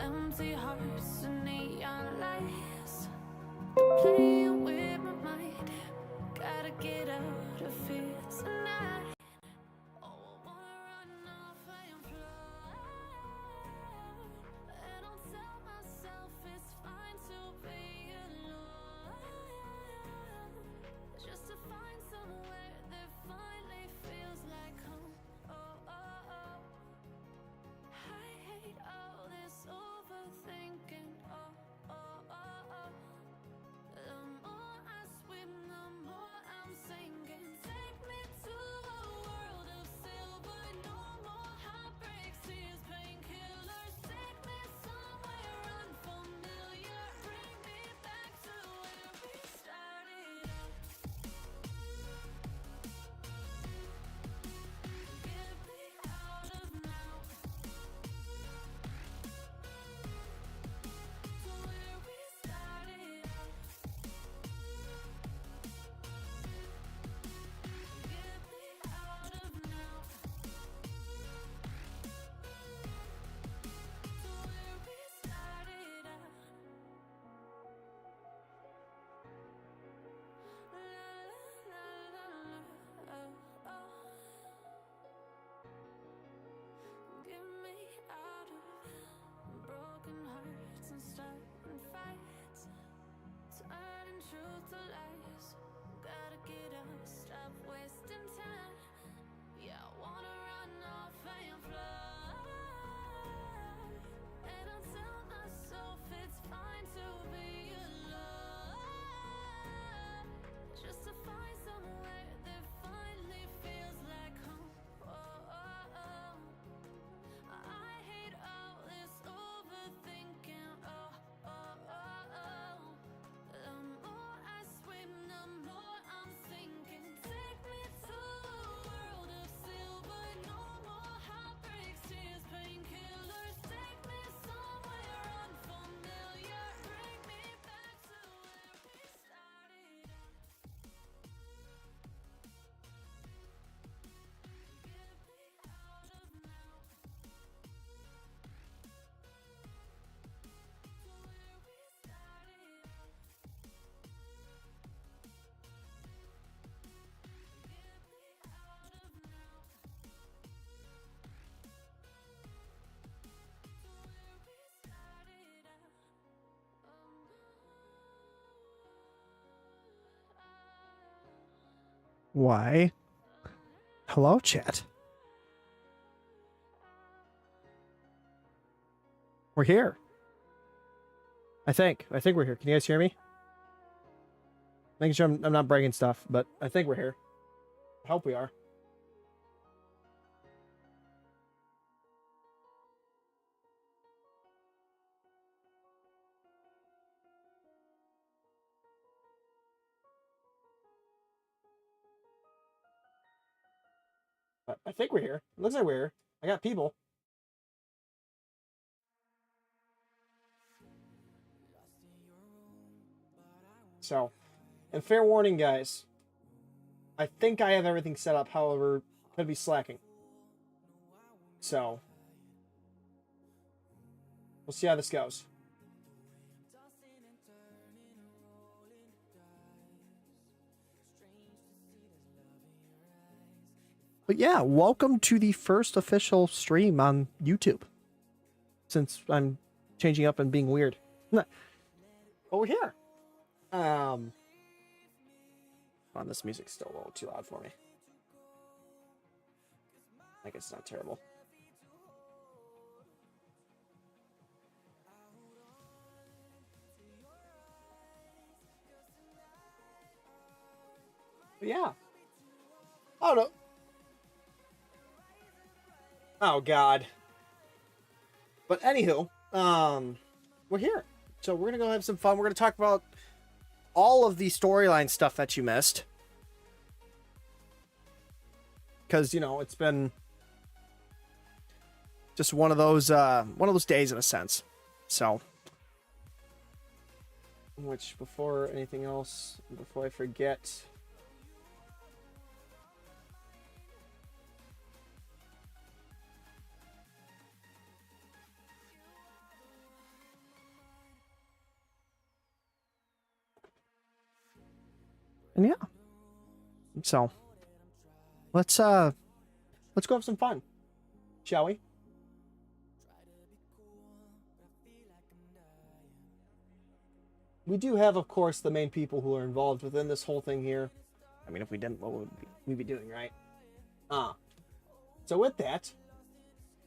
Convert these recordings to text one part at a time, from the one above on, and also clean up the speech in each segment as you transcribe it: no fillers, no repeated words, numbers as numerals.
empty hearts and neon lights, playing with my mind. Gotta get out of here tonight. Oh, I wanna run off and fly. And I'll tell myself it's fine to be alone, just to find somewhere that finally feels like home. Oh, oh, oh. I hate all this overthinking. Oh, oh, oh, oh. The more I swim, the more I'm sinking. Take me to a world of silver. No more heartbreaks, tears, painkillers. Take me somewhere unfamiliar. Bring me back to where we started out. Get me out of now. To where we started out. Get me out of now. To where we started out. La la la la. Oh, oh. Get me out of broken hearts and starting fights, turning truth to lies. Gotta get up, stop wasting time. Yeah, I wanna run off and fly. And I'll tell myself it's fine to be alone, just to find somewhere that finally feels like home. Oh, oh, oh. I hate all this overthinking. Oh, oh, oh, oh. The more I swim, the more I'm sinking. Take me to a world of silver. No more heartbreaks, tears, painkillers. Take me somewhere unfamiliar. Bring me back to where we started out. Get me out of now. To where we started out. Get me out of now. To where we started out. Why? Hello, chat. We're here. I think we're here. Can you guys hear me? Making sure I'm not breaking stuff, but I think we're here. I hope we are. I think we're here. It looks like we're here. I got people. So, and fair warning, guys. I think I have everything set up, however, could be slacking. So, we'll see how this goes. But yeah, welcome to the first official stream on YouTube. Since I'm changing up and being weird. But we're here. On this music's still a little too loud for me. I guess it's not terrible. But yeah. I don't know. Oh God. But anywho, we're here. So we're gonna go have some fun. We're gonna talk about all of the storyline stuff that you missed. Because, you know, it's been just one of those days in a sense. So, which before anything else, before I forget, And yeah. So let's go have some fun, shall we? We do have, of course, the main people who are involved within this whole thing here. I mean, if we didn't, what would we be doing, right? So with that,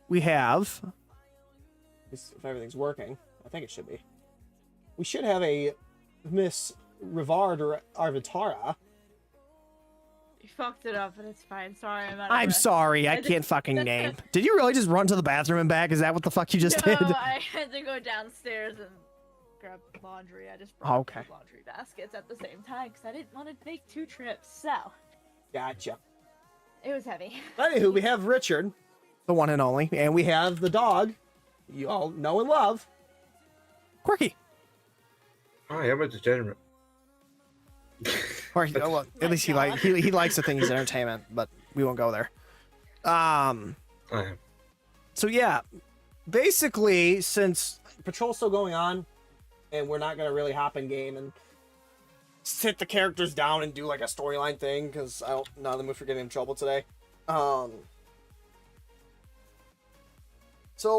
we have, if everything's working, I think it should be. We should have a Miss Rivard or Arvitara. You fucked it up, but it's fine. Sorry, I'm sorry, I can't fucking name. Did you really just run to the bathroom and back? Is that what the fuck you just did? No, I had to go downstairs and grab laundry. I just brought two laundry baskets at the same time because I didn't want to make 2 trips. So. Gotcha. It was heavy. Anywho, we have Richard, the one and only, and we have the dog you all know and love, Quirky. Hi, I'm a degenerate. Or well, at least he likes the things entertainment, but we won't go there. I am. So yeah, basically, since patrol's still going on, and we're not gonna really hop in game and sit the characters down and do like a storyline thing, because I don't none of them if we're getting in trouble today. So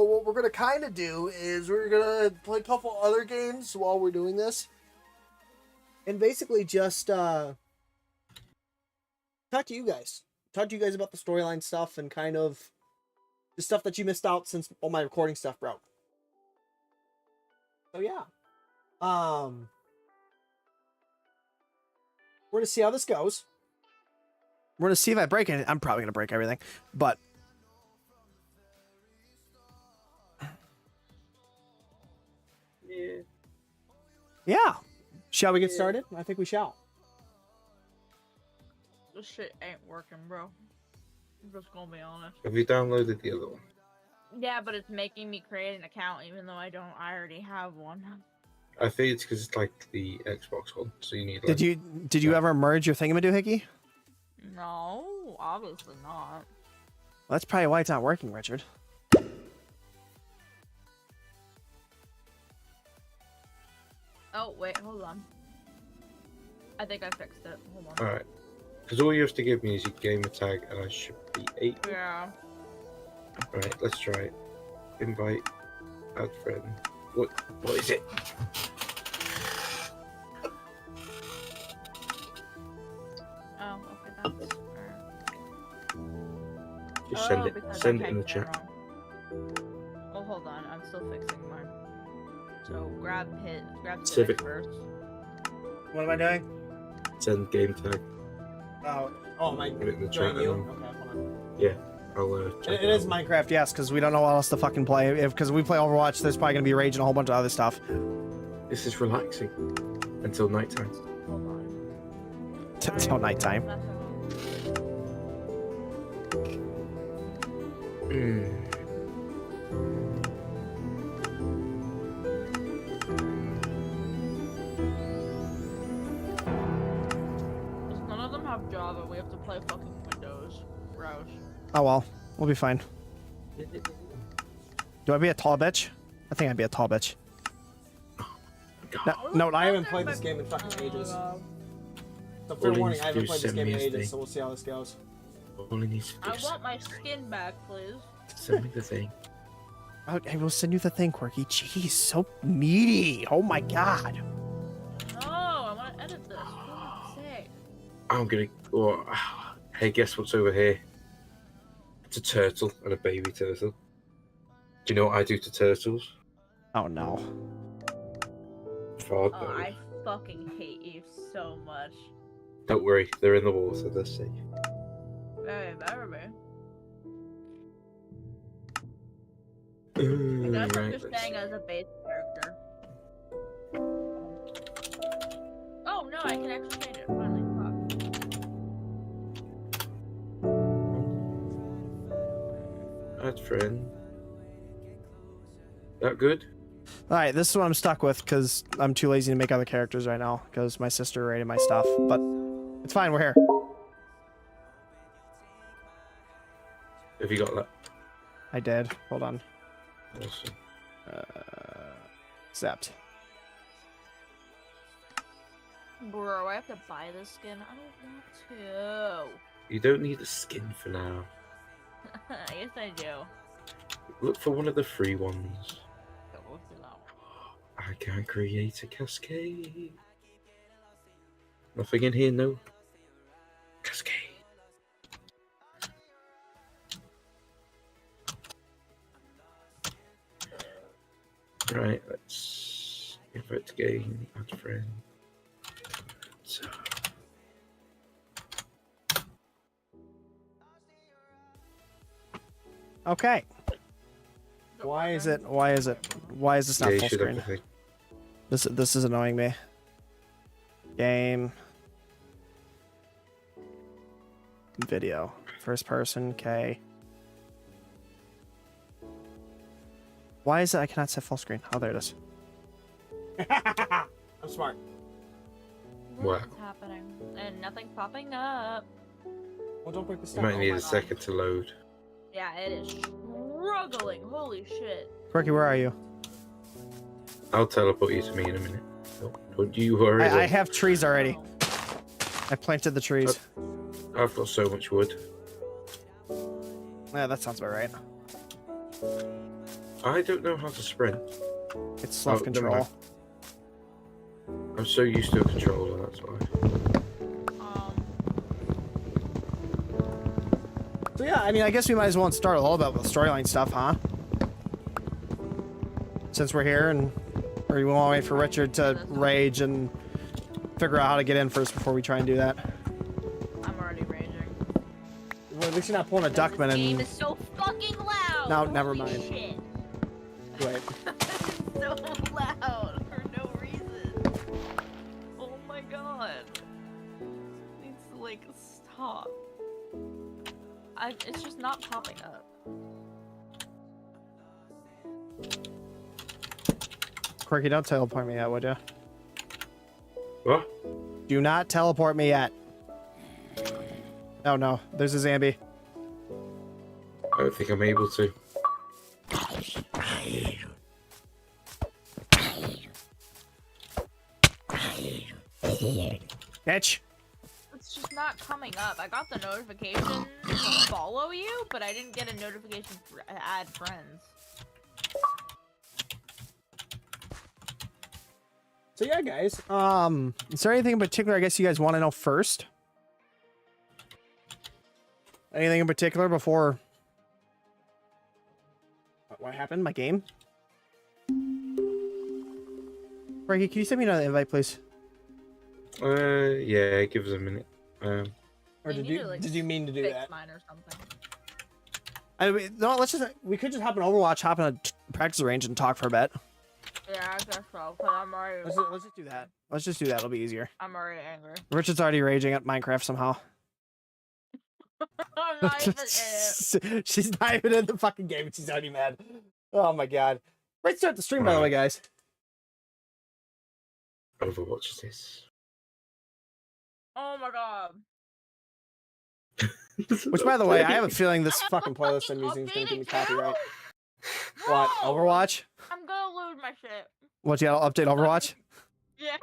what we're gonna kind of do is we're gonna play a couple other games while we're doing this, and basically just talk to you guys about the storyline stuff and kind of the stuff that you missed out since all my recording stuff broke. So yeah, we're gonna see how this goes. We're gonna see if I break it. I'm probably gonna break everything, but yeah. Shall we get started? I think we shall. This shit ain't working, bro. I'm just gonna be honest. Have you downloaded the other one? Yeah, but it's making me create an account even though I already have one. I think it's because it's like the Xbox one, so you need. Like, did you ever merge your thingamadoohickey? No, obviously not. Well, that's probably why it's not working, Richard. Oh wait, hold on. I think I fixed it. Hold on. All right, because all you have to give me is your gamer tag, and I should be 8. Yeah. All right, let's try it. Invite, add friend. What is it? Oh, okay, that's. Just send it. Because Send I it in the typed chat. wrong. Oh, hold on. I'm still fixing mine. So grab Civic Civic. first. What am I doing? Send game tag. Oh, am I Put it in the joining chat. you? And Okay, hold on. yeah, I'll check It is out. Minecraft, yes, because we don't know what else to fucking play. Because we play Overwatch, there's probably gonna be Rage and a whole bunch of other stuff. This is relaxing until nighttime. Hold on. Until nighttime. None of them have Java. We have to play fucking Windows. Gross. Oh well, we'll be fine. Do I be a tall bitch? I think I'd be a tall bitch. No, I haven't played this game in fucking ages. So fair warning, I haven't played this game in ages, so we'll see how this goes. All he needs to do I is want my skin back, please. send me the thing. I will send you the thing, Quirky. Jeez, so needy. Oh my god. No, I want to edit this. For God's sake. I'm gonna. Oh, hey, guess what's over here? It's a turtle and a baby turtle. Do you know what I do to turtles? Oh no. Far Oh, I fucking hate you so much. Don't worry, they're in the water. They're safe. Very, very. Ooh, That's what right, you're let's saying see. as a base character. Oh no, I can actually change it. Finally, fuck. Add friend. That good? Alright, this is what I'm stuck with because I'm too lazy to make other characters right now because my sister raided my stuff. But it's fine, we're here. Have you got that? I did. Hold on. Awesome. Accept. Bro, I have to buy this skin. I don't want You don't need a skin for now. to. Yes, I do. Look for one of the free ones. Go now. I can create a cascade. Nothing in here, no. Cascade. Right, let's invite to game, add friend. So. Okay. Why is this not you full should have screen? everything. This is annoying me. Game. Video. First person, okay. Why is it I cannot set full screen? Oh, there it is. I'm smart. What? What's happening? And nothing's popping up. Well, don't break the You stuff. might need my a God. second to load. Yeah, it is struggling. Holy shit. Quirky, where are you? I'll teleport you to me in a minute. Don't you worry. I have trees already. I planted the trees. I've got so much wood. Yeah, that sounds about right. I don't know how to sprint. It's self never control. mind. I'm so used to a controller, that's why. So yeah, I mean, I guess we might as well start a little bit with storyline stuff, huh? Since we're here, and or you want to wait for Richard to rage and figure out how to get in first before we try and do that? I'm already raging. Well, at least you're not pulling a Duckman This game and is so fucking loud. No, never Holy mind. Shit. wait. It's so loud for no reason. Oh my god. It needs to like stop. It's just not popping up. Quirky, don't teleport me yet, would you? What? Do not teleport me yet. Oh no, there's a Zambi. I don't think I'm able to. Bitch. It's just not coming up. I got the notification to follow you, but I didn't get a notification for add friends. So yeah, guys. Is there anything in particular I guess you guys want to know first? Anything in particular before what happened? My game? Frankie, can you send me another invite, please? Yeah, give us a minute. Or You did need you to, like, did you mean to do Fix that? mine or something. I mean, no, we could just hop in Overwatch, hop in a practice range, and talk for a bit. Yeah, I guess so. Cause I'm already. Let's just do that. Let's just do that. It'll be easier. I'm already angry. Richard's already raging at Minecraft somehow. I'm not even in it. She's not even in the fucking game and she's already mad. Oh my god. Right, start the stream, by the way, guys. Overwatch is this. Oh my god. Which, by the way, I have a feeling this I have fucking a playlist I'm fucking using is going to give me updated copyright. No! What? Overwatch? I'm gonna lose my shit. What, you gotta update Overwatch? Yeah.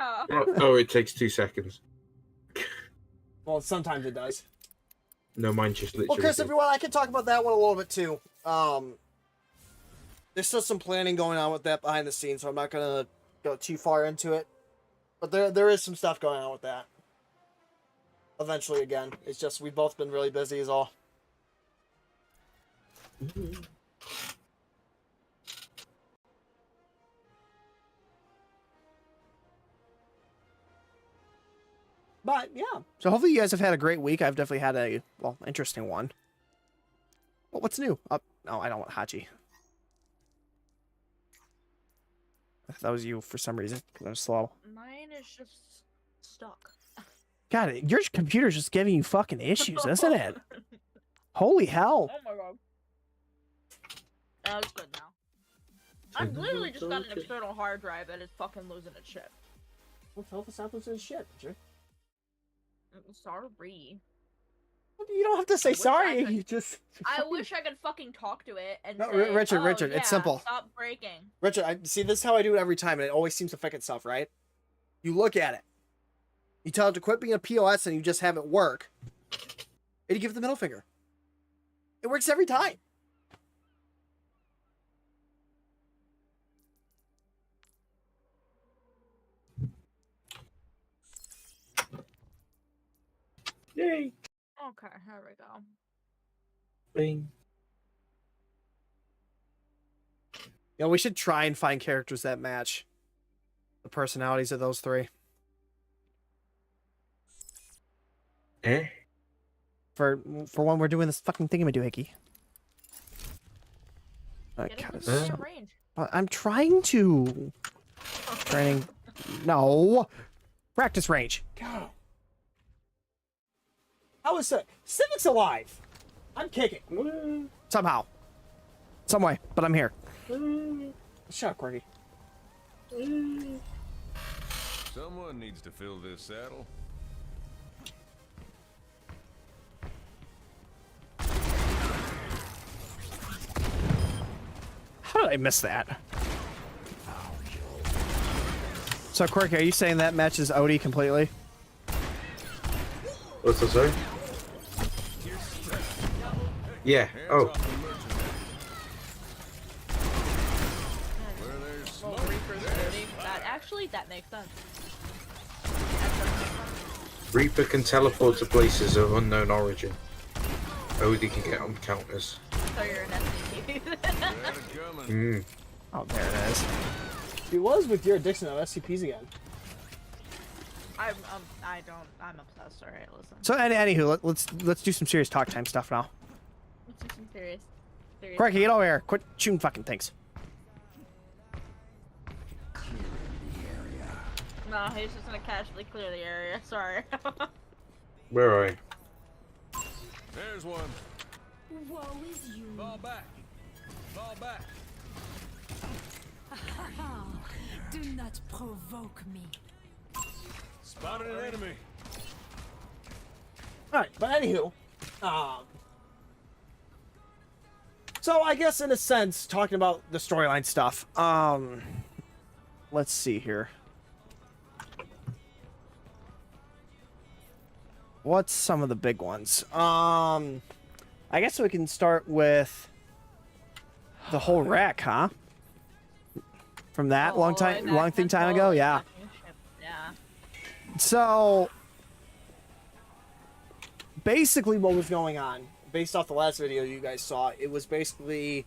Oh, it takes 2 seconds. Well, sometimes it does. No, mine just literally. Well, Chris, did. if you want, I can talk about that one a little bit too. There's still some planning going on with that behind the scenes, so I'm not gonna go too far into it. But there is some stuff going on with that. Eventually, again, it's just we've both been really busy, is all. But yeah, so hopefully you guys have had a great week. I've definitely had a interesting one. Well, what's new? Oh, no, I don't want Hachi. That was you for some reason. 'Cause I'm slow. Mine is just stuck. God, your computer's just giving you fucking issues, isn't it? Holy hell! Oh my god. Oh, it's good now. I've literally just got an external hard drive and it's fucking losing its shit. Well, tell us happens in shit, Richard. Sorry. You don't have to say wish I sorry. could- You just. I wish I could fucking talk to it and No, say, Richard, "Oh, Richard, yeah, it's simple. Stop breaking. Richard, I see. This is how I do it every time, and it always seems to fix itself, right? You look at it. You tell it to quit being a POS and you just have it work. And you give it the middle finger. It works every time. Yay! Okay, here we go. Bing. You know, we should try and find characters that match the personalities of those three. Eh? For when we're doing this fucking thingamadoohickey. Get God, into the range. I'm trying to. Training. No. Practice range. Go. How is Civic's alive? I'm kicking. Somehow. Some way, but I'm here. Shut up, Quirky. Someone needs to fill this saddle. How did I miss that? So, Quirky, are you saying that matches Odie completely? What's that, sorry? Yeah. Oh. Well, Reaper's dirty. That makes sense. Reaper can teleport to places of unknown origin. Odie can get on counters. So you're an SCP. Mm. Oh, there it is. He was with your addiction of SCPs again. I'm obsessed. All right, listen. So, anywho, let's do some serious talk time stuff now. Let's do some serious. Quirky, get over here. Quit shooting fucking things. No, he's just gonna casually clear the area. Sorry. Where are I? There's one. Woe is you. Fall back. Fall back. Do not provoke me. Spotted an enemy. Alright, but anywho, so I guess in a sense, talking about the storyline stuff, let's see here. What's some of the big ones? I guess we can start with the whole wreck, huh? From that long time ago, yeah. Yeah. So basically what was going on, based off the last video you guys saw, it was basically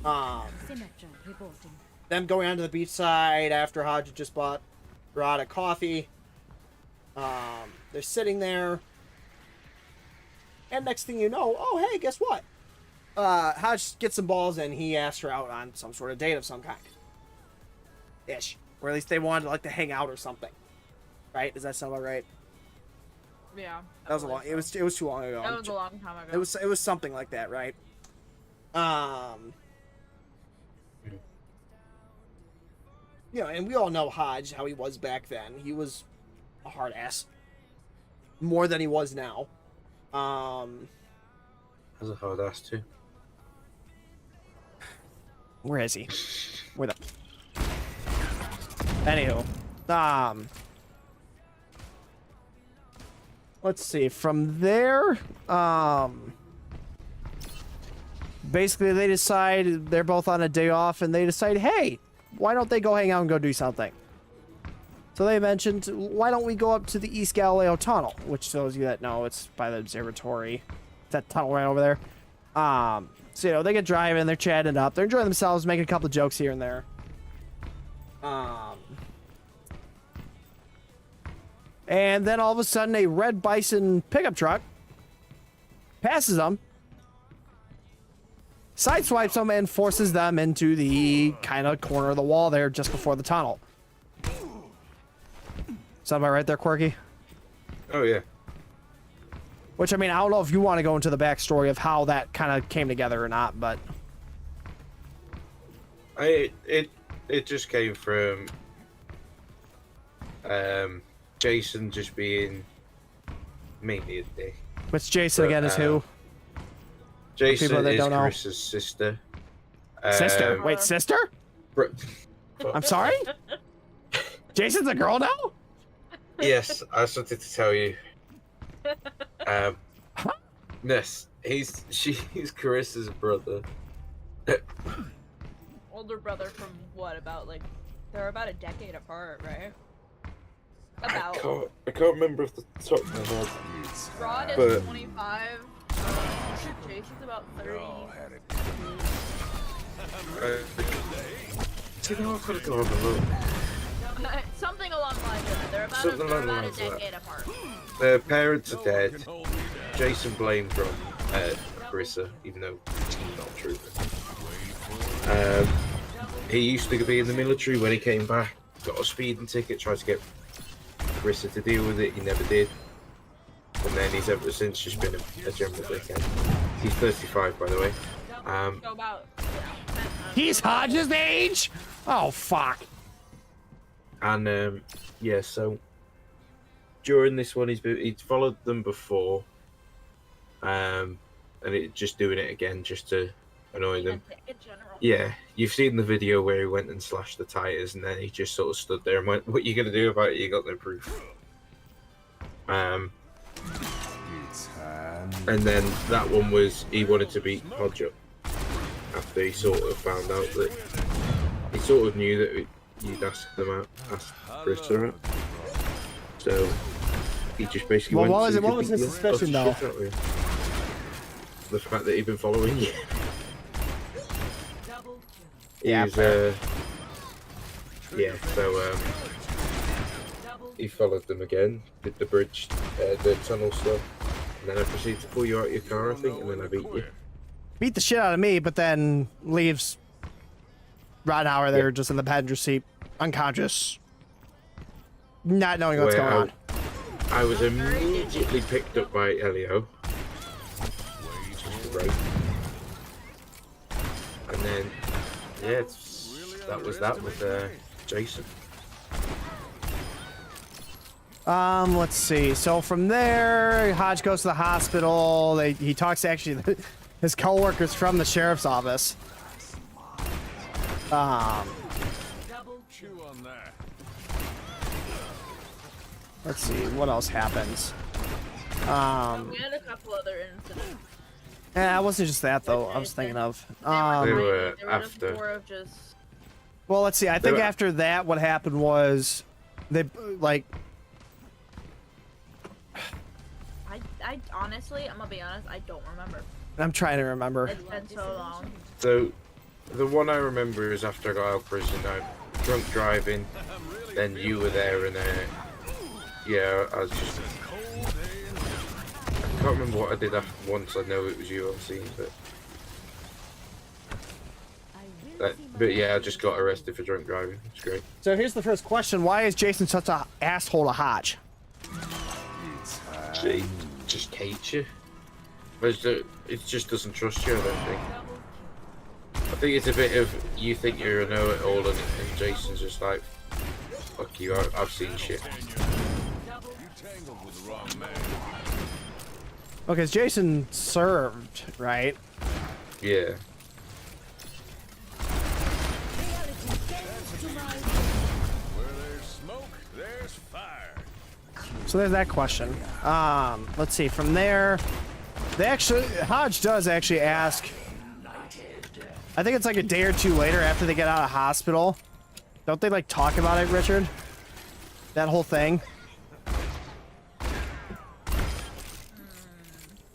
Symmetra reporting. them going onto the beach side after Hodge had just bought Rod a coffee. They're sitting there, and next thing you know, oh hey, guess what? Hodge gets some balls and he asked her out on some sort of date of some kind. Ish. Or at least they wanted to hang out or something. Right? Does that sound about right? Yeah. That was a long. It was too long ago. That was a long time ago. It was something like that, right? You know, and we all know Hodge, how he was back then. He was a hard ass. More than he was now. That's a hard ass too. Where is he? Where the... Anywho. Let's see. From there, basically they decide they're both on a day off and they decide, hey, why don't they go hang out and go do something? So they mentioned, why don't we go up to the East Galileo Tunnel? Which shows you that, no, it's by the observatory. It's that tunnel right over there. So, you know, they get driving, they're chatting up, they're enjoying themselves, making a couple of jokes here and there. And then all of a sudden, a red bison pickup truck passes them, sideswipes them, and forces them into the kind of corner of the wall there just before the tunnel. Sound about right there, Quirky? Oh yeah. Which, I mean, I don't know if you want to go into the backstory of how that kind of came together or not, but... It just came from Jason just being mainly a dick. Which Jason, again, is who? Jason people that is don't know. Chris's sister. Sister? Wait, sister? Bro- I'm sorry? Jason's a girl now? Yes, I just wanted to tell you. Yes, she's Carissa's brother. Older brother from what? About like they're about a decade apart, right? About. I can't remember off the top of my head. Rod is But- 25. Jason's about 30. Do you know I've got to go over and look? Something along the lines of that. They're about, Something they're along the about a lines of that. decade apart. Their parents are No one dead. can hold me down. Jason blamed from Carissa, even though it's not true. He used to be in the military. When he came back, got a speeding ticket, tried to get Carissa to deal with it. He never did. And then he's ever since just been a general dickhead. He's 35, by the way. So about. He's Hodge's age? Oh, fuck. And yeah, so during this one, he's followed them before, and just doing it again just to annoy them. In general. Yeah, you've seen the video where he went and slashed the tires, and then he just sort of stood there and went, "What are you gonna do about it? You got no proof." And then that one was he wanted to beat Hodge up after he sort of found out that he sort of knew that you'd asked Carissa out. So he just basically Well, went. what was his suspicion, though? The fact that he'd been following you. Yeah, He's, yeah, so he followed them again, did the bridge, the tunnel stuff, and then I proceeded to pull you out of your car, I think, and then I beat you. Beat the shit out of me, but then leaves Roddenhauer there Yeah. just in the passenger seat, unconscious, not knowing what's going on. I was immediately picked up by Elio. Right. And then, yeah, that was that with Jason. Let's see. So from there, Hodge goes to the hospital. He talks to actually his coworkers from the sheriff's office. Chew on that. Let's see what else happens. We had a couple other incidents. Yeah, it wasn't just that though. I was thinking of. They were They were just after. more of just. Well, let's see. I think were- after that, what happened was they like. I honestly, I'm gonna be honest, I don't remember. I'm trying to remember. It's been so long. So, the one I remember is after I got out of prison, I drunk driving, then you were there, and yeah, I was just. I can't remember what I did after once. I know it was you on scene, but yeah, I just got arrested for drunk driving. It's great. So here's the first question: why is Jason such a asshole to Hodge? She just hates you. It just doesn't trust you, I don't think. I think it's a bit of you think you're a know-it-all, and Jason's just like, fuck you, I've seen shit. You tangled with the wrong man. Because Jason served, right? Yeah. Where there's smoke, there's fire. So there's that question. Let's see. From there, Hodge does actually ask. I think it's like a day or two later after they get out of hospital. Don't they like talk about it, Richard? That whole thing.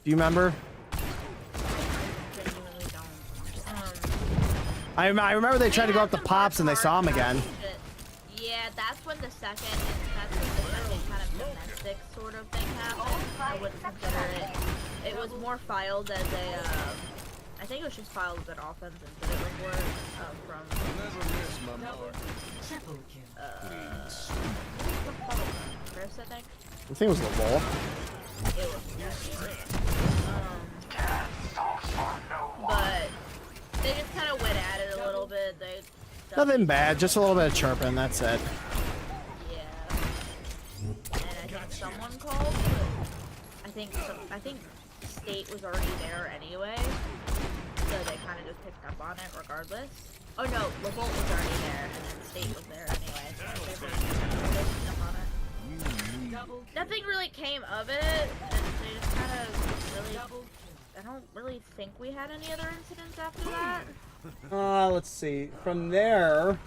Do you remember? Genuinely don't. I remember they tried to go up to Pops and they saw him again. Yeah, that's when the second kind of domestic sort of thing happened. I wouldn't consider it. It was more filed as a, I think it was just filed as an offensive report from. Never miss my mark. Chris, I think. I think it was LeBeau. It was. But they just kind of went at it a little bit. They. Nothing bad, just a little bit of chirping. That's it. Yeah. And I think someone called, but I think State was already there anyway, so they kind of just picked up on it regardless. Oh no, LeBeau was already there, and then State was there anyway, so they picked up on it. Nothing really came of it, and they just kind of really. I don't really think we had any other incidents after that. Let's see. From there,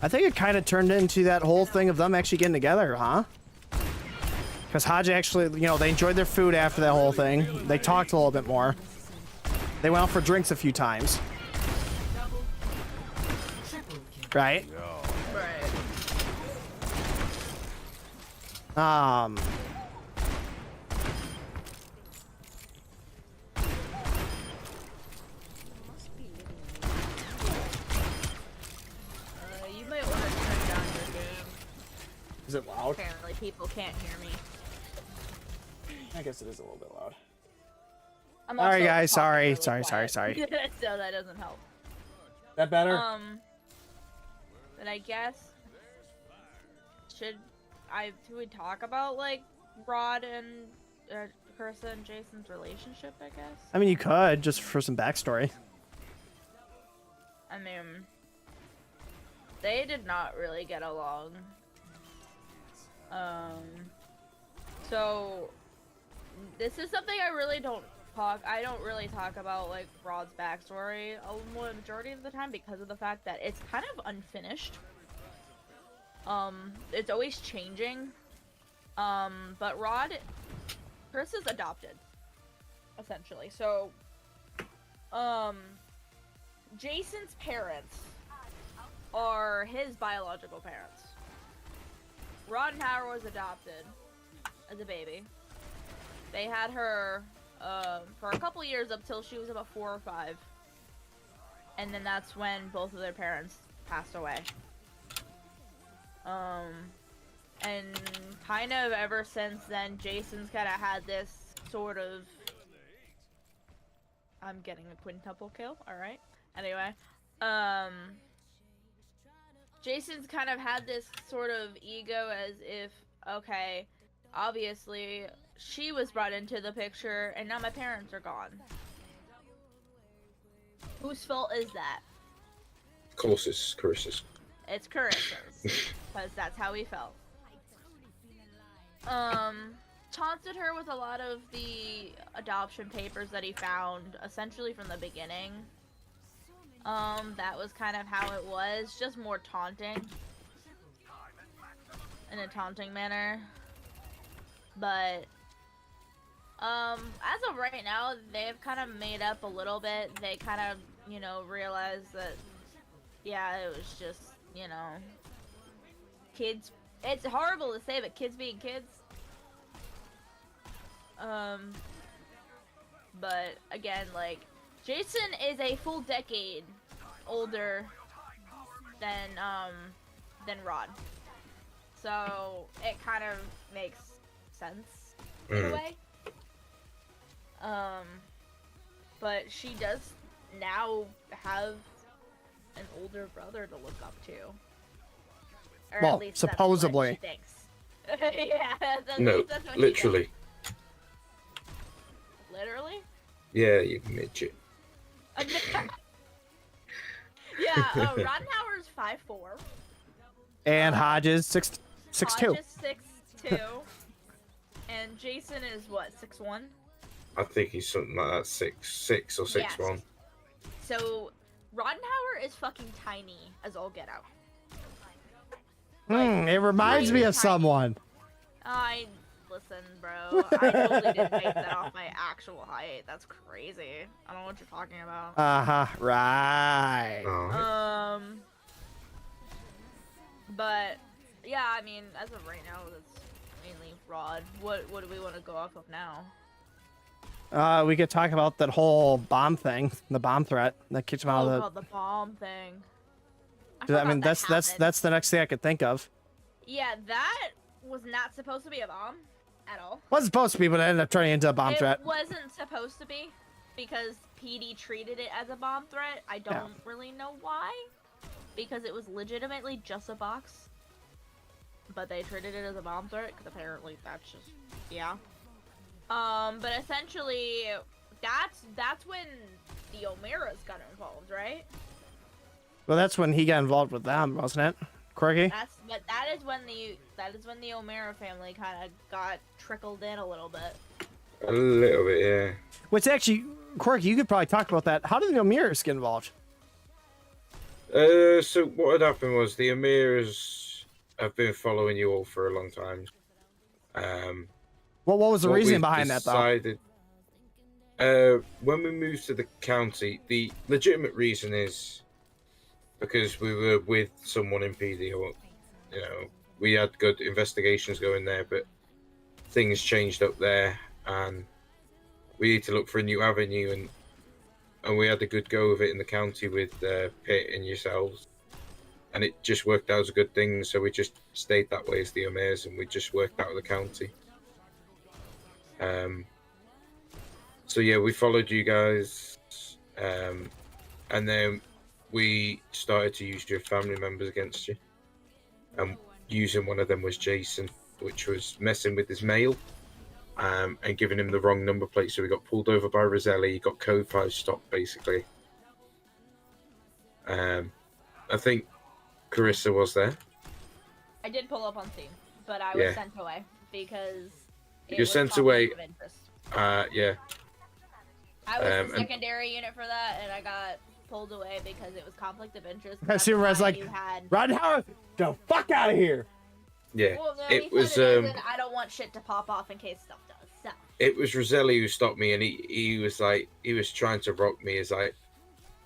I think it kind of turned into that whole thing of them actually getting together, huh? Because Hodge actually, you know, they enjoyed their food after that whole thing. They talked a little bit more. They went out for drinks a few times. Right? Right. You might want to turn down your game. Is it loud? Apparently people can't hear me. I guess it is a little bit loud. I'm All right, also guys. talking Sorry. really Sorry. quiet. Sorry. So that doesn't help. That better? But I guess should we talk about like Rod and Carissa and Jason's relationship? I guess. I mean, you could just for some backstory. I mean, they did not really get along. So this is something I really don't really talk about like Rod's backstory a majority of the time because of the fact that it's kind of unfinished. It's always changing. But Chris is adopted, essentially. So, Jason's parents are his biological parents. Roddenhauer was adopted as a baby. They had her for a couple years up till she was about 4 or 5. And then that's when both of their parents passed away. And kind of ever since then, Jason's kind of had this sort of... I'm getting a quintuple kill, alright. Anyway, Jason's kind of had this sort of ego as if, okay, obviously, she was brought into the picture, and now my parents are gone. Whose fault is that? Of course, it's Carissa's. It's Carissa's, because that's how he felt. Taunted her with a lot of the adoption papers that he found, essentially from the beginning. That was kind of how it was, just more taunting. In a taunting manner. But, as of right now, they've kind of made up a little bit. They kind of, you know, realized that, yeah, it was just, you know, kids. It's horrible to say, but kids being kids. But again, like, Jason is a full decade older than Rod. So it kind of makes sense in a way. But she does now have an older brother to look up to. Or Well, at least supposedly. that's what she thinks. Yeah, that's, No, that's what literally. Literally? Yeah, you midget. Yeah, Roddenhauer's 5'4". And Hodges 6'2". Hodge is 6'2". And Jason is what, 6'1"? I think he's something like that, 6'6" or 6'1". Yes. So, Roddenhauer is fucking tiny as all get out. It reminds me of someone. Listen, bro. I totally didn't base that off my actual height. That's crazy. I don't know what you're talking about. Right. Oh. But yeah, I mean, as of right now, that's mainly Rod. What do we want to go off of now? We could talk about that whole bomb thing, the bomb threat that kicked him out of God, the bomb thing. I mean, that's the next thing I could think of. Yeah, that was not supposed to be a bomb at all. Wasn't supposed to be, but it ended up turning into a bomb threat. It wasn't supposed to be because PD treated it as a bomb threat. I don't really know why, because it was legitimately just a box. But they treated it as a bomb threat because apparently that's just But essentially, that's when the O'Mearas got involved, right? Well, that's when he got involved with them, wasn't it? Quirky? That is when the O'Mara family kind of got trickled in a little bit. A little bit, yeah. Which actually, Quirky, you could probably talk about that. How did the Amirs get involved? So what had happened was the Amirs have been following you all for a long time. What was the What reasoning we've behind that, though? When we moved to the county, the legitimate reason is because we were with someone in PD, or, you know, we had good investigations going there, but things changed up there, and we need to look for a new avenue, and we had a good go of it in the county with Pitt and yourselves, and it just worked out as a good thing, so we just stayed that way as the Amirs, and we just worked out of the county. So yeah, we followed you guys, and then we started to use your family members against you. And using one of them was Jason, which was messing with his mail, and giving him the wrong number plate. So we got pulled over by Roselli, got code 5 stopped, basically. I think Carissa was there. I did pull up on Steam, but I was sent away because You're sent away. Yeah. I was the secondary unit for that, and I got pulled away because it was conflict of interest. I see where I was like, Roddenhauer, get the fuck out of here. Yeah, well, no, it was. I don't want shit to pop off in case stuff does. So. It was Roselli who stopped me, and he was like, he was trying to rock me. As I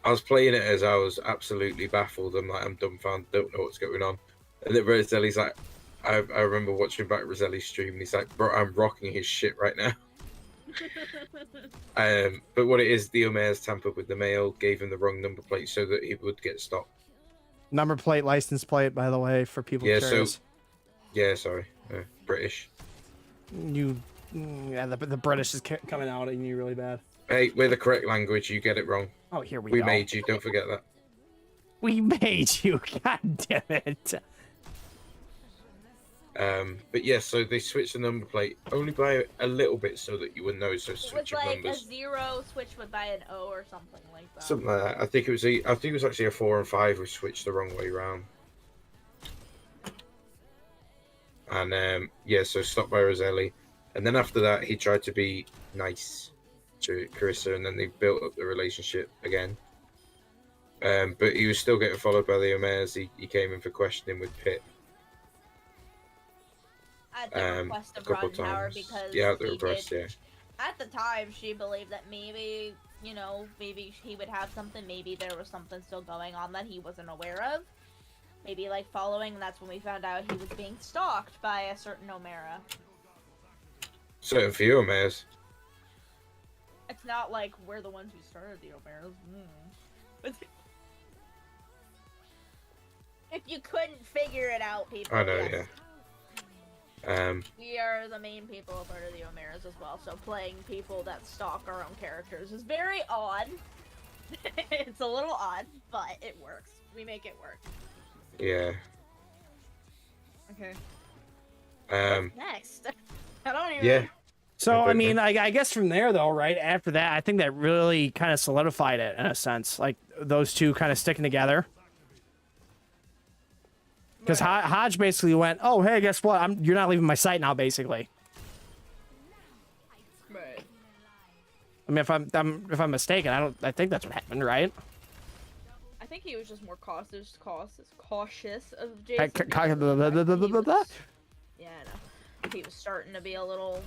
was playing it as I was absolutely baffled. I'm like, I'm dumbfounded, don't know what's going on. And then Roselli's like, I remember watching back Roselli's stream, and he's like, bro, I'm rocking his shit right now. But what it is, the Omer's tampered with the mail, gave him the wrong number plate so that he would get stopped. Number plate, license plate, by the way, for people curious. British. The British is coming out at you really bad. Hey, we're the correct language. You get it wrong. Oh, here we go. We made you. Don't forget that. We made you. God damn it. But yeah, so they switched the number plate only by a little bit so that you would know. So switch of like numbers. A 0 switched by an O or something like that. Something like that. I think it was actually a 4 and 5 which switched the wrong way round. And so stopped by Roselli, and then after that he tried to be nice to Carissa, and then they built up the relationship again. But he was still getting followed by the Omers. He came in for questioning with Pitt. At the request of Roddenhauer, because at the time she believed that maybe he would have something, maybe there was something still going on that he wasn't aware of. Maybe like following, and that's when we found out he was being stalked by a certain O'Mara. Certain few Omers. It's not like we're the ones who started the O'Maras. If you couldn't figure it out, people. I know, yes. yeah. We are the main people a part of the O'Maras as well, so playing people that stalk our own characters is very odd. It's a little odd, but it works. We make it work. Yeah. Okay. What's next? I don't even. Yeah. So I mean, I guess from there though, right after that, I think that really kind of solidified it in a sense, like those two kind of sticking together. Because Hodge basically went, "Oh, hey, guess what? You're not leaving my site now." Basically. Right. I mean, if I'm mistaken, I think that's what happened, right? I think he was just more cautious of Jason. Yeah, I know. He was starting to be a little,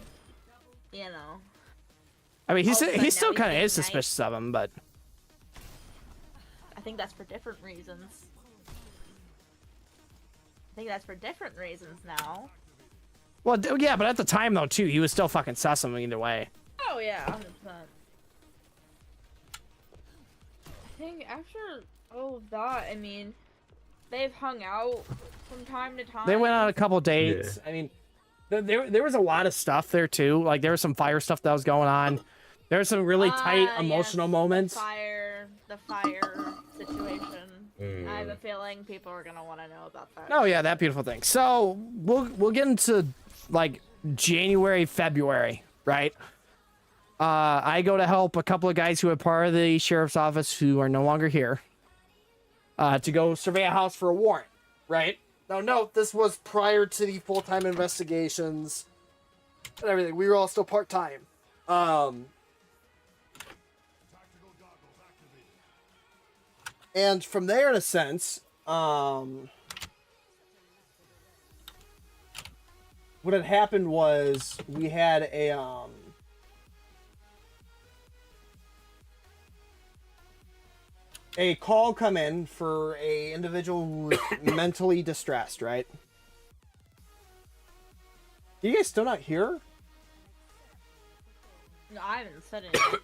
I mean, he still kind of is suspicious of him, but I think that's for different reasons. Now. Well, yeah, but at the time though, too, he was still fucking sus him either way. Oh yeah, 100%. I think after all of that, I mean, they've hung out from time to time. They went on a couple dates. Yeah. I mean, there was a lot of stuff there too. Like there was some fire stuff that was going on. There were some really tight emotional moments. The fire situation. I have a feeling people are gonna want to know about that. Oh yeah, that beautiful thing. So we'll get into like January, February, right? I go to help a couple of guys who are part of the sheriff's office who are no longer here. To go survey a house for a warrant, right? Now, note, this was prior to the full-time investigations and everything. We were all still part-time. And from there, in a sense, what had happened was we had a call come in for a individual who was mentally distressed, right? You guys still not here? No, I haven't said anything.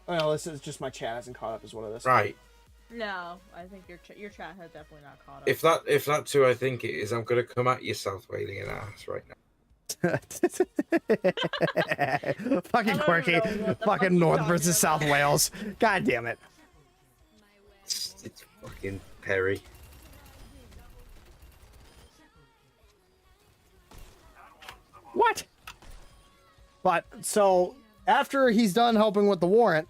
Oh no, this is just my chat hasn't caught up, is what it is. Right. No, I think your chat has definitely not caught up. If that's who I think it is, I'm gonna come at you, South Whaling an ass right now. Fucking quirky. Fucking North versus South Wales. God damn it. It's fucking Perry. What? But, so, after he's done helping with the warrant,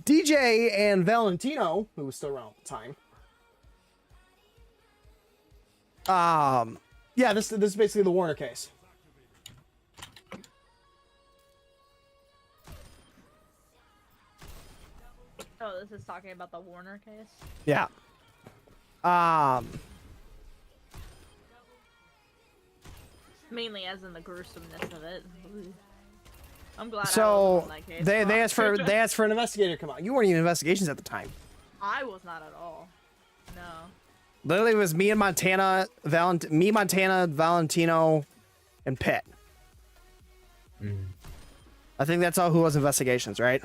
DJ and Valentino, who was still around at the time, yeah, this is basically the Warner case. Oh, this is talking about the Warner case? Yeah. Mainly as in the gruesomeness of it. Ooh. I'm glad I So was on that case. they asked for an investigator to come out. You weren't even investigations at the time. I was not at all. No. Literally, it was me and Montana, Valentino, and Pitt. I think that's all who was investigations, right?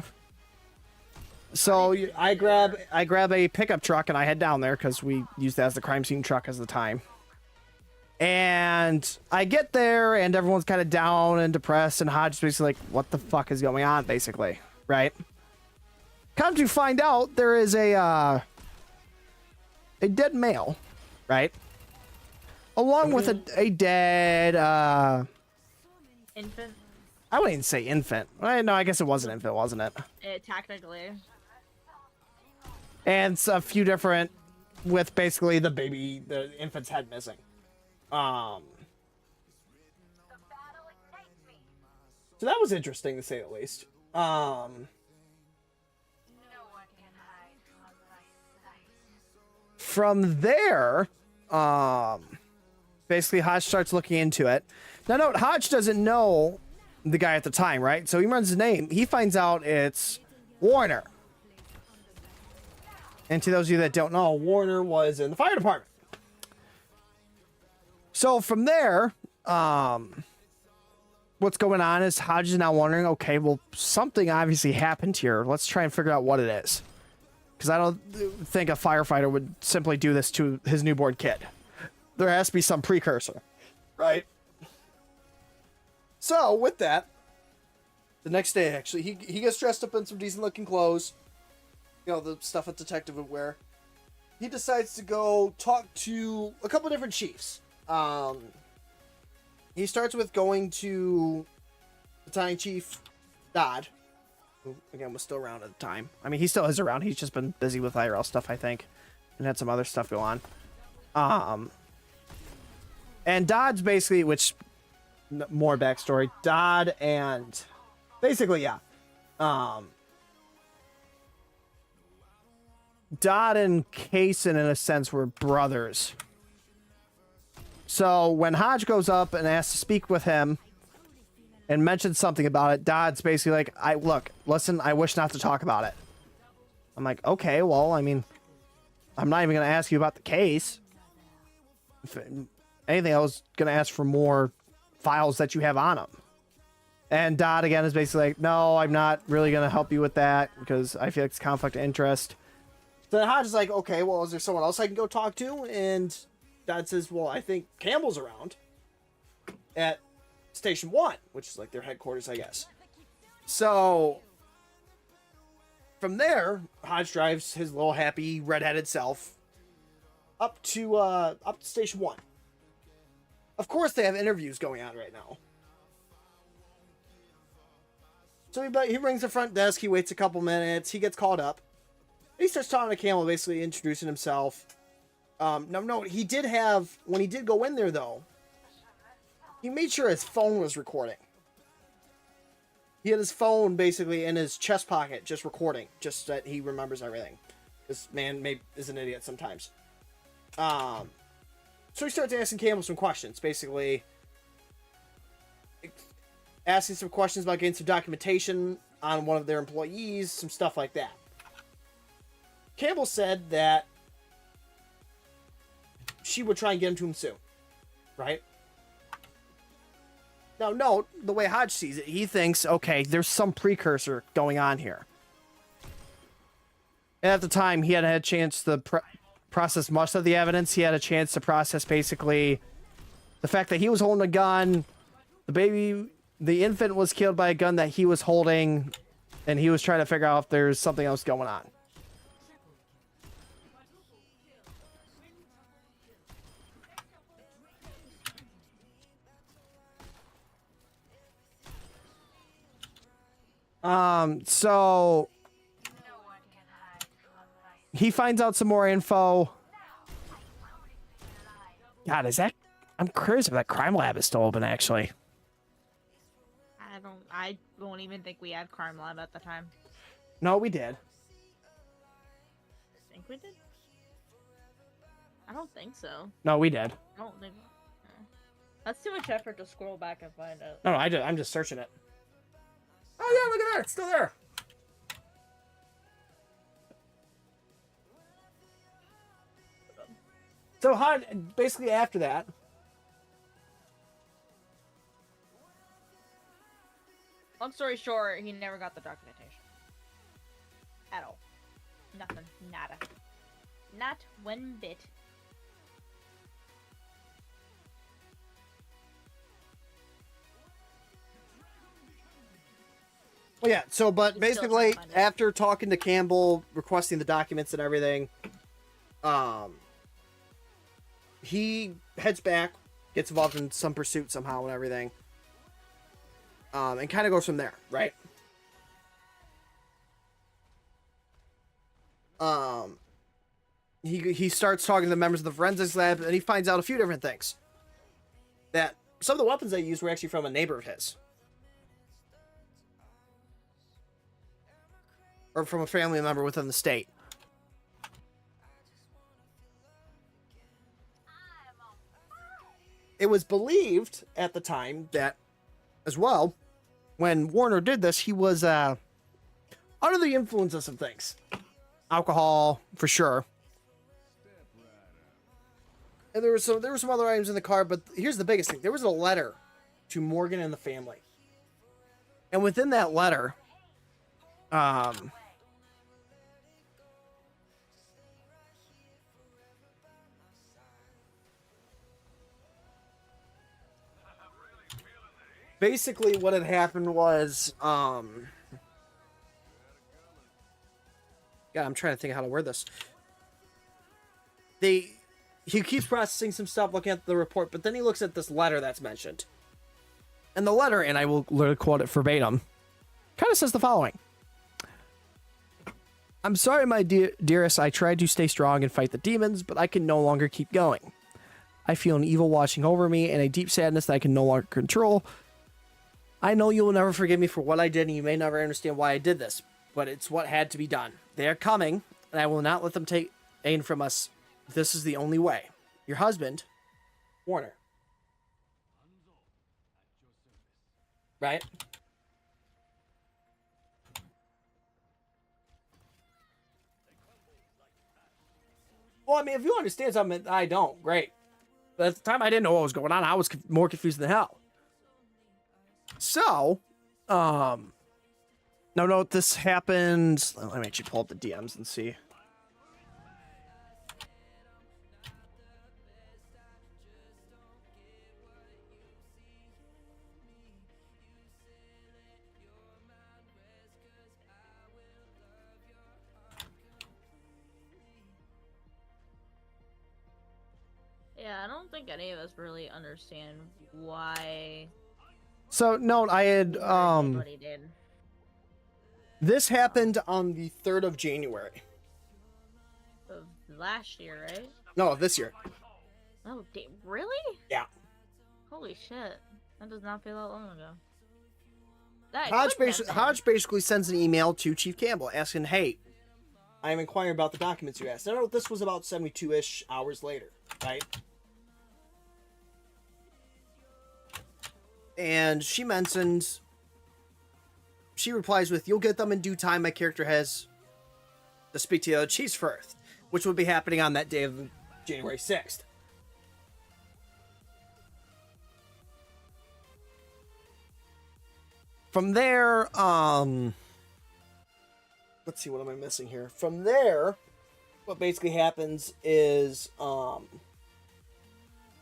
So I grab a pickup truck and I head down there because we used that as the crime scene truck as the time. And I get there and everyone's kind of down and depressed, and Hodge basically like, what the fuck is going on, basically, right? Come to find out, there is a dead male, right? Along with a dead Infant? I wouldn't even say infant. No, I guess it was an infant, wasn't it? Technically. And a few different, with basically the infant's head missing. So that was interesting to say the least. From there, basically Hodge starts looking into it. Now note, Hodge doesn't know the guy at the time, right? So he runs his name. He finds out it's Warner. And to those of you that don't know, Warner was in the fire department. So from there, what's going on is Hodge is now wondering, okay, well, something obviously happened here. Let's try and figure out what it is. Because I don't think a firefighter would simply do this to his newborn kid. There has to be some precursor, right? So with that, the next day, actually, he gets dressed up in some decent looking clothes. You know, the stuff a detective would wear. He decides to go talk to a couple different chiefs. He starts with going to Battalion Chief Dodd, who again was still around at the time. I mean, he still is around. He's just been busy with IRL stuff, I think, and had some other stuff go on. And Dodd's basically, which more backstory. Dodd and basically, yeah. Dodd and Kaysen, in a sense, were brothers. So when Hodge goes up and asks to speak with him and mentions something about it, Dodd's basically like, listen, I wish not to talk about it. I'm like, okay, well, I mean, I'm not even going to ask you about the case. If anything, I was going to ask for more files that you have on him. And Dodd, again, is basically like, no, I'm not really going to help you with that because I feel like it's conflict of interest. So then Hodge is like, okay, well, is there someone else I can go talk to? And Dodd says, well, I think Campbell's around at Station 1, which is like their headquarters, I guess. So from there, Hodge drives his little happy redheaded self up to Station 1. Of course, they have interviews going on right now. So he rings the front desk, he waits a couple minutes, he gets called up. He starts talking to Campbell, basically introducing himself. No, he did have, when he did go in there though, he made sure his phone was recording. He had his phone basically in his chest pocket, just recording, just that he remembers everything. This man is an idiot sometimes. So he starts asking Campbell some questions, basically asking some questions about getting some documentation on one of their employees, some stuff like that. Campbell said that she would try and get him to him soon, right? Now, note, the way Hodge sees it, he thinks, okay, there's some precursor going on here. And at the time, he hadn't had a chance to process much of the evidence. He had a chance to process basically the fact that he was holding a gun, the infant was killed by a gun that he was holding, and he was trying to figure out if there's something else going on. So he finds out some more info. God, I'm curious if that crime lab is still open, actually. I don't even think we had crime lab at the time. No, we did. I think we did? I don't think so. No, we did. I don't think. That's too much effort to scroll back and find out. No, I'm just searching it. Oh yeah, look at that, it's still there. So basically after that, long story short, he never got the documentation. At all. Nothing. Nada. Not one bit. well, yeah. So, but He's still basically, trying to find it. after talking to Campbell, requesting the documents and everything, he heads back, gets involved in some pursuit somehow and everything, and kind of goes from there, right? He starts talking to the members of the forensics lab, and he finds out a few different things. That some of the weapons they used were actually from a neighbor of his. Or from a family member within the state. It was believed at the time that, as well, when Warner did this, he was under the influence of some things. Alcohol, for sure. And there were some other items in the car, but here's the biggest thing. There was a letter to Morgan and the family. And within that letter, basically what had happened was, God, I'm trying to think of how to word this. He keeps processing some stuff, looking at the report, but then he looks at this letter that's mentioned. And the letter, and I will literally quote it verbatim, kind of says the following. I'm sorry, my dearest, I tried to stay strong and fight the demons, but I can no longer keep going. I feel an evil watching over me and a deep sadness that I can no longer control. I know you will never forgive me for what I did, and you may never understand why I did this, but it's what had to be done. They are coming, and I will not let them take aid from us. This is the only way. Your husband, Warner. Right? Well, I mean, if you understand something, I don't. Great. But at the time, I didn't know what was going on. I was more confused than hell. So, no, this happened. Let me actually pull up the DMs and see. Yeah, I don't think any of us really understand why. So, no, I had, What he did. this happened on the 3rd of January. Of last year, right? No, this year. Oh, really? Yeah. Holy shit. That does not feel that long ago. That Hodge couldn't have basically, been. Hodge basically sends an email to Chief Campbell asking, hey, I am inquiring about the documents you asked. I know this was about 72-ish hours later, right? And she mentions, she replies with, you'll get them in due time. My character has to speak to the other chiefs first, which would be happening on that day of January 6th. From there, let's see, what am I missing here? From there, what basically happens is,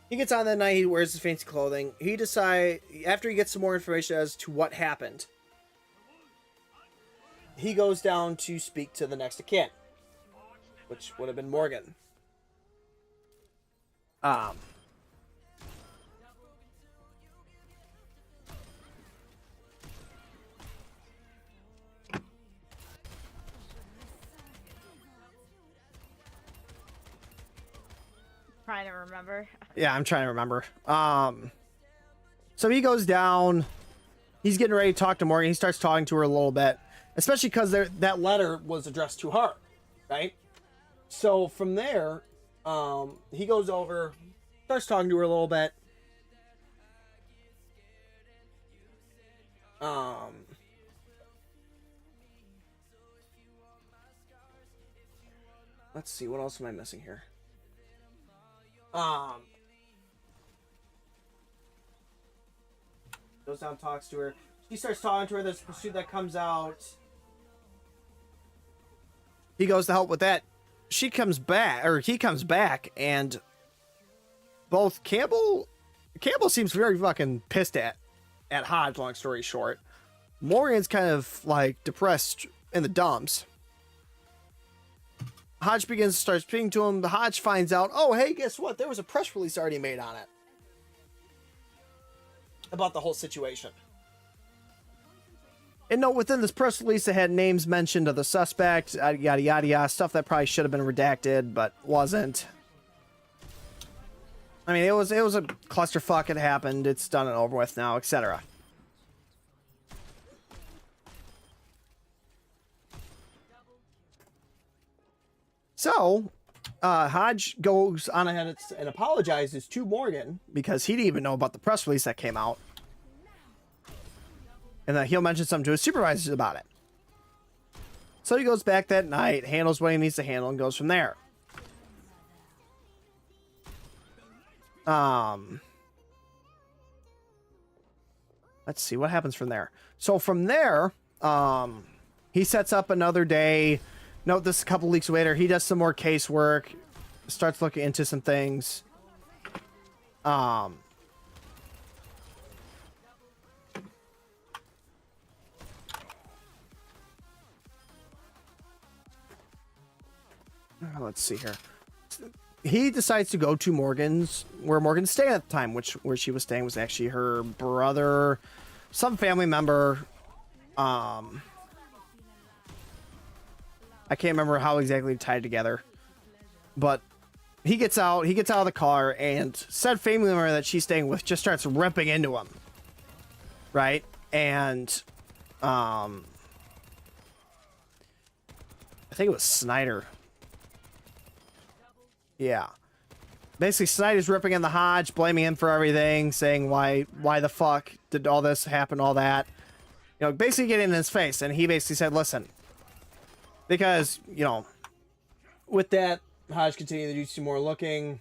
he gets on that night, he wears his fancy clothing. He decides, after he gets some more information as to what happened, he goes down to speak to the next of kin, which would have been Morgan. Trying to remember. Yeah, I'm trying to remember. So he goes down. He's getting ready to talk to Morgan. He starts talking to her a little bit, especially because that letter was addressed to her, right? So from there, he goes over, starts talking to her a little bit. Let's see, what else am I missing here? Goes down, talks to her. She starts talking to her. There's a pursuit that comes out. He goes to help with that. She comes back, or he comes back, and both Campbell seems very fucking pissed at Hodge, long story short. Morgan's kind of like depressed in the dumps. Hodge begins to start speaking to him. Hodge finds out, oh, hey, guess what? There was a press release already made on it. About the whole situation. And no, within this press release, it had names mentioned of the suspect, yada, yada, yada, stuff that probably should have been redacted, but wasn't. I mean, it was a clusterfuck. It happened. It's done and over with now, etc. So, Hodge goes on ahead and apologizes to Morgan because he didn't even know about the press release that came out. And that he'll mention something to his supervisors about it. So he goes back that night, handles what he needs to handle, and goes from there. Let's see what happens from there. So from there, he sets up another day. Note this a couple weeks later. He does some more casework, starts looking into some things. Let's see here. He decides to go to where Morgan's staying at the time, where she was staying was actually her brother, some family member. I can't remember how exactly tied together, but he gets out of the car, and said family member that she's staying with just starts ripping into him. Right? And, I think it was Snyder. Yeah. Basically, Snyder's ripping in the Hodge, blaming him for everything, saying why the fuck did all this happen, all that. You know, basically getting in his face, and he basically said, listen, because, you know, with that, Hodge continued to do some more looking.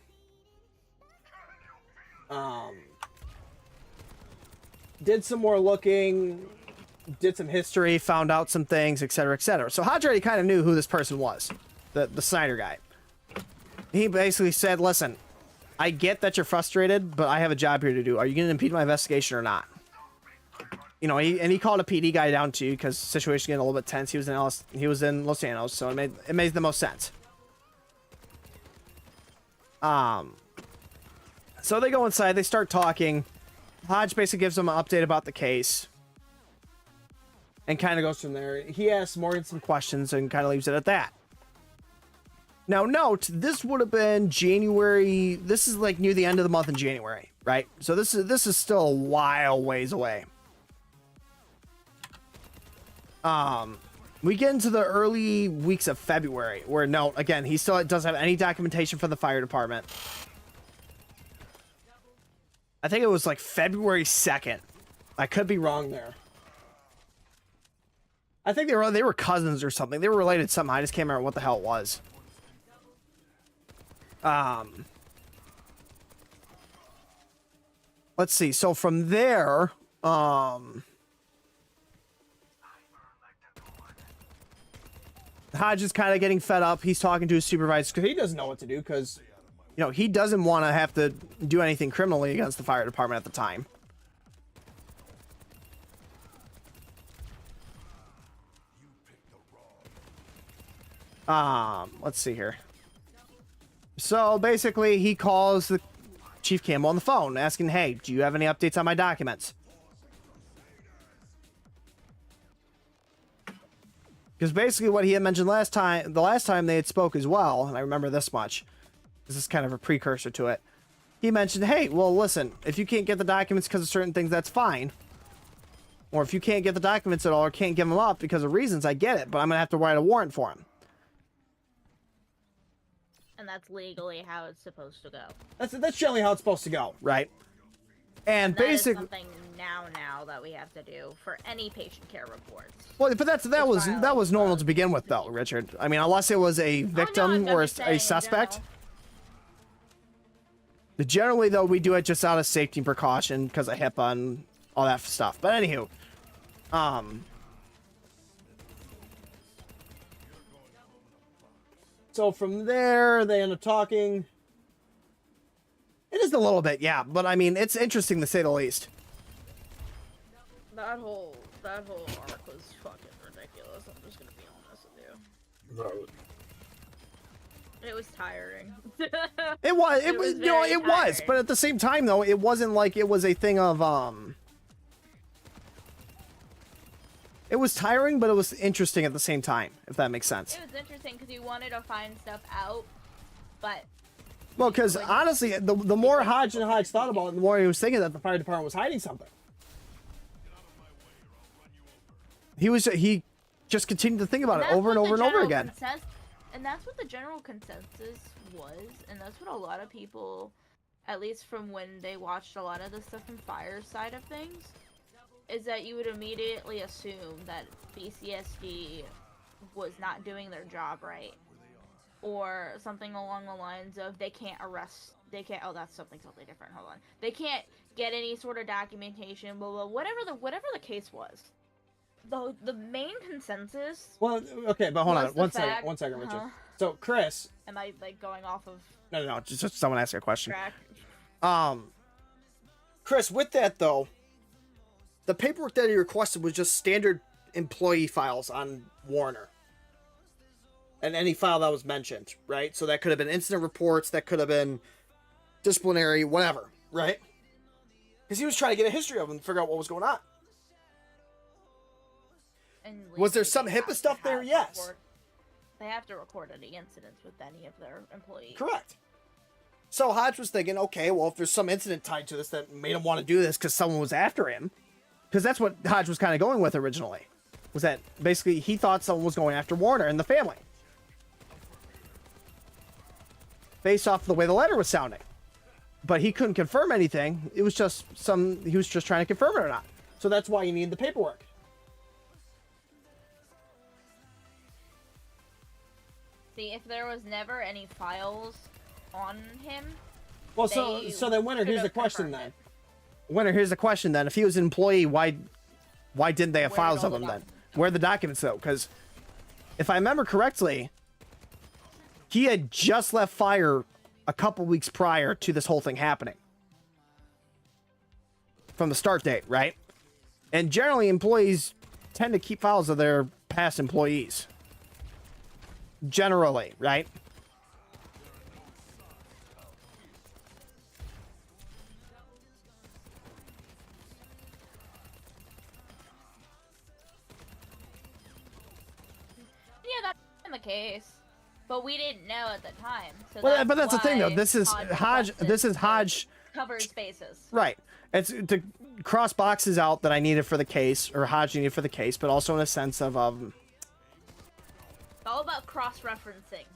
Did some more looking, did some history, found out some things, etc., etc. So Hodge already kind of knew who this person was, the Snyder guy. He basically said, listen, I get that you're frustrated, but I have a job here to do. Are you going to impede my investigation or not? You know, he called a PD guy down too, because the situation was getting a little bit tense. He was in Los Angeles, so it made the most sense. So they go inside, they start talking. Hodge basically gives them an update about the case. And kind of goes from there. He asks Morgan some questions and kind of leaves it at that. Now, note, this would have been January. This is like near the end of the month in January, right? So this is still a while ways away. We get into the early weeks of February, where, no, again, he still doesn't have any documentation from the fire department. I think it was like February 2nd. I could be wrong there. I think they were cousins or something. They were related to something. I just can't remember what the hell it was. Let's see. So from there, Hodge is kind of getting fed up. He's talking to his supervisor because he doesn't know what to do because, you know, he doesn't want to have to do anything criminally against the fire department at the time. Let's see here. So basically, he calls the Chief Campbell on the phone asking, hey, do you have any updates on my documents? Because basically what he had mentioned the last time they had spoke as well, and I remember this much, this is kind of a precursor to it. He mentioned, hey, well, listen, if you can't get the documents because of certain things, that's fine. Or if you can't get the documents at all or can't give them up because of reasons, I get it, but I'm going to have to write a warrant for him. And that's legally how it's supposed to go. That's generally how it's supposed to go, right? And basically, something now that we have to do for any patient care reports. Well, but that was normal to begin with, though, Richard. I mean, unless it was a victim or a suspect. Generally, though, we do it just out of safety and precaution because of HIPAA and all that stuff. But anywho, so from there, they end up talking. It is a little bit, yeah, but I mean, it's interesting to say the least. That whole arc was fucking ridiculous. I'm just gonna be honest with you. It was tiring. It was, but at the same time, though, it wasn't like it was a thing of It was tiring, but it was interesting at the same time, if that makes sense. It was interesting because you wanted to find stuff out, but... Well, because honestly, the more Hodge thought about it, the more he was thinking that the fire department was hiding something. He just continued to think about it over and over and over again. And that's what the general consensus was, and that's what a lot of people, at least from when they watched a lot of the stuff from Fire's side of things, is that you would immediately assume that BCSD was not doing their job right. Or something along the lines of they can't, oh, that's something totally different, hold on. They can't get any sort of documentation, blah, blah, whatever the case was. The main consensus... Well, okay, but hold on, one second, Richard. So, Chris... Am I, like, going off of... No, just someone ask a question. Track? Chris, with that, though, the paperwork that he requested was just standard employee files on Warner. And any file that was mentioned, right? So that could have been incident reports, that could have been disciplinary, whatever, right? Because he was trying to get a history of them and figure out what was going on. Was there some HIPAA stuff there? Yes. They have to record any incidents with any of their employees. Correct. So Hodge was thinking, okay, well, if there's some incident tied to this that made him want to do this because someone was after him, because that's what Hodge was kind of going with originally, was that basically he thought someone was going after Warner and the family. Based off the way the letter was sounding. But he couldn't confirm anything. It was just he was just trying to confirm it or not. So that's why you need the paperwork. See, if there was never any files on him... Well, so then, Winter, here's the question then. Winter, here's the question then. If he was an employee, why didn't they have files of him then? Where are the documents, though? Because if I remember correctly, he had just left Fire a couple weeks prior to this whole thing happening. From the start date, right? And generally, employees tend to keep files of their past employees. Generally, right? Yeah, that's the case. But we didn't know at the time. So Well, but that's the thing, though. why This is Hodge. This is Hodge. Covers bases. Right. It's to cross boxes out that I needed for the case, or Hodge needed for the case, but also in a sense of It's all about cross-referencing.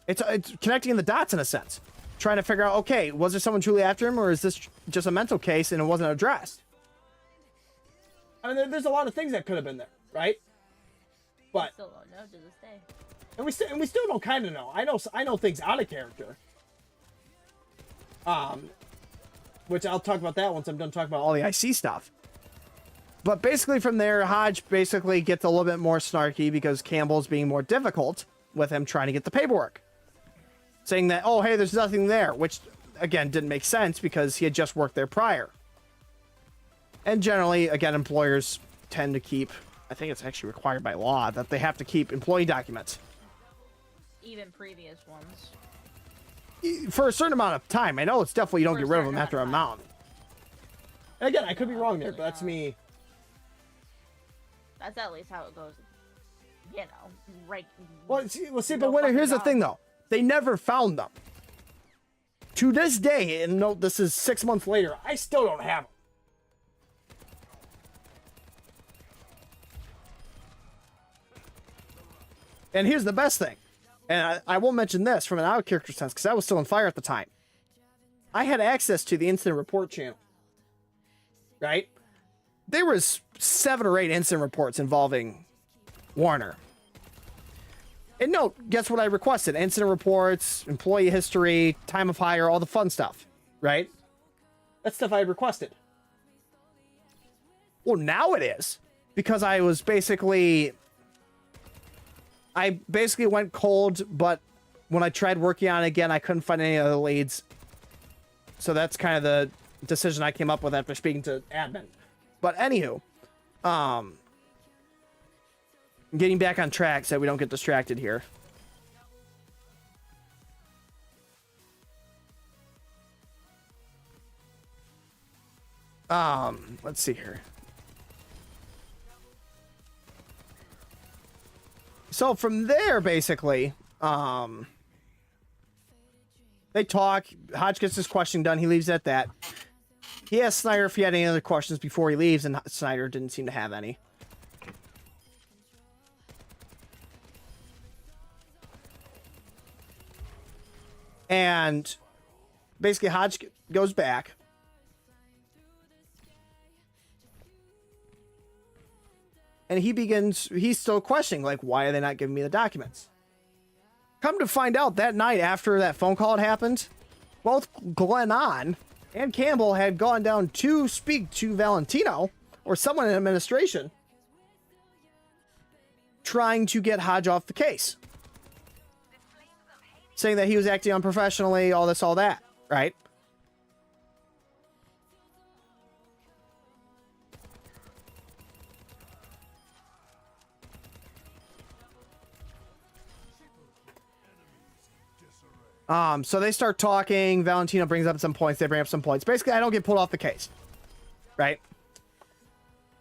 it's connecting the dots in a sense, trying to figure out, okay, was there someone truly after him, or is this just a mental case and it wasn't addressed? I mean, there's a lot of things that could have been there, right? But Still don't know to this day. and we still don't kind of know. I know things out of character. Which I'll talk about that once I'm done talking about all the IC stuff. But basically from there, Hodge basically gets a little bit more snarky because Campbell's being more difficult with him trying to get the paperwork. Saying that, oh, hey, there's nothing there, which, again, didn't make sense because he had just worked there prior. And generally, again, employers tend to keep, I think it's actually required by law, that they have to keep employee documents. Even previous ones. For a certain amount of time. I know it's definitely you don't For get a rid of certain them after a amount amount. And again, I could be wrong there, but that's me. That's at least how it goes. You know, right. Well, see, No but fucking here's the doubt. thing, though. They never found them. To this day, and note this is 6 months later, I still don't have them. And here's the best thing. And I will mention this from an out-of-character sense, because I was still on fire at the time. I had access to the incident report channel. Right? There was 7 or 8 incident reports involving Warner. And no, guess what I requested? Incident reports, employee history, time of hire, all the fun stuff. Right? That's stuff I had requested. Well, now it is. Because I basically went cold, but when I tried working on it again, I couldn't find any other leads. So that's kind of the decision I came up with after speaking to admin. But anywho, getting back on track so we don't get distracted here. Let's see here. So from there, basically, they talk. Hodge gets his question done. He leaves at that. He asked Snyder if he had any other questions before he leaves, and Snyder didn't seem to have any. And basically, Hodge goes back. And he's still questioning, like, why are they not giving me the documents? Come to find out, that night after that phone call had happened, both Glennon and Campbell had gone down to speak to Valentino, or someone in administration, trying to get Hodge off the case. Saying that he was acting unprofessionally, all this, all that, right? So they start talking. Valentino brings up some points. They bring up some points. Basically, I don't get pulled off the case. Right?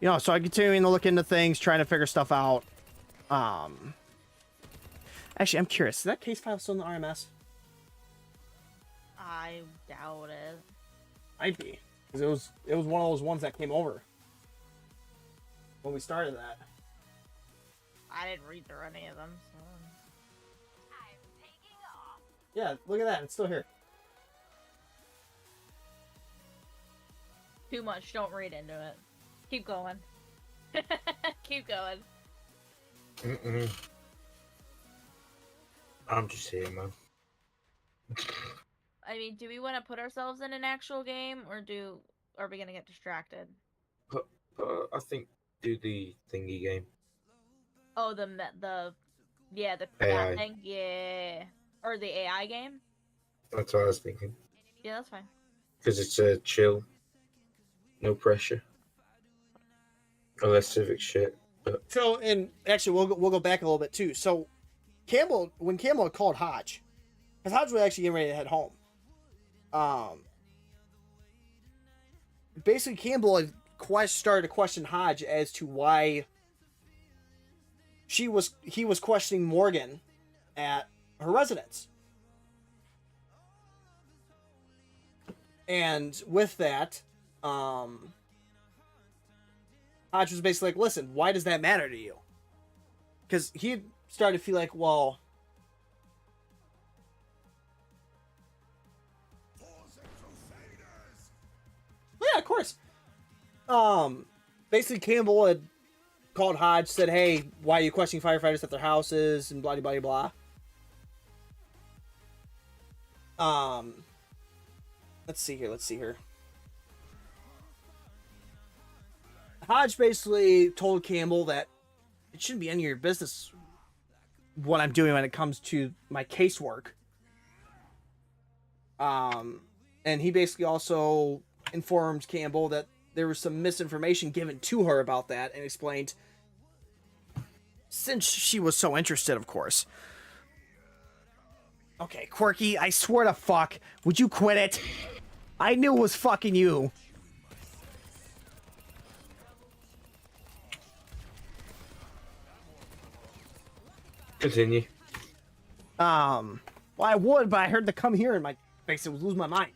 You know, so I'm continuing to look into things, trying to figure stuff out. Actually, I'm curious. Is that case file still in the RMS? I doubt it. Might be. Because it was one of those ones that came over when we started that. I didn't read through any of them, so. Yeah, look at that. It's still here. Too much. Don't read into it. Keep going. Keep going. I'm just here, man. I mean, do we want to put ourselves in an actual game, or are we gonna get distracted? I think do the thingy game. Oh, the AI. that thing, yeah, or the AI game. That's what I was thinking. Yeah, that's fine. Because it's chill, no pressure, unless civic shit. But So, and actually, we'll go back a little bit too. So, when Campbell had called Hodge, because Hodge was actually getting ready to head home. Basically, Campbell had started to question Hodge as to why he was questioning Morgan at her residence. And with that, Hodge was basically like, listen, why does that matter to you? Because he had started to feel like, well, yeah, of course. Basically Campbell had called Hodge, said, hey, why are you questioning firefighters at their houses, and blah, blah, blah, blah. Let's see here. Hodge basically told Campbell that it shouldn't be any of your business what I'm doing when it comes to my casework. And he basically also informed Campbell that there was some misinformation given to her about that, and explained, since she was so interested, of course. Okay, Quirky, I swear to fuck, would you quit it? I knew it was fucking you. Continue. Well, I would, but I heard the come here and my basically was losing my mind.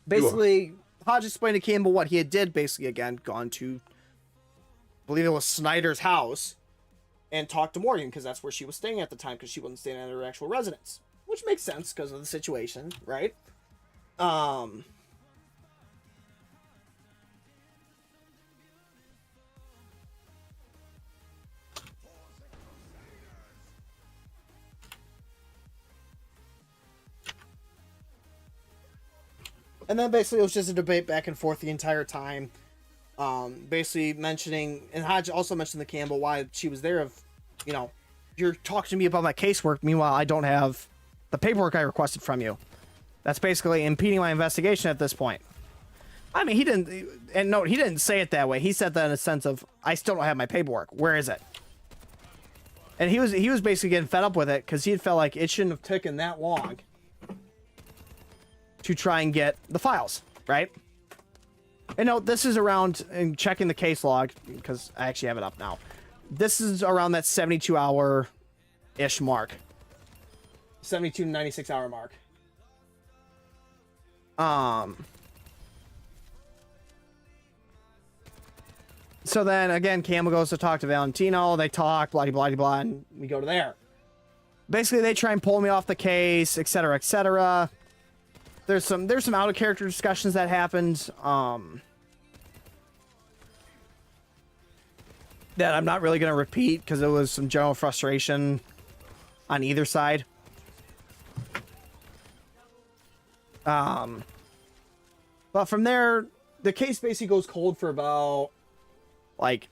Basically, Hodge explained to Campbell what he had did. Basically, again, gone to, I believe it was Snyder's house, and talked to Morgan, because that's where she was staying at the time, because she wasn't staying at her actual residence, which makes sense because of the situation, right? And then basically it was just a debate back and forth the entire time. Basically mentioning, and Hodge also mentioned to Campbell why she was there, of, you know, you're talking to me about my casework, meanwhile I don't have the paperwork I requested from you. That's basically impeding my investigation at this point. I mean, he didn't, and no, he didn't say it that way. He said that in a sense of, I still don't have my paperwork. Where is it? And he was basically getting fed up with it, because he had felt like it shouldn't have taken that long to try and get the files, right? And no, this is around, and checking the case log, because I actually have it up now. This is around that 72-hour-ish mark. 72 to 96-hour mark. So then, again, Campbell goes to talk to Valentino. They talk, blah, blah, blah, and we go to there. Basically, they try and pull me off the case, etc., etc. There's some out-of-character discussions that happened, that I'm not really going to repeat, because it was some general frustration on either side. But from there, the case basically goes cold for about, like,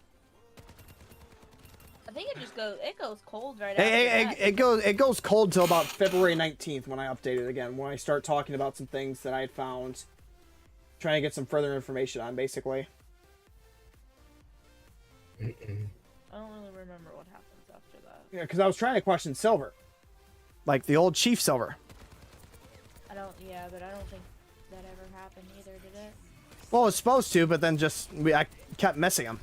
I think it goes cold right after that. it goes cold till about February 19th, when I update it again, when I start talking about some things that I had found, trying to get some further information on, basically. I don't really remember what happens after that. Yeah, because I was trying to question Silver, like the old Chief Silver. But I don't think that ever happened either, did it? Well, it was supposed to, but then I kept missing him.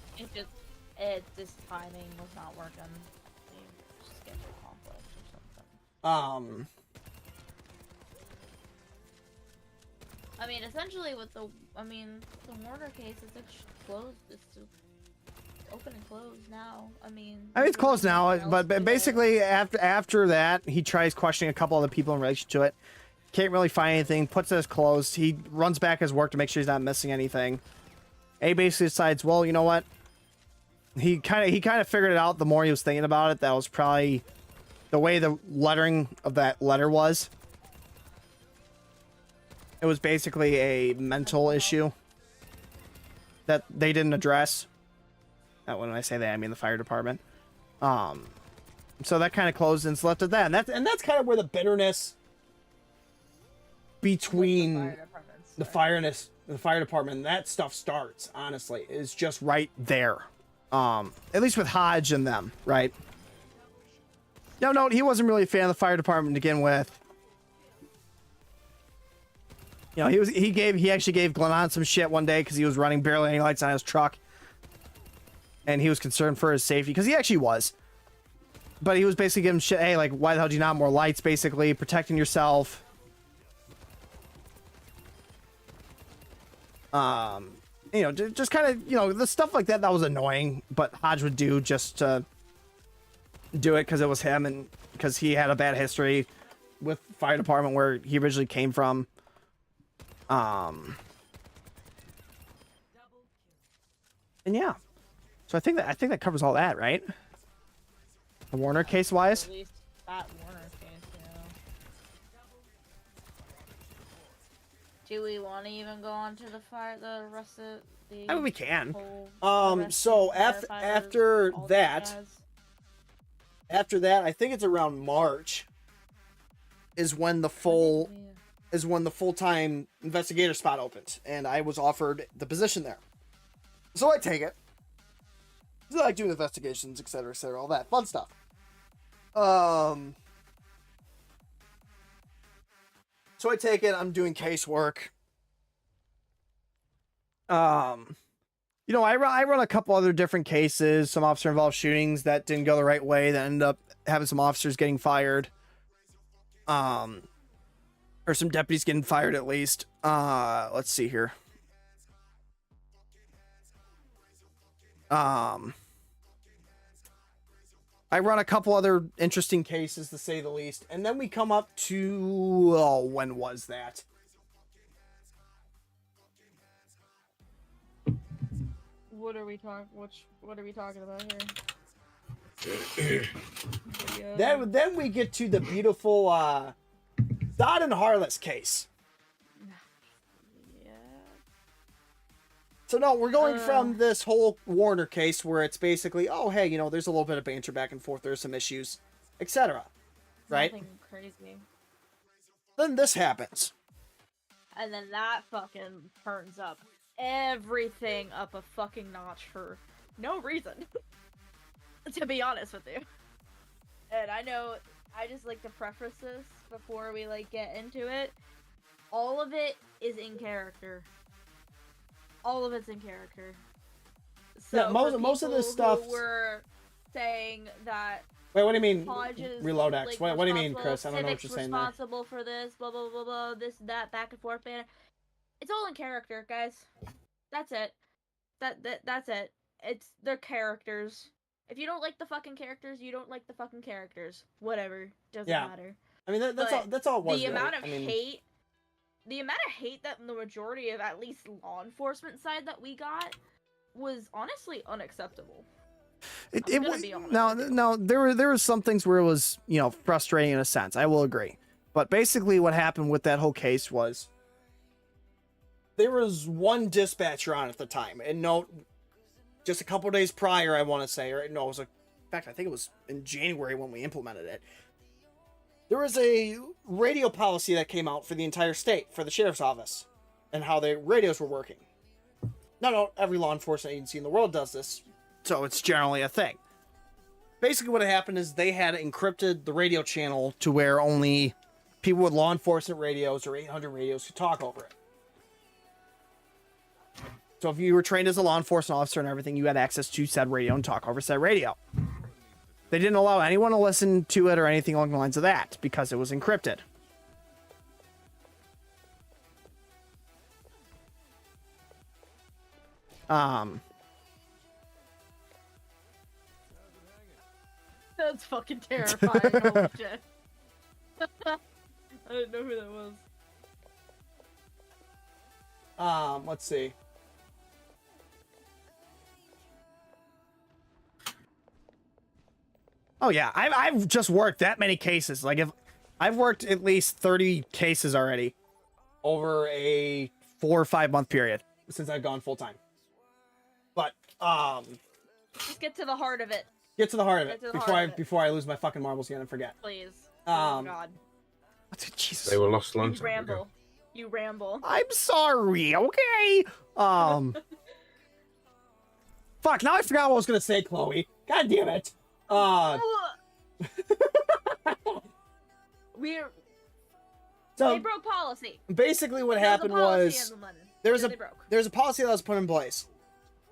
This timing was not working. Schedule conflict or something. I mean, essentially with the Warner case, it's closed. It's open and closed now. I mean, it's closed now, but basically after that, he tries questioning a couple other people in relation to it. Can't really find anything. Puts it as closed. He runs back his work to make sure he's not missing anything. And he basically decides, well, you know what? He kind of figured it out the more he was thinking about it. That was probably the way the lettering of that letter was. It was basically a mental issue that they didn't address. When I say that, I mean the fire department. So that kind of closed and it's left at that. And that's kind of where the bitterness between the fire department and that stuff starts, honestly, is just right there. At least with Hodge and them, right? No, he wasn't really a fan of the fire department to begin with. You know, he actually gave Glennon some shit one day because he was running barely any lights on his truck. And he was concerned for his safety, because he actually was. but he was basically giving shit. Hey, like, why the hell do you not have more lights? Basically, protecting yourself. You know, just kind of, you know, the stuff like that was annoying, but Hodge would do just to do it because it was him and because he had a bad history with fire department where he originally came from. And yeah, so I think that covers all that, right? The Warner case wise. At least that Warner case, yeah. Do we want to even go on to the rest of the? I mean, we can. whole So rest of after all that, jazz? I think it's around March, is when the full-time investigator spot opened, and I was offered the position there. So I take it. I like doing investigations, etc., all that fun stuff. So I take it. I'm doing casework. You know, I run a couple other different cases, some officer-involved shootings that didn't go the right way, that ended up having some officers getting fired. Or some deputies getting fired at least. Let's see here. I run a couple other interesting cases, to say the least. And then we come up to... Oh, when was that? What are we talking about here? Then we get to the beautiful Dodd and Harless case. Yeah. So no, we're going from this whole Warner case where it's basically, oh hey, you know, there's a little bit of banter back and forth, there's some issues, etc. Right? Nothing crazy. Then this happens. And then that fucking turns up everything up a fucking notch for no reason. To be honest with you. And I know I just like to preface this before we like get into it. All of it is in character. All of it's in character. So Yeah, most of this stuff. We're saying that. Wait, what do you mean? Hodges, Reload X. like, What do you mean, Chris? I don't know what Civic's you're saying there. responsible for this, blah blah blah blah, this that, back and forth banner. It's all in character, guys. That's it. That's it. They're characters. If you don't like the fucking characters, you don't like the fucking characters. Whatever, doesn't matter. I mean, that's all it was. The really. amount of I mean, hate that the majority of at least law enforcement side that we got was honestly unacceptable. It was no. There were some things where it was, you know, frustrating in a sense. I will agree, but basically what happened with that whole case was there was one dispatcher on at the time, and no, just a couple days prior, I want to say, or no, it was in fact, I think it was in January when we implemented it. There was a radio policy that came out for the entire state, for the sheriff's office, and how the radios were working. Not every law enforcement agency in the world does this, so it's generally a thing. Basically what had happened is they had encrypted the radio channel to where only people with law enforcement radios or 800 radios could talk over it. So if you were trained as a law enforcement officer and everything, you had access to said radio and talk over said radio. They didn't allow anyone to listen to it or anything along the lines of that because it was encrypted. That's fucking terrifying. Holy shit. I didn't know who that was. Let's see. Oh yeah, I've just worked that many cases. Like, if I've worked at least 30 cases already over a 4 or 5 month period since I've gone full time. But Just get to the heart of it, get to the heart of Get it to the before heart of it. before I lose my fucking marbles again and forget. please. Oh god. Jesus. They were lost a long You time ago. ramble. You ramble. I'm sorry. Okay. Fuck. Now I forgot what I was gonna say, Chloe. God damn it. They So broke policy. basically, what There was a happened policy was implemented. there's Yeah, a they broke. there's a policy that was put in place.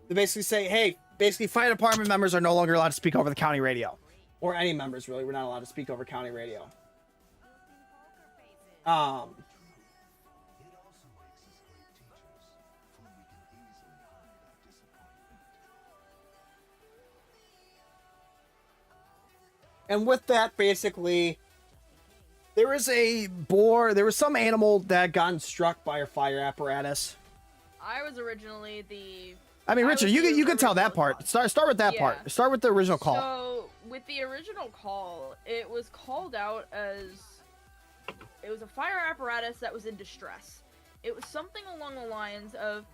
They basically say, hey, basically, fire department members are no longer allowed to speak over the county radio. or any members really, were not allowed to speak over county radio. And with that, basically, there was a boar. There was some animal that had gotten struck by a fire apparatus. I was originally the. I mean, Richard, you can tell that part. Start with that Yeah. part. Start with the original call. So with the original call, it was called out as it was a fire apparatus that was in distress. It was something along the lines of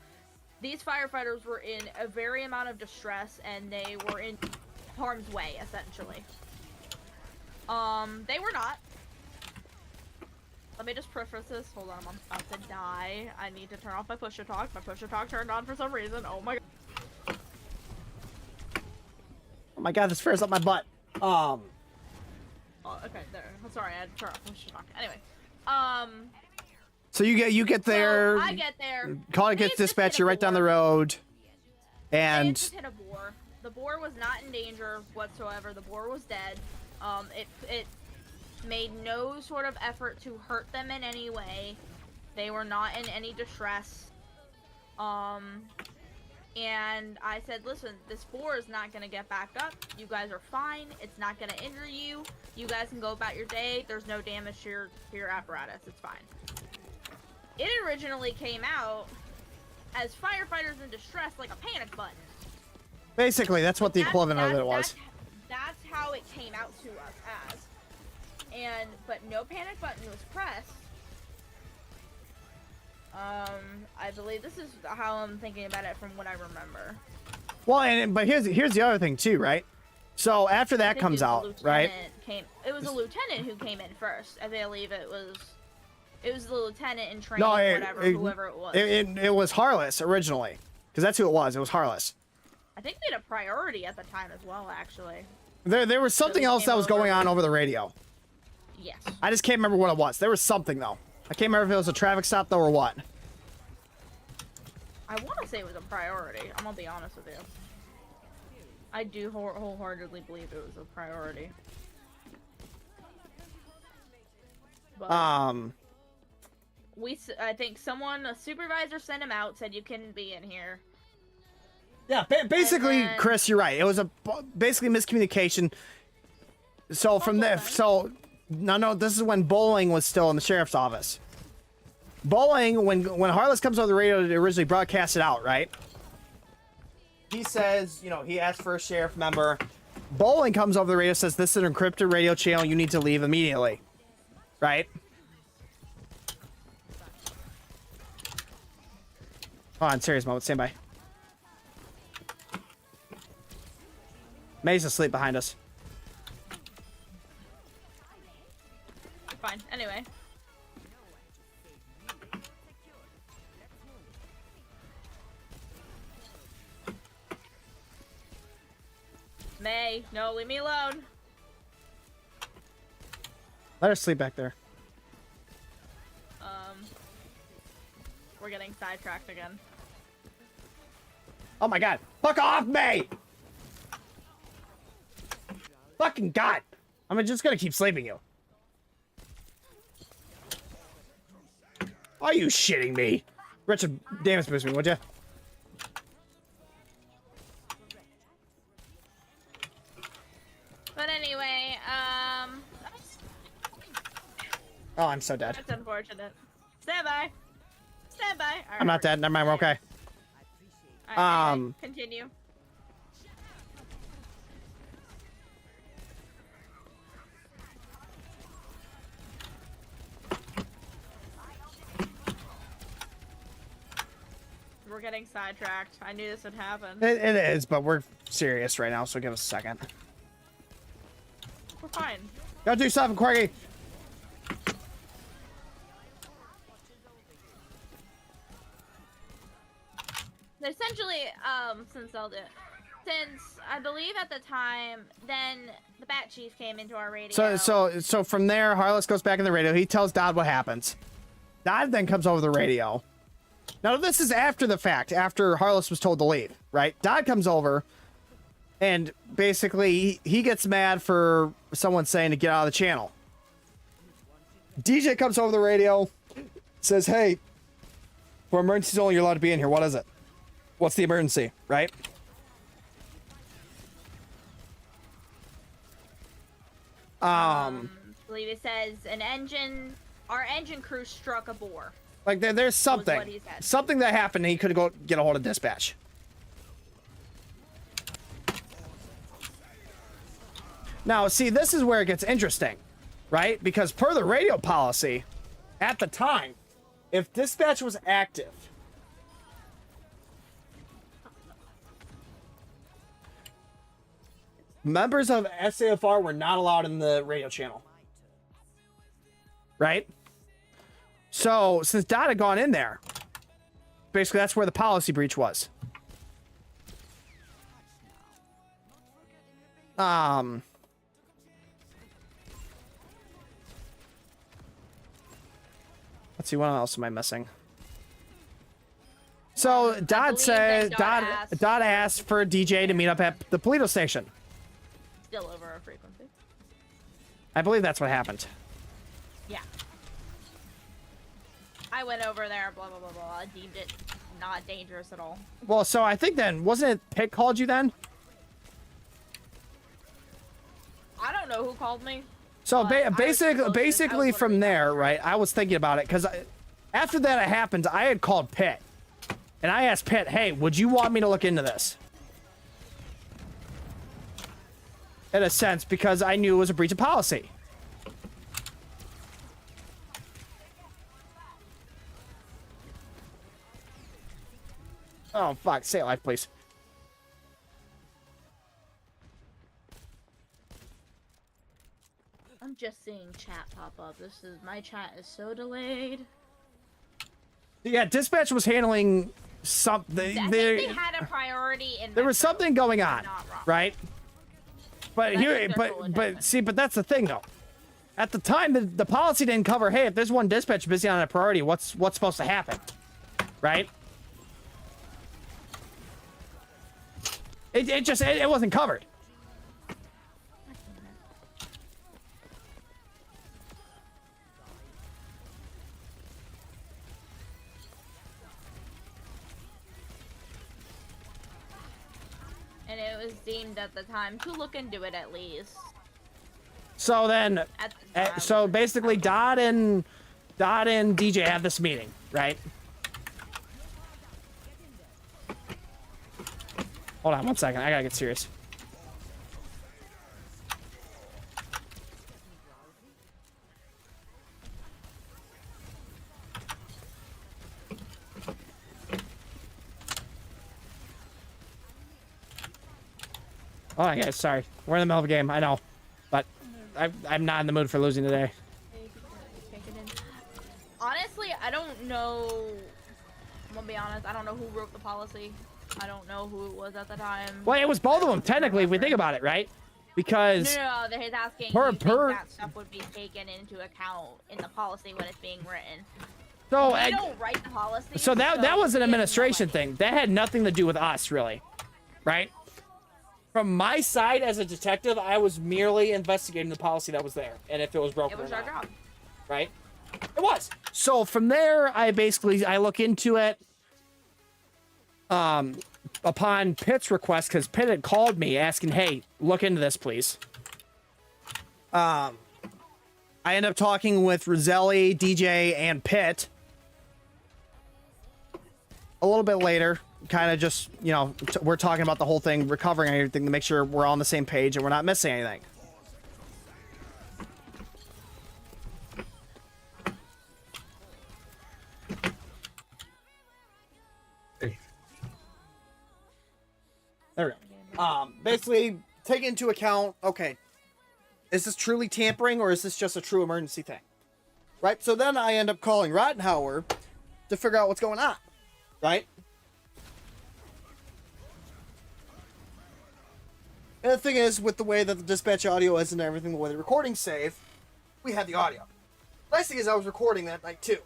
these firefighters were in a very amount of distress and they were in harm's way, essentially. They were not. Let me just preface this. Hold on, I'm about to die. I need to turn off my push-to-talk. My push-to-talk turned on for some reason. Oh my god. Oh my god, this fair's up my butt. Oh, okay, there. I'm sorry, I had to turn off push-to-talk. Anyway, So you get there. So I get there. Call it They gets had just hit dispatched. a You're right down the boar. road, They had and just hit a boar. The boar was not in danger whatsoever. The boar was dead. It made no sort of effort to hurt them in any way. They were not in any distress. And I said, listen, this boar is not gonna get back up. You guys are fine. It's not gonna injure you. You guys can go about your day. There's no damage to your apparatus. It's fine. It originally came out as firefighters in distress, like a panic button. basically that's what the equivalent of it was. That's how it came out to us as. But no panic button was pressed. I believe this is how I'm thinking about it from what I remember. Well, but here's the other thing too, right? So after I that think comes it was out, the right? It was a lieutenant who came in first. I believe it was the lieutenant in training, No, whoever it was. It was Harless originally, because that's who it was. It was Harless. I think they had a priority at the time as well, actually. There was something he else came that was going over. on over the radio. Yes. I just can't remember what it was. There was something though. I can't remember if it was a traffic stop though or what. I want to say it was a priority. I'm gonna be honest with you. I do wholeheartedly believe it was a priority. But I think a supervisor sent him out, said you couldn't be in here. Yeah, basically, then- Chris, you're right. It was basically miscommunication. So from there, so no, this is when Bowling was still in the sheriff's office. Bowling, when Harless comes on the radio to originally broadcast it out, right? He says, he asked for a sheriff member. Bowling comes over the radio, says this is an encrypted radio channel. You need to leave immediately, right? Hold on, serious moment. Stand by. May's asleep behind us. Fine. Anyway. May, no, leave me alone. Let her sleep back there. We're getting sidetracked again. Oh my god. Fuck off, May! Fucking god. I'm just gonna keep sleeping you. Are you shitting me? Richard, damage boost me, would you? But anyway, Oh, I'm so dead. that's unfortunate. Stand by. Stand by. All right, I'm not dead. Never mind, we're okay. All right, Um, continue. We're getting sidetracked. I knew this would happen. It is, but we're serious right now, so give us a second. We're fine. Gotta do something, Quirky. Essentially, since I believe at the time, then the Bat Chief came into our radio. So from there, Harless goes back in the radio. He tells Dodd what happens. Dodd then comes over the radio. Now this is after the fact, after Harless was told to leave, right? Dodd comes over, And basically, he gets mad for someone saying to get out of the channel. DJ comes over the radio, says, hey, for emergencies only, you're allowed to be in here. What is it? What's the emergency, right? I believe it says our engine crew struck a bore. Like there's what something, he said. something that happened and he could go get a hold of dispatch. Now, see, this is where it gets interesting, right? Because per the radio policy, at the time, if dispatch was active, members of SAFR were not allowed in the radio channel. Right? So, since Dot had gone in there, basically that's where the policy breach was. Let's see, what else am I missing? So Dot says Dot asked for DJ to meet up at the Polito station. Still over our frequency. I believe that's what happened. Yeah. I went over there, blah, blah, blah, blah. I deemed it not dangerous at all. Well, so I think then, wasn't it Pitt called you then? I don't know who called me. So but basically from there, right, I was thinking about it, because after that happened, I had called Pitt. And I asked Pitt, hey, would you want me to look into this? In a sense, because I knew it was a breach of policy. Oh, fuck. Say it live, please. I'm just seeing chat pop up. My chat is so delayed. Yeah, dispatch was handling something. I think they had a priority in there was Metro, something going on, not wrong. right? But I here, think they're cool with but see, but that's the thing though. At the time, the policy didn't cover. Hey, if there's one dispatch busy on a priority, what's supposed to happen, right? It wasn't covered. And it was deemed at the time to look into it at least. So then, At the time, so basically, Dot and DJ have this meeting, right? Hold on 1 second. I gotta get serious. Oh, yeah, sorry. We're in the middle of a game. I know. But I'm not in the mood for losing today. Honestly, I don't know. I'm gonna be honest. I don't know who wrote the policy. I don't know who it was at the time. Well, it was both of them, technically, if we think about it, right? Because... No, he's asking Per- do you per- think that stuff would be taken into account in the policy when it's being written. So, We don't write the policy. so that was an we have no administration idea. thing. That had nothing to do with us, really. Right? From my side as a detective, I was merely investigating the policy that was there. And if it was broken It was or our not. job. Right? It was. So from there, I look into it. Upon Pitt's request, because Pitt had called me asking, hey, look into this, please. I ended up talking with Roselli, DJ, and Pitt. A little bit later, kind of just, you know, we're talking about the whole thing, recovering everything to make sure we're on the same page and we're not missing anything. There we go. Basically, take into account, okay, is this truly tampering or is this just a true emergency thing? Right? So then I end up calling Roddenhauer to figure out what's going on. Right? And the thing is, with the way that the dispatch audio is and everything, the way the recordings save, we had the audio. Nice thing is I was recording that night too.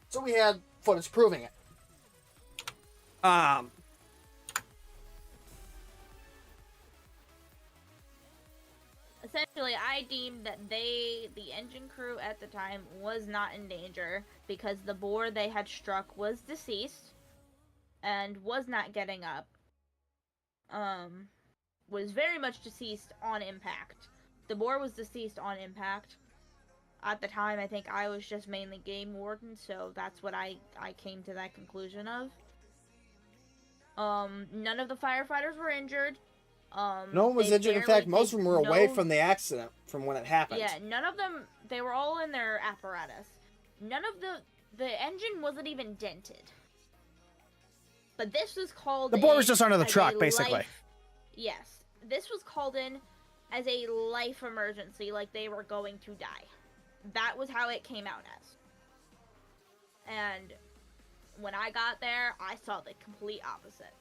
So we had footage proving it. essentially, I deemed that the engine crew at the time, was not in danger because the boar they had struck was deceased and was not getting up. Was very much deceased on impact. The boar was deceased on impact. At the time, I think I was just mainly game warden, so that's what I came to that conclusion of. None of the firefighters were injured. No one was injured. In fact, most of them were away from the accident from when it happened. Yeah, none of them. They were all in their apparatus. None of the engine wasn't even dented. But this was called. The board was just under the truck, basically. Yes, this was called in as a life emergency, like they were going to die. That was how it came out as. And when I got there, I saw the complete opposite.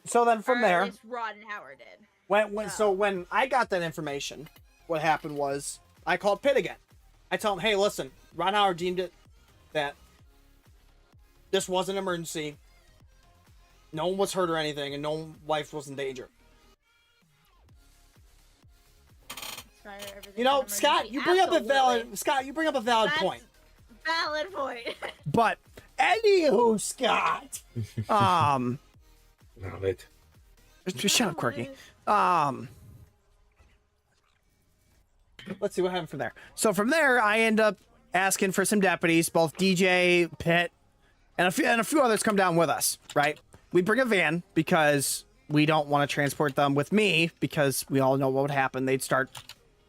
So then from there, at least Roddenhauer did. When I got that information, what happened was I called Pitt again. I tell him, hey, listen, Roddenhauer deemed it that this was an emergency. No one was hurt or anything, and no life was in danger. You know, Scott, you bring up a valid point. Valid point. But anywho, Scott, Valid. just shut up, Quirky. Let's see what happened from there. So from there, I end up asking for some deputies, both DJ, Pitt, and a few others come down with us. Right? We bring a van because we don't want to transport them with me because we all know what would happen. They'd start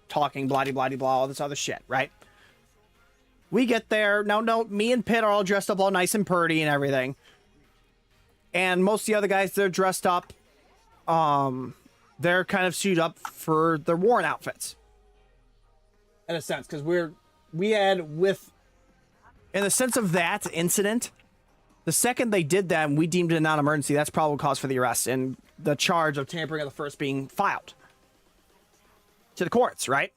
talking blah blah blah, all this other shit. Right? We get there. Now, me and Pitt are all dressed up all nice and purty and everything. And most of the other guys, they're dressed up. They're kind of suited up for their warrant outfits. In a sense, because we had in the sense of that incident, the second they did that and we deemed it a non-emergency, that's probable cause for the arrest and the charge of tampering of the first being filed to the courts, right?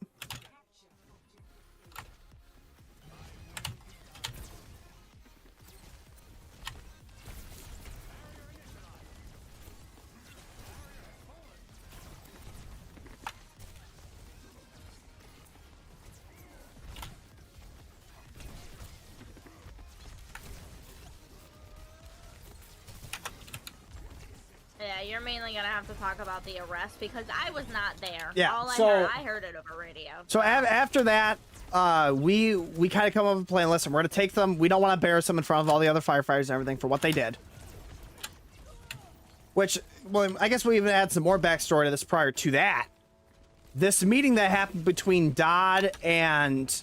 Yeah, you're mainly gonna have to talk about the arrest because I was not there. Yeah, I heard it over radio. So after that, we kind of come up with a plan. Listen, we're gonna take them. We don't want to embarrass them in front of all the other firefighters and everything for what they did. Which, well, I guess we even add some more backstory to this prior to that. This meeting that happened between Dodd and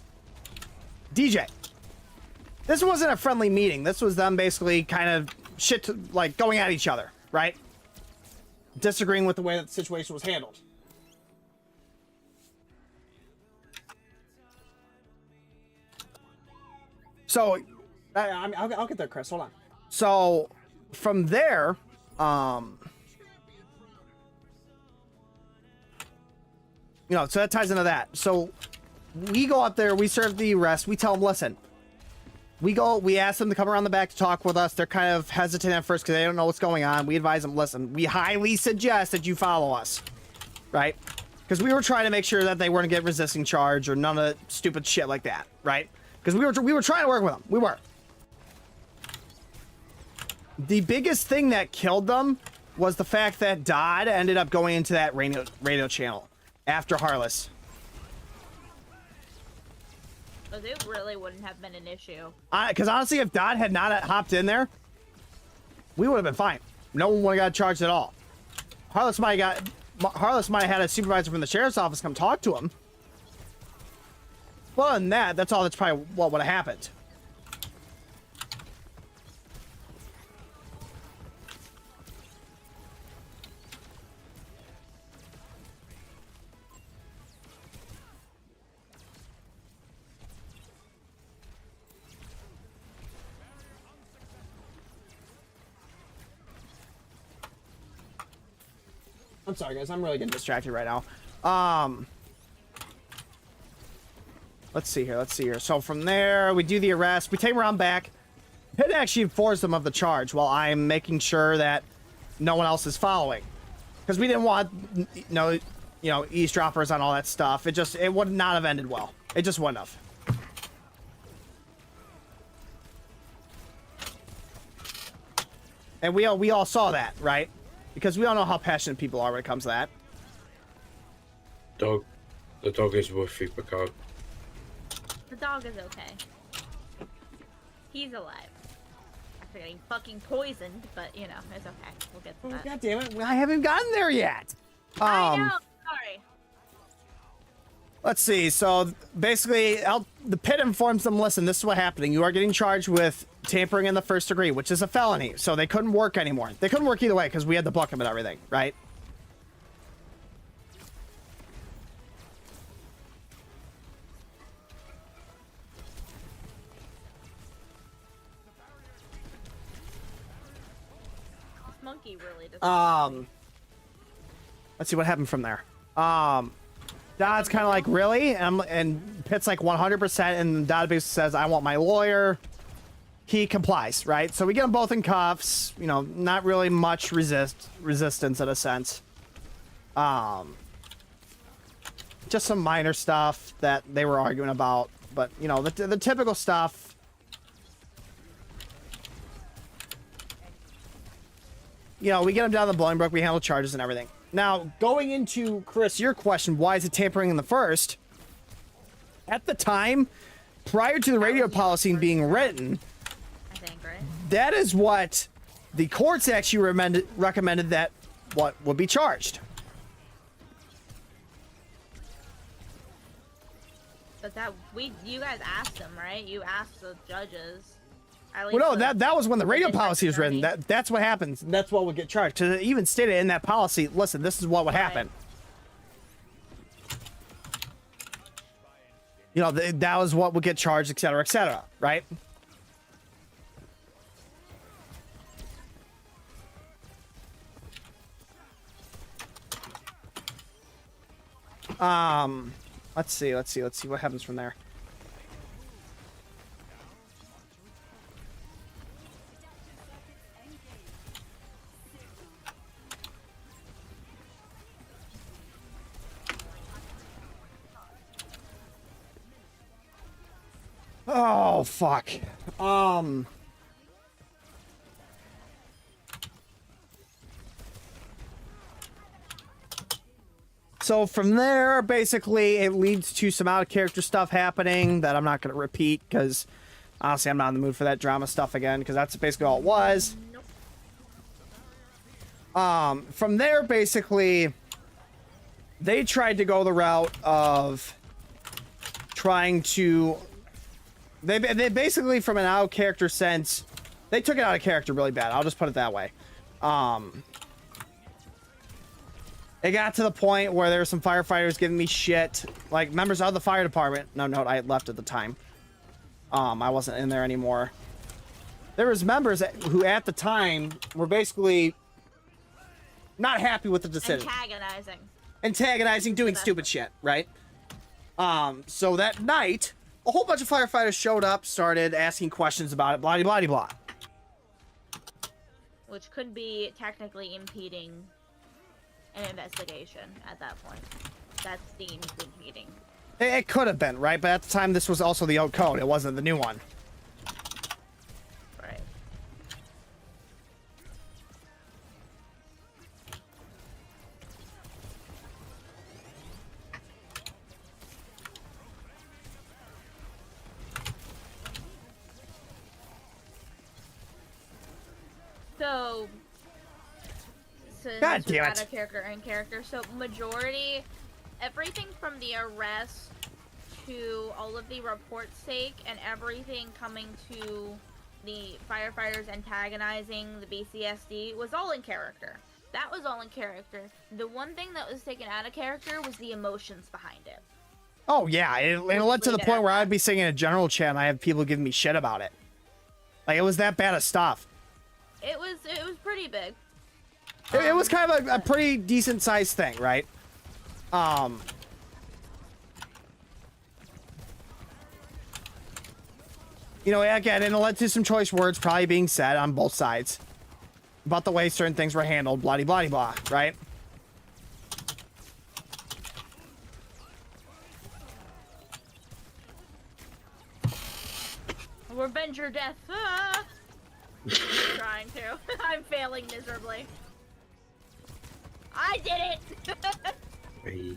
DJ. This wasn't a friendly meeting. This was them basically kind of like going at each other, right? Disagreeing with the way that the situation was handled. So, I'll get there, Chris. Hold on. So, from there, so that ties into that. So, we go up there, we serve the arrest, we tell them, listen, we ask them to come around the back to talk with us. They're kind of hesitant at first because they don't know what's going on. We advise them, listen, we highly suggest that you follow us, right? Because we were trying to make sure that they weren't get resisting charge or none of stupid shit like that, right? Because we were trying to work with them. We were. The biggest thing that killed them was the fact that Dodd ended up going into that radio channel after Harless. It really wouldn't have been an issue. Because honestly, if Dodd had not hopped in there, we would have been fine. No one would have got charged at all. Harless might have had a supervisor from the sheriff's office come talk to him. Well, other than that, that's all. That's probably what would have happened. I'm sorry, guys. I'm really getting distracted right now. Let's see here. So from there, we do the arrest. We take them around back. Pitt actually informs them of the charge while I'm making sure that no one else is following. Because we didn't want, you know, eavesdroppers on all that stuff. It would not have ended well. It just wouldn't have. And we all saw that, right? Because we all know how passionate people are when it comes to that. The dog is worth $50. The dog is okay. He's alive. After getting fucking poisoned, but you know, it's okay. We'll get to that. God damn it, I haven't gotten there yet. I know. Sorry. Let's see. So basically, the pit informs them, listen, this is what's happening. You are getting charged with tampering in the first degree, which is a felony. So they couldn't work anymore. They couldn't work either way because we had to book them and everything, right? This monkey really doesn't. Let's see what happened from there. Dodd's kind of like, really? And Pitt's like 100%, and Dodd basically says, I want my lawyer. He complies, right? So we get them both in cuffs. You know, not really much resistance in a sense. Just some minor stuff that they were arguing about, but you know, the typical stuff. You know, we get them down the Bolingbroke, we handle charges and everything. Now, going into, Chris, your question, why is it tampering in the first? At the time, prior to the radio policy being written, I think, right? that is what the courts actually recommended that what would be charged. But you guys asked them, right? You asked the judges. Well, no, that was when the radio policy was written. That's what happens. That's what would get charged. Because it even stated in that policy, listen, this is what would happen. You know, that was what would get charged, et cetera, right? Let's see what happens from there. Oh, fuck. So from there, basically, it leads to some out-of-character stuff happening that I'm not going to repeat because, honestly, I'm not in the mood for that drama stuff again because that's basically all it was. From there, basically, they tried to go the route of trying to... They basically, from an out-of-character sense, they took it out of character really bad. I'll just put it that way. It got to the point where there were some firefighters giving me shit, like members of the fire department. No, I had left at the time. I wasn't in there anymore. There was members who, at the time, were basically not happy with the decision. Antagonizing, doing stupid shit, right? So that night, a whole bunch of firefighters showed up, started asking questions about it, blah, blah, blah, blah. Which could be technically impeding an investigation at that point. That's deemed impeding. It could have been, right? But at the time, this was also the old code. It wasn't the new one. Right. So, God damn it. out of character and character. So majority, everything from the arrest to all of the reports take and everything coming to the firefighters antagonizing the BCSD was all in character. That was all in character. The one thing that was taken out of character was the emotions behind it. Oh yeah, it led to the point where I'd be sitting in a general chat and I have people giving me shit about it. Like, it was that bad of stuff. It was pretty big. It was kind of a pretty decent sized thing, right? You know, again, it led to some choice words probably being said on both sides about the way certain things were handled, blah, blah, blah, right? Revenge your death. Ah! I'm trying to. I'm failing miserably. I did it! Hey.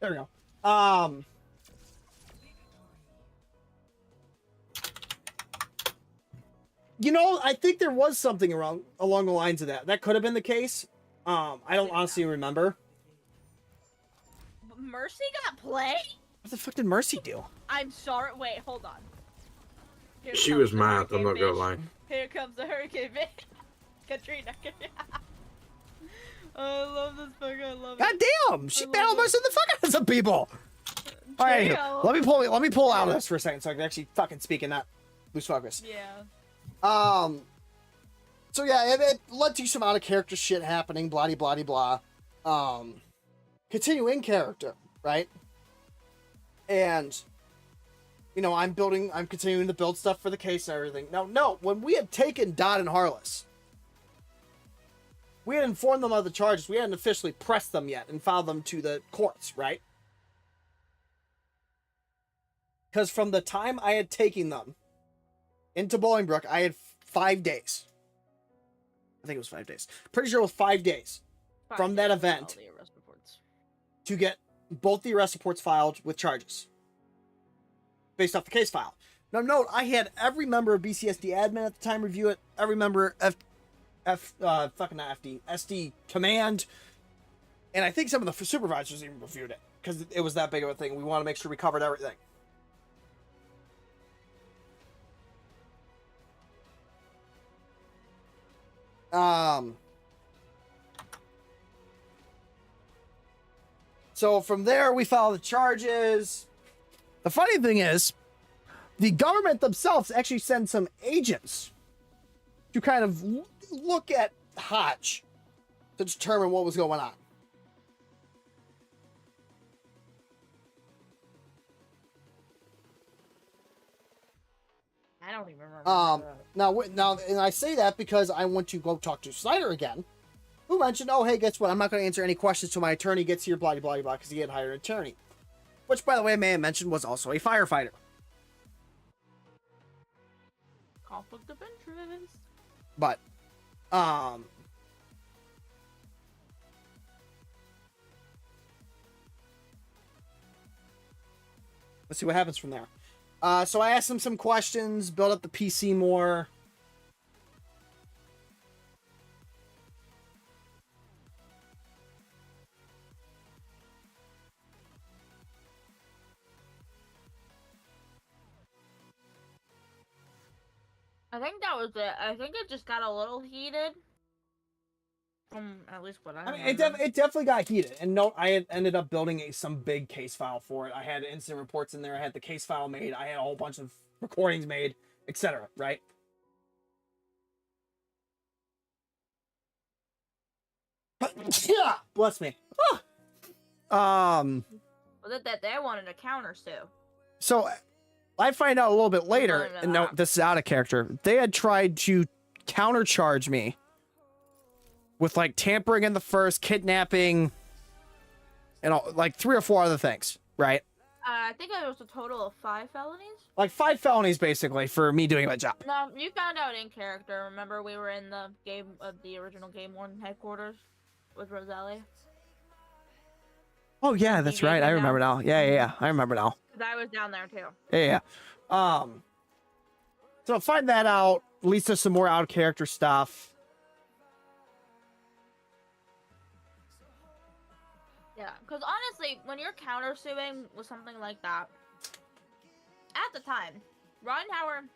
There we go. You know, I think there was something along the lines of that. That could have been the case. I don't honestly remember. Mercy got play? What the fuck did Mercy do? I'm sorry. Wait, hold on. Here She comes was the mad, I'm hurricane not gonna bitch. lie. Here comes the hurricane bitch. Katrina. Oh, I love this book. I love God it. damn! She I love battled it. most of the fuck out of some people. All right, here, Damn. let me pull out of this for a second so I can actually fucking speak and not lose focus. Yeah. So yeah, it led to some out of character shit happening, blah blah blah blah. Continue in character, right? And you know, I'm continuing to build stuff for the case and everything. Now, no, when we had taken Dodd and Harless, we had informed them of the charges. We hadn't officially pressed them yet and filed them to the courts, right? Because from the time I had taken them into Bolingbrook, I had 5 days. I think it was 5 days. Pretty sure it was 5 days from that event All the arrest reports. to get both the arrest reports filed with charges based off the case file. Now, note, I had every member of BCSD admin at the time review it, every member of SD command, and I think some of the supervisors even reviewed it because it was that big of a thing. We want to make sure we covered everything. So from there, we filed the charges. The funny thing is, the government themselves actually sent some agents to kind of look at Hodge to determine what was going on. I don't even remember. Now, and I say that because I want to go talk to Snyder again, who mentioned, oh, hey, guess what? I'm not going to answer any questions till my attorney gets here, blah, blah, blah, because he had hired an attorney. Which, by the way, I may have mentioned was also a firefighter. Conflict of interest. But, let's see what happens from there. So I asked him some questions, built up the PC more. I think that was it. I think it just got a little heated. From at least what I I mean, remember. it definitely got heated. And note, I had ended up building some big case file for it. I had incident reports in there. I had the case file made. I had a whole bunch of recordings made, etc. Right? Yeah, bless me. Was it that they wanted a counter sue? So I find out a little bit later, Learn and no, that. this is out of character. They had tried to countercharge me with like tampering in the first, kidnapping, and all, like 3 or 4 other things, right? I think it was a total of 5 felonies. Like 5 felonies basically for me doing my job. No, you found out in character. Remember, we were in the game of the original Game Warden headquarters with Roselli. Oh yeah, that's You right. gave I me remember now. Yeah. I remember now. 'Cause I was down there too. Yeah. So find that out. At least there's some more out of character stuff. Yeah, because honestly, when you're countersuing with something like that, at the time, Roddenhauer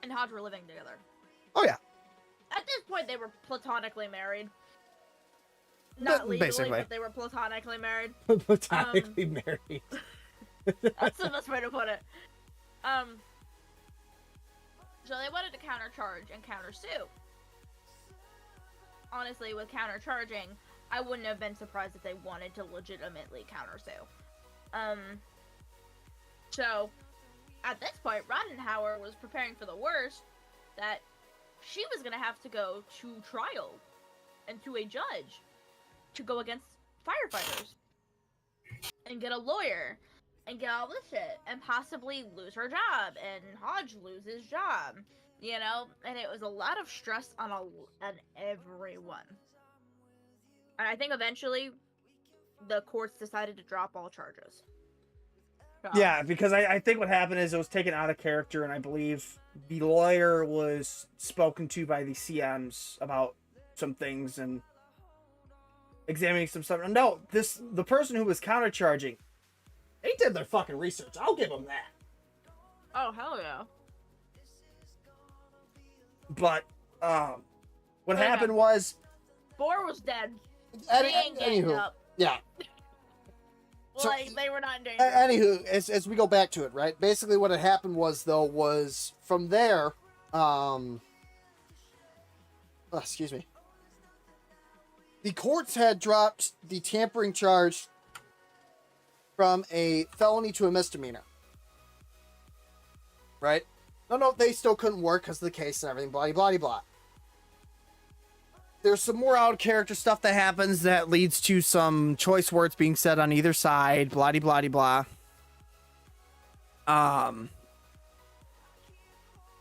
and Hodge were living together. Oh yeah. At this point, they were platonically married. Not legally, basically. but they were platonically married. Platonically married. That's the best way to put it. So they wanted to countercharge and countersue. Honestly, with countercharging, I wouldn't have been surprised if they wanted to legitimately countersue. So, at this point, Roddenhauer was preparing for the worst, that she was gonna have to go to trial and to a judge to go against firefighters and get a lawyer and get all this shit and possibly lose her job and Hodge lose his job, you know? And it was a lot of stress on everyone. And I think eventually the courts decided to drop all charges. So, Yeah, because I think what happened is it was taken out of character, and I believe the lawyer was spoken to by the CMs about some things and examining some stuff. No, the person who was countercharging, they did their fucking research. I'll give them that. oh, hell yeah. But what Wait a happened minute. was, Boar was dead. any- They ain't getting anywho, up. yeah. So- Like, they were not in danger. Anywho, as we go back to it, right? Basically, what had happened was from there, excuse me. The courts had dropped the tampering charge from a felony to a misdemeanor. Right? No, they still couldn't work because of the case and everything, blah, blah, blah. There's some more out of character stuff that happens that leads to some choice words being said on either side, blah, blah, blah.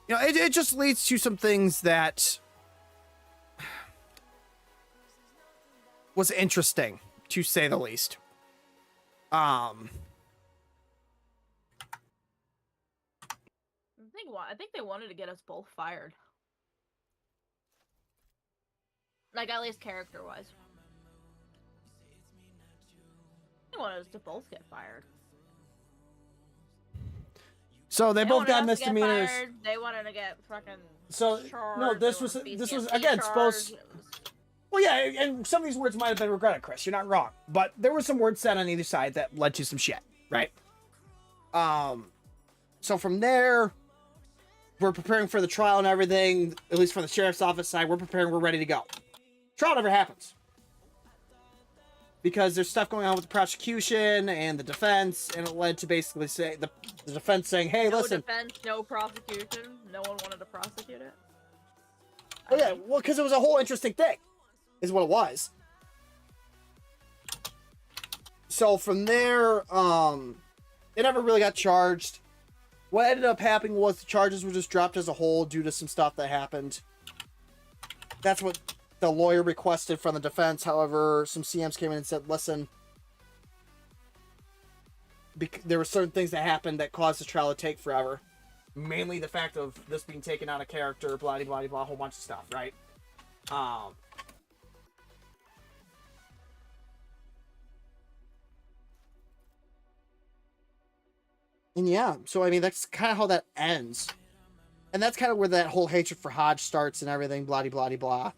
You know, it just leads to some things that was interesting, to say the least. I think they wanted to get us both fired. Like, at least character-wise. They wanted us to both get fired. So they both wanted got us to get misdemeanors. fired, they wanted to get fucking So charged. no, this they was wanted this was BCMC again supposed. charged. It was- Well, yeah, and some of these words might have been regretted, Chris. You're not wrong, but there were some words said on either side that led to some shit, right? So from there, we're preparing for the trial and everything. At least for the sheriff's office side, we're preparing. We're ready to go. Trial never happens because there's stuff going on with the prosecution and the defense, and it led to basically say the defense saying, "Hey, no listen." defense, no prosecution. No one wanted to prosecute it. Oh yeah, well, because it was a whole interesting thing, is what it was. So from there, they never really got charged. What ended up happening was the charges were just dropped as a whole due to some stuff that happened. That's what the lawyer requested from the defense. However, some CMs came in and said, listen, there were certain things that happened that caused the trial to take forever. Mainly the fact of this being taken out of character, blah, blah, blah, blah, a whole bunch of stuff, right? And yeah, so I mean, that's kind of how that ends. And that's kind of where that whole hatred for Hodge starts and everything, blah, blah, blah, blah.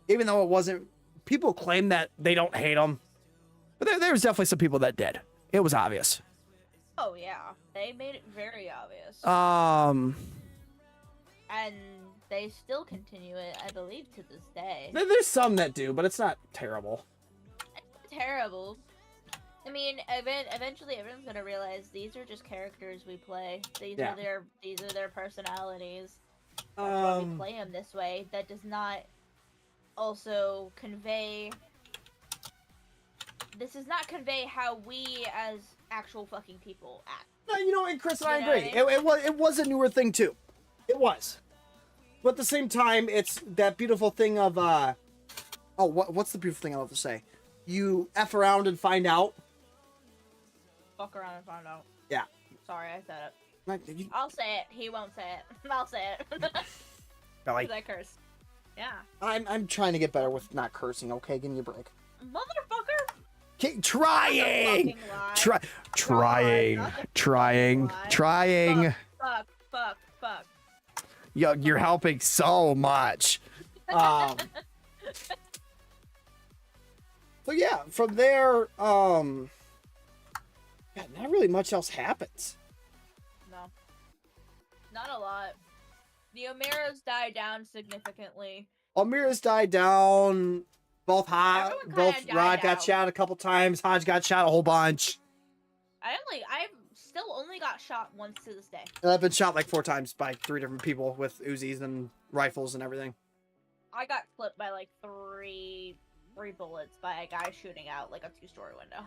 Even though it wasn't, people claim that they don't hate him. But there was definitely some people that did. It was obvious. Oh yeah, they made it very obvious, and they still continue it, I believe, to this day. There's some that do, but it's not terrible. Terrible. I mean, eventually everyone's gonna realize these are just characters we play. These are their personalities. That's why we play them this way. That does not also convey. This does not convey how we as actual fucking people act. No, you know, and Chris and I You know what agree. I mean? It was a newer thing too. It was. But at the same time, it's that beautiful thing of what's the beautiful thing I love to say? You F around and find out. Fuck around and find out. Yeah. Sorry, I said it. Like, you- I'll say it. He won't say it. I'll say it. Belly. Because I curse. Yeah. I'm trying to get better with not cursing, okay? Give me a break. Motherfucker! Okay, trying! Fucking lie. Trying. Not the Trying. fucking lie. Trying. Fuck. You're helping so much. So yeah, from there, yeah, not really much else happens. No. Not a lot. The Omeras died down significantly. Almira's died down. Both Everyone kinda both died Rod got out. shot a couple times. Hodge got shot a whole bunch. I still only got shot once to this day. And I've been shot like 4 times by 3 different people with Uzis and rifles and everything. I got clipped by like 3 3 bullets by a guy shooting out like a 2-story window.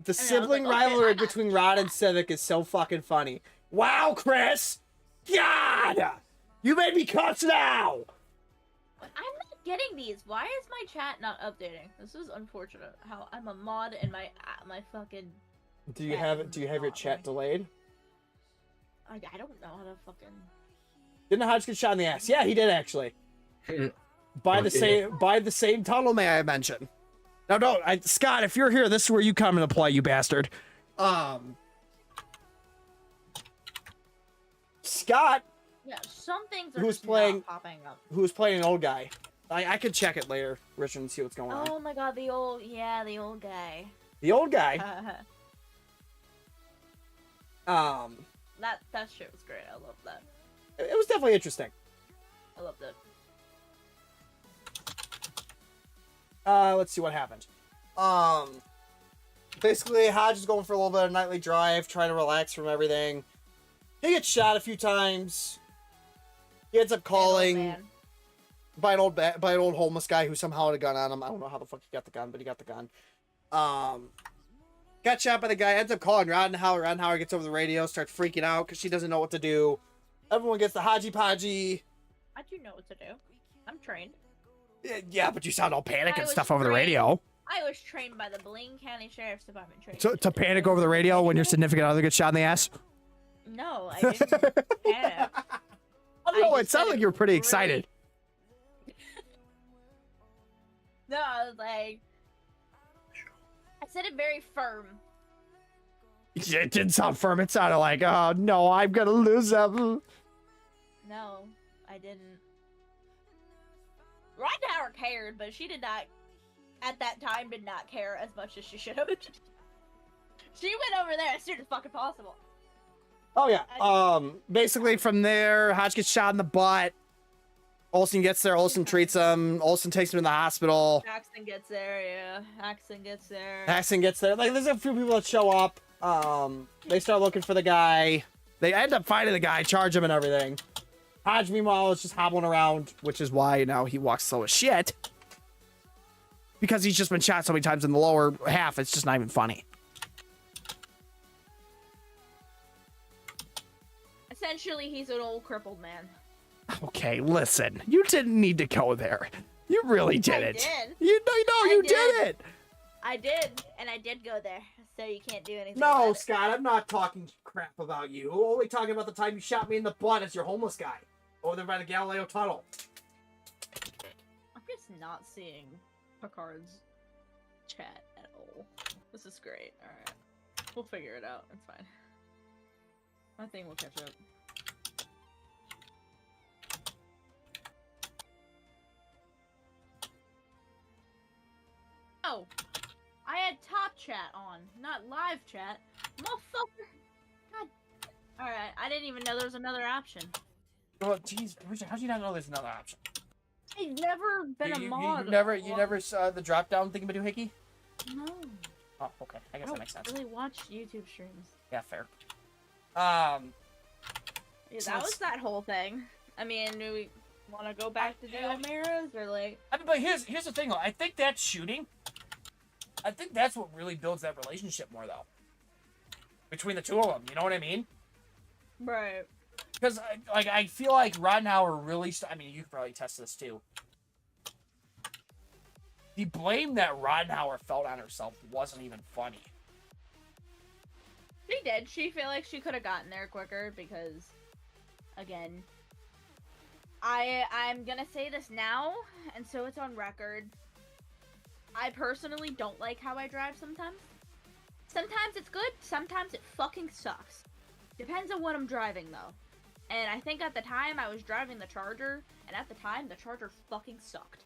The I was sibling like, okay, rivalry I got between you. Rod and Civic is so fucking funny. Wow, Chris! God! You made me cuss now! I'm not getting these. Why is my chat not updating? This is unfortunate. How I'm a mod and my fucking. Do you chat have is it? Do you have your not chat right. delayed? I don't know how to fucking. Didn't Hodge get shot in the ass? Yeah, he did actually. By the same tunnel, may I mention? No, Scott, if you're here, this is where you come into play, you bastard. Scott, Yeah, some things are Who's just playing- not popping up. who's playing an old guy. I could check it later, Richard, and see what's going on. Oh my god, the old guy. The old guy. That shit was great. I love that. It was definitely interesting. I loved it. Let's see what happened. Basically, Hodge is going for a little bit of nightly drive, trying to relax from everything. He gets shot a few times. He ends up calling Man. by an old homeless guy who somehow had a gun on him. I don't know how the fuck he got the gun, but he got the gun. Got shot by the guy, ends up calling Roddenhauer. Roddenhauer gets over the radio, starts freaking out because she doesn't know what to do. Everyone gets the hodgy-podgy. I do know what to do. I'm trained. Yeah, but you sound all panic I and was stuff over the trained. radio. I was trained by the Blaine County Sheriff's Department. To panic over the radio when your significant other gets shot in the ass? No, I didn't panic. I don't know, I it just sounded said like it you were pretty really- excited. No, I was like, I said it very firm. It didn't sound firm. It sounded like, oh no, I'm gonna lose them. No, I didn't. Roddenhauer cared, but she did not, at that time, did not care as much as she should have. She went over there as soon as fucking possible. Oh yeah. Basically from there, Hodge gets shot in the butt. Olsen gets there. Olsen treats him. Olsen takes him to the hospital. Axton gets there, yeah. Axton gets there. Paxton gets there. Like, there's a few people that show up. They start looking for the guy. They end up finding the guy, charge him and everything. Hodge, meanwhile, is just hobbling around, which is why now he walks slow as shit. Because he's just been shot so many times in the lower half, it's just not even funny. Essentially, he's an old crippled man. Okay, listen. You didn't need to go there. You really didn't. did. You I did. didn't. I did, and I did go there, so you can't do anything No, about it. Scott, I'm not talking crap about you. I'm only talking about the time you shot me in the butt as your homeless guy. Over there by the Galileo Tunnel. I'm just not seeing Picard's chat at all. This is great. Alright. We'll figure it out. It's fine. I think we'll catch up. Oh! I had top chat on, not live chat. Motherfucker! God. Alright, I didn't even know there was another option. Oh, jeez, Richard, how do you not know there's another option? I've never been a mod. You never saw the drop down thingamajiggy? No. Oh, okay. I guess that makes sense. Really watch YouTube streams. Yeah, fair. Yeah, So that it's- was that whole thing. I mean, do we want to go back to the old mirrors or like? I mean, but here's the thing though. I think that shooting, I think that's what really builds that relationship more though. Between the two of them, you know what I mean? Right. Because I feel like Roddenhauer really. I mean, you could probably test this too. The blame that Roddenhauer felt on herself wasn't even funny. She did. She feel like she could have gotten there quicker because, again, I'm gonna say this now, and so it's on record. I personally don't like how I drive sometimes. Sometimes it's good, sometimes it fucking sucks. Depends on what I'm driving though. And I think at the time I was driving the Charger, and at the time the Charger fucking sucked.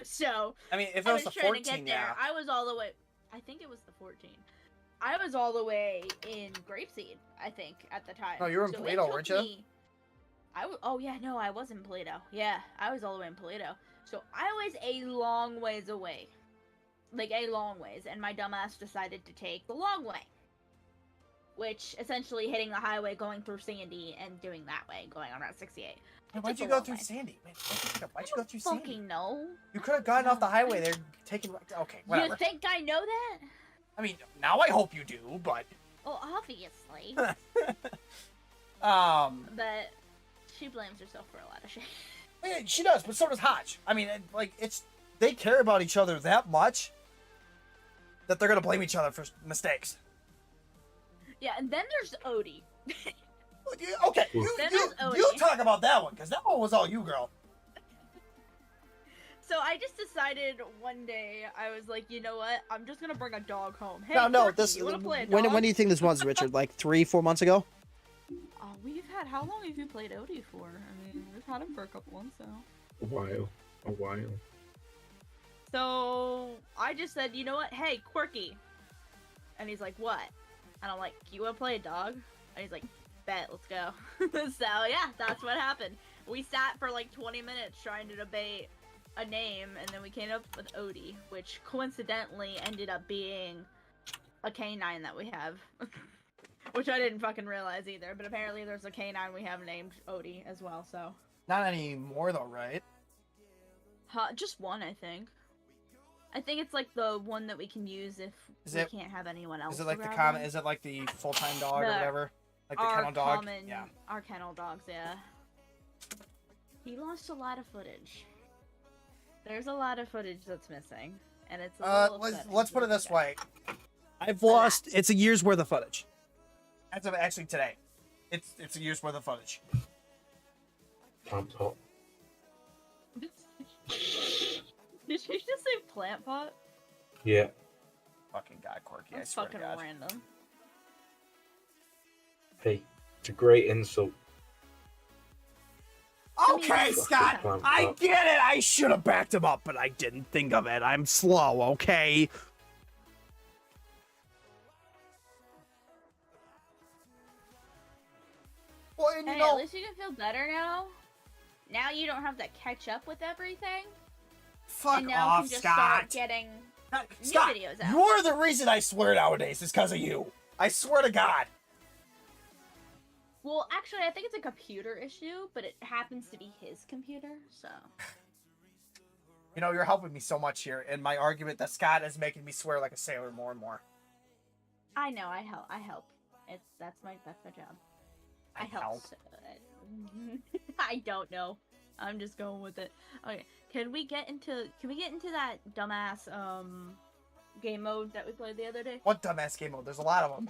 so I mean, if it I was was the trying to 14, get there. yeah. I was all the way. I think it was the 14. I was all the way in Grapeseed, I think, at the time. No, you were in So it Paleto, took weren't you? me- Oh yeah, no, I was in Paleto. Yeah, I was all the way in Paleto. So I was a long ways away, like a long ways, and my dumbass decided to take the long way. which essentially hitting the highway, going through Sandy, and doing that way, going on Route 68. Why'd you go through Sandy? Why'd you go through Sandy? Fucking no. You could have gotten off the highway there, taken. Okay, whatever. You think I know that? I mean, now I hope you do, but. Well, obviously. But she blames herself for a lot of shit. Yeah, she does, but so does Hodge. I mean, like, they care about each other that much that they're gonna blame each other for mistakes. Yeah, and then there's Odie. Okay, you talk about that one, because that one was all you, girl. So I just decided one day, I was like, you know what? I'm just gonna bring a dog home. Hey, No, Corky, you wanna play a dog? when do you think this was, Richard? Like 3-4 months ago? How long have you played Odie for? I mean, we've had him for a couple months now. A while. So I just said, you know what? Hey, Quirky. And he's like, what? And I'm like, you wanna play a dog? And he's like, bet, let's go. So yeah, that's what happened. We sat for like 20 minutes trying to debate a name, and then we came up with Odie, which coincidentally ended up being a canine that we have. Which I didn't fucking realize either, but apparently there's a canine we have named Odie as well, so. Not anymore, though, right? Just one, I think. I think it's like the one that we can use if we can't have anyone else. Is it like the around common? them. Is it like the full-time dog or whatever? Like the kennel dog? Yeah. Our kennel dogs, yeah. He lost a lot of footage. There's a lot of footage that's missing, and it's a little let's put it this way. I've lost. It's a year's worth of footage. As of actually today, it's a year's worth of footage. Plant pot. Did you just say plant pot? Yeah. Fucking God, Quirky! That's I swear fucking to God. random. Hey, it's a great insult. Okay, Scott, I get it. I should have backed him up, but I didn't think of it. I'm slow, okay? Well, and Hey, at least you can feel better now. Now you don't have to catch up with everything. Fuck and now off, you can just Scott. start getting Scott, new videos out. you're the reason I swear nowadays is because of you. I swear to God. Well, actually, I think it's a computer issue, but it happens to be his computer, so. You know, you're helping me so much here in my argument that Scott is making me swear like a sailor more and more. I know, I help. That's my job. I help. I don't know. I'm just going with it. Okay, can we get into that dumbass game mode that we played the other day? What dumbass game mode? There's a lot of them.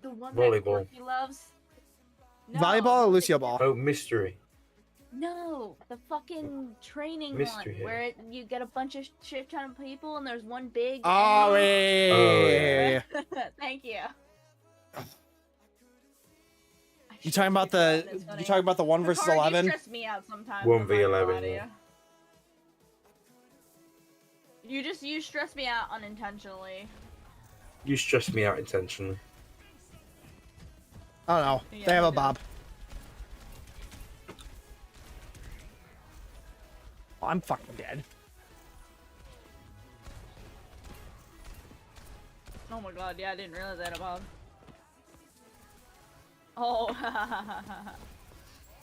The one Volleyball. that he loves. No, Volleyball or Lucio ball? Oh, mystery. No, the fucking training Mystery one where you get a bunch of shit ton of people and there's one big. Oh, enemy. yeah. Thank you. You talking about the 1 versus Picard, 11? You stress me out sometimes. 1v11. Yeah. You stress me out unintentionally. You stressed me out intentionally. Oh no, Yeah, they have you a do. Bob. Oh, I'm fucking dead. Oh my god, yeah, I didn't realize that about. Oh,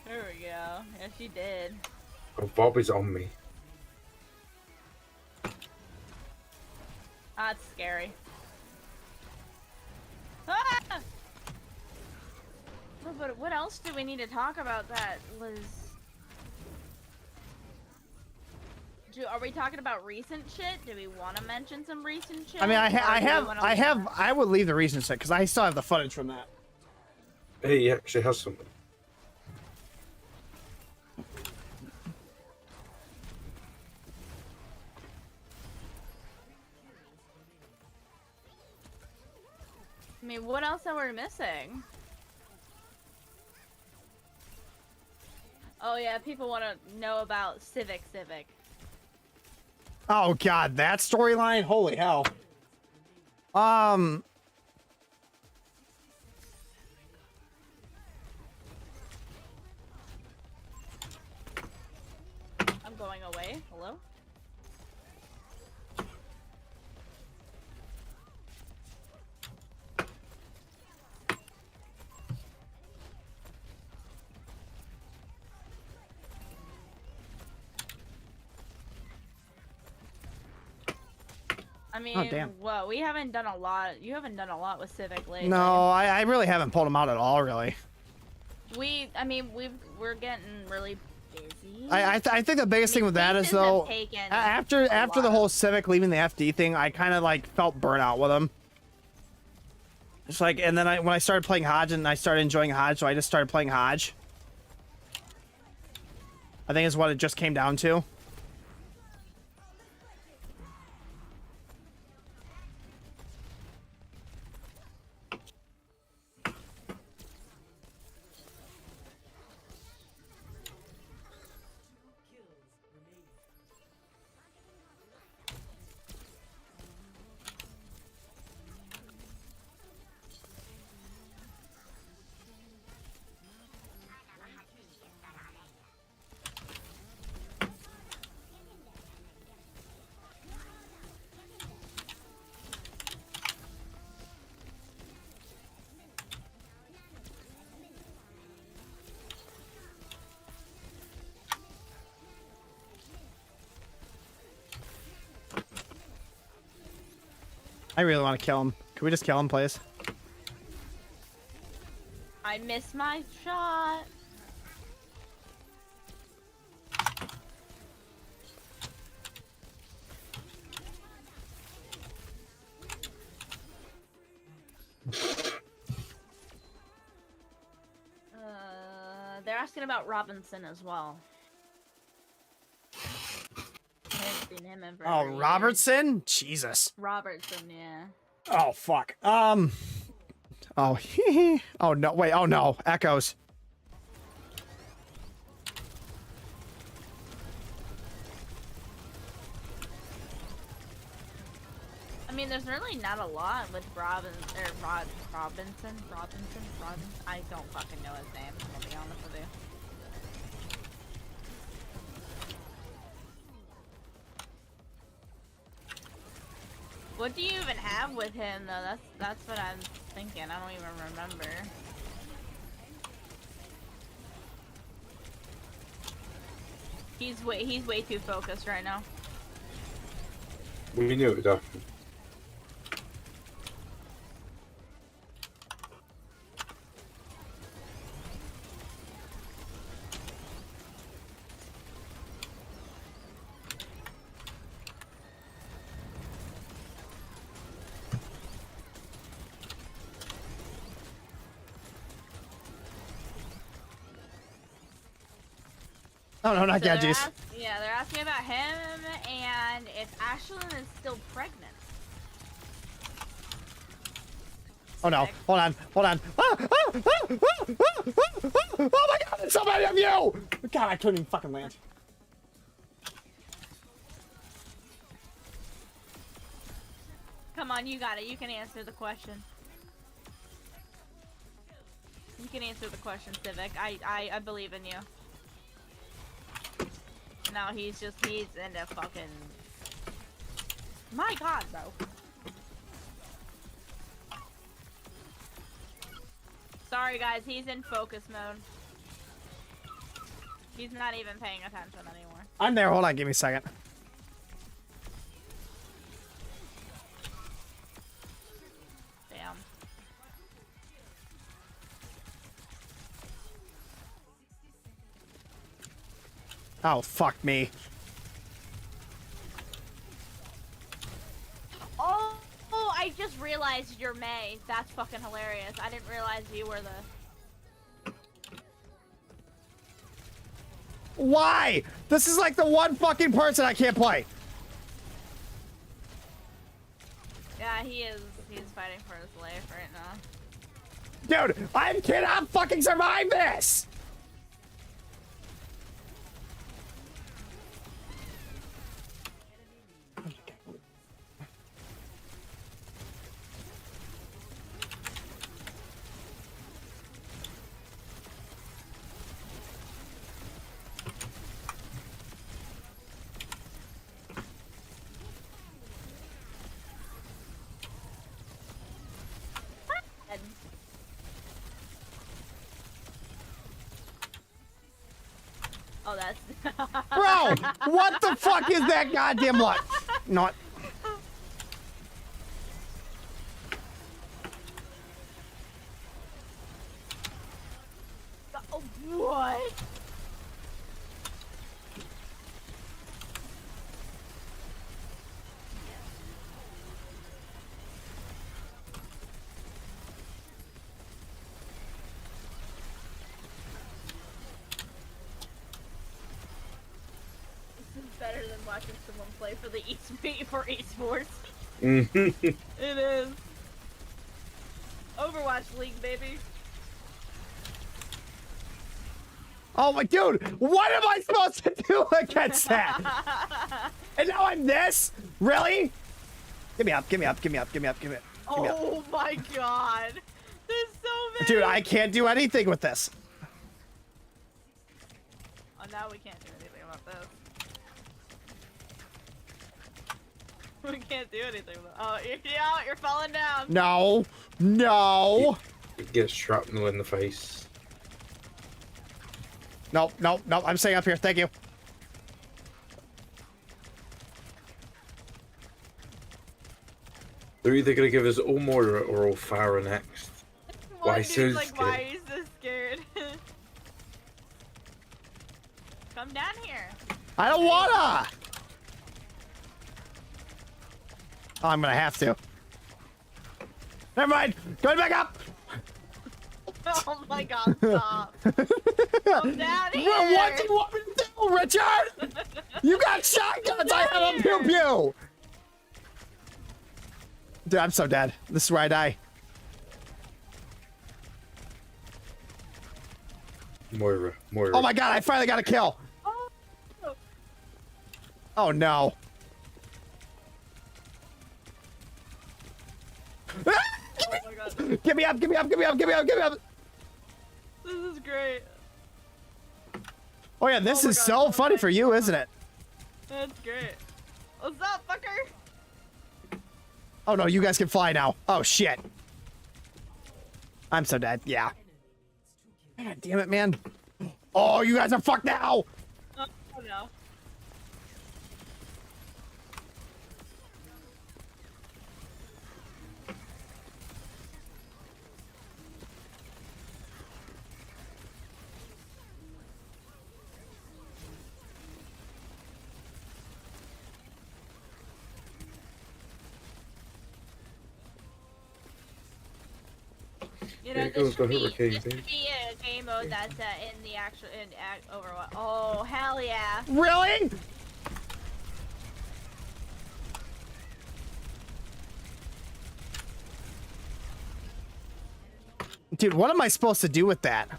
there we go. Yeah, she did. Oh, Bob is on me. That's scary. Ah! Oh, but what else do we need to talk about that was... Are we talking about recent shit? Do we want to mention some recent shit? I mean, Or do we wanna- I would leave the recent set because I still have the footage from that. Hey, he actually has something. I mean, what else are we missing? Oh yeah, people want to know about Civic. Oh god, that storyline? Holy hell. I'm going away. Hello? I mean, Oh, damn. well, we haven't done a lot. You haven't done a lot with Civic lately. No, I really haven't pulled him out at all, really. I mean, we're getting really busy. I think the biggest thing with that is, though, after the whole Civic leaving the FD thing, I kind of, like, felt burnout with him. It's like, and then when I started playing Hodge and I started enjoying Hodge, so I just started playing Hodge. I think is what it just came down to. I really want to kill him. Can we just kill him, please? I missed my shot. They're asking about Robinson as well. I haven't seen him in Oh, forever. Robertson? Jesus. Robertson, yeah. Oh, fuck. Oh, oh, no. Wait. Oh, no. Echoes. I mean, there's really not a lot with Robinson. I don't fucking know his name, I'm gonna be honest with you. What do you even have with him, though? That's what I'm thinking. I don't even remember. He's way too focused right now. We knew it would happen. Oh, no, not So they're Gadgets. yeah, they're asking about him and if Ashlyn is still pregnant. Oh, no. Hold on. Hold on. Oh, my God. It's so many of you. God, I couldn't even fucking land. Come on, you got it. You can answer the question. You can answer the question, Civic. I believe in you. No, he's into fucking... My God, bro. Sorry, guys. He's in focus mode. He's not even paying attention anymore. I'm there. Hold on. Give me a second. Damn. Oh, fuck me. Oh, I just realized you're May. That's fucking hilarious. I didn't realize you were the... Why? This is like the one fucking person I can't play. Yeah, he's fighting for his life right now. Dude, I cannot fucking survive this. Oh, that's... Bro, what the fuck is that goddamn luck? Not. better than watching someone play for the for esports. Mhm. It is. Overwatch League, baby. Oh my dude, what am I supposed to do against that? And now I'm this? Really? Give me up, give me up, give me up, give me up, give me up. Give me up. Oh my god. There's so many. Dude, I can't do anything with this. Oh, now we can't do anything about this. We can't do anything about Oh, you're falling down. No, no. It gets shrapnel in the face. Nope, nope, nope. I'm staying up here. Thank you. They're either gonna give us all Moira or all Farah next. One Why dude's so like, scared? why are you so scared? Come down here. I don't wanna. Oh, I'm gonna have to. Never mind. Going back up. Oh my god, stop. Come down here. What do you want me to do, Richard? You got shotguns. I have a pew pew. Dude, I'm so dead. This is where I die. Moira, Moira. Oh my god, I finally got a kill. Oh. Oh no. Ah, Oh my god. Get me up, get me up, get me up, get me up, get me up. This is great. Oh yeah, this Oh my is God, so oh funny my for you, isn't it? That's great. What's up, fucker? Oh no, you guys can fly now. Oh shit. I'm so dead. Yeah. God damn it, man. Oh, you guys are fucked now. Oh no. You know, Here it this goes, should, the hurricane this thing. should be a game mode that's in the actual Overwatch. Oh hell yeah! Really? Dude, what am I supposed to do with that?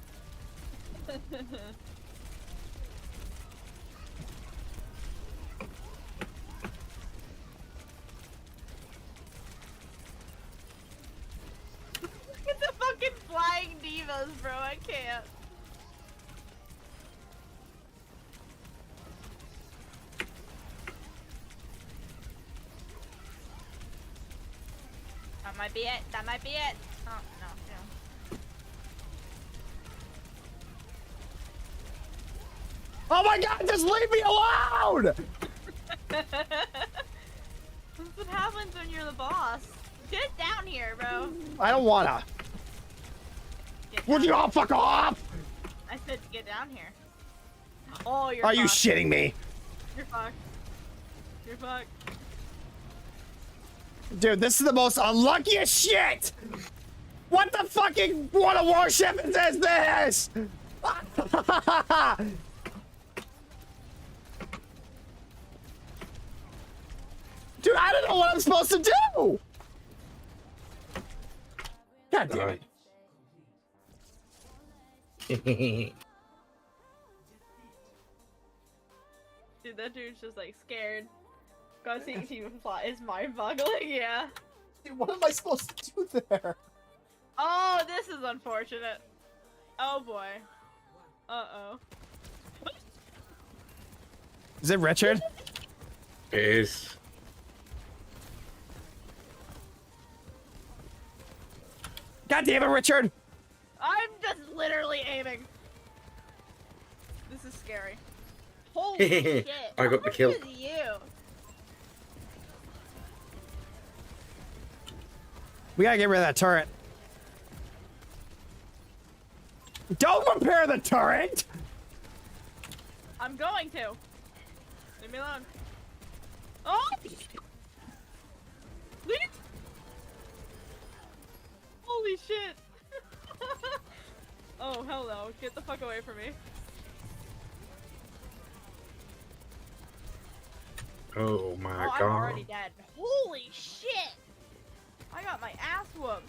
Look at the fucking flying divas, bro. I can't. That might be it. That might be it. Oh no, Oh my god, just leave me alone! no. That's what happens when you're the boss. Get down here, bro. I don't wanna. Get Would down you here. all fuck off? I said to get down here. Oh, you're Are you fucked. shitting me? You're fucked. You're fucked. Dude, this is the most unluckiest shit! What the fucking World of Warship is this? Dude, I don't know what I'm supposed to do! God damn it. Dude, that dude's just like scared. God, seeing even fly is mind-boggling. Yeah. Dude, what am I supposed to do there? Oh, this is unfortunate. Oh boy. Uh-oh. Is it Richard? It is. God damn it, Richard! I'm just literally aiming. This is scary. Holy shit. I got the kill. Who is you? We gotta get rid of that turret. Don't repair the turret! I'm going to. Leave me alone. Oh! Leave! Holy shit! Oh, hello. Get the fuck away from me. Oh my Oh, I'm god. already dead. Holy shit! I got my ass whooped.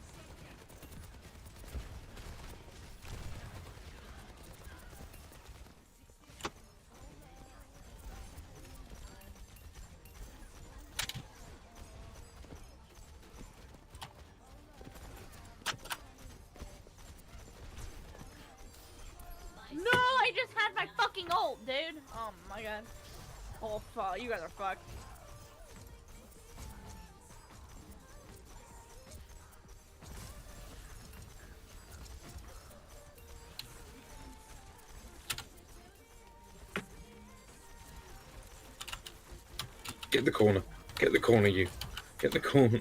No, I just had my fucking ult, dude. Oh my god. Oh fuck, you guys are fucked. Get the corner. Get the corner, you. Get the corner.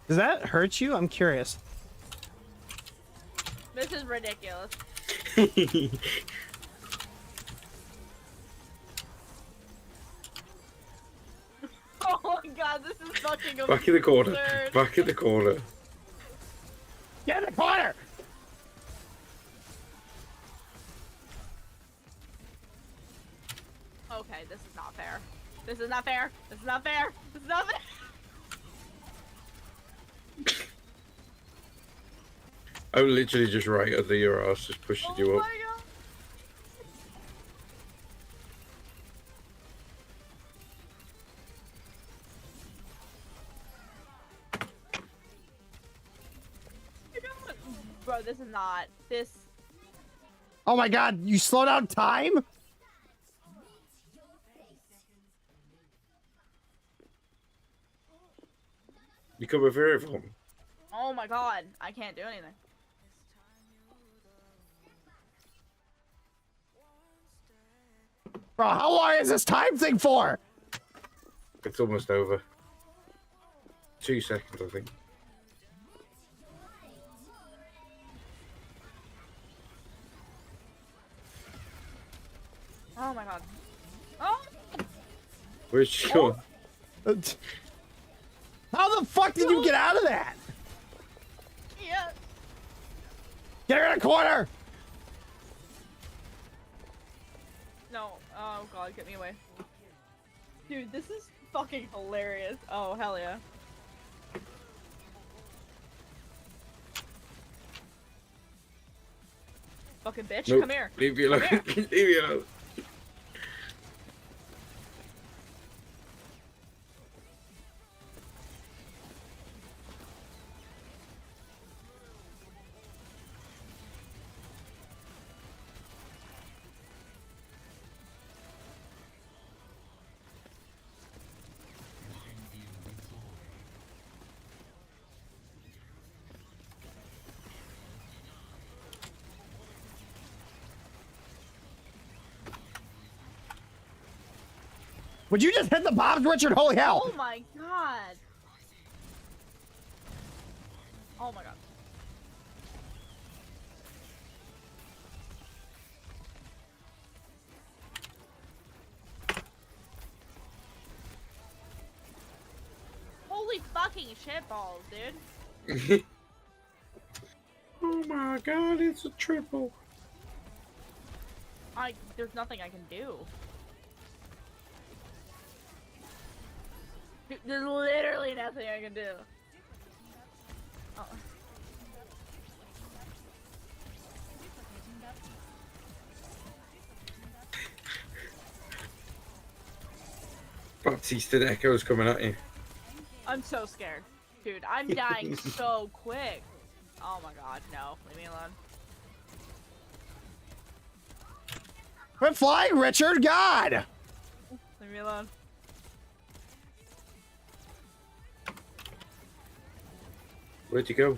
Does that hurt you? I'm curious. This is ridiculous. Oh my god, this is fucking absurd. Back in the corner. Back in the corner. Get in the corner! Okay, this is not fair. This is not fair. This is not fair. This is not fair. I'm literally just right under your ass, just pushing Oh you my up. god. Bro, this is not. This. Oh my god, you slow down time? You come over here for me. Oh my god, I can't do anything. Bro, how long is this time thing for? It's almost over. 2 seconds, I think. Oh my god. Oh! Where's she going? How the fuck did you get out of that? Yeah. Get her in a corner! No. Oh god, get me away. Dude, this is fucking hilarious. Oh, hell yeah. Fucking bitch, Nope. come here. Leave me alone. Come Leave me alone. Would you just hit the bombs, Richard? Holy hell! Oh my god. Oh my god. Holy fucking shitballs, dude. Oh my god, it's a triple. There's nothing I can do. Dude, there's literally nothing I can do. Oh. Baptiste Echo's coming at you. I'm so scared. Dude, I'm dying so quick. Oh my god, no. Leave me alone. Quit flying, Richard! God! Leave me alone. Where'd you go?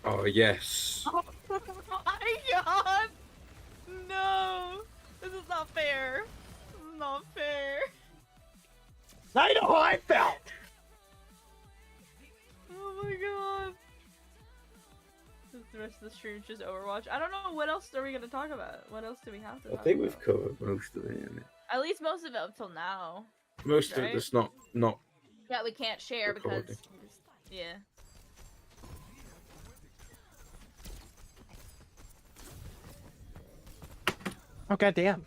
Oh, yes. Oh my god! No! This is not fair. This is not fair. Now you know how I felt! Oh my god. The rest of the stream is just Overwatch. I don't know, what else are we gonna talk about? What else do we have to I talk think about? we've covered most of it. Innit? At least most of it up till now. Most of Right? it's not. Yeah, we can't share Recording. because... Yeah. Oh, goddamn.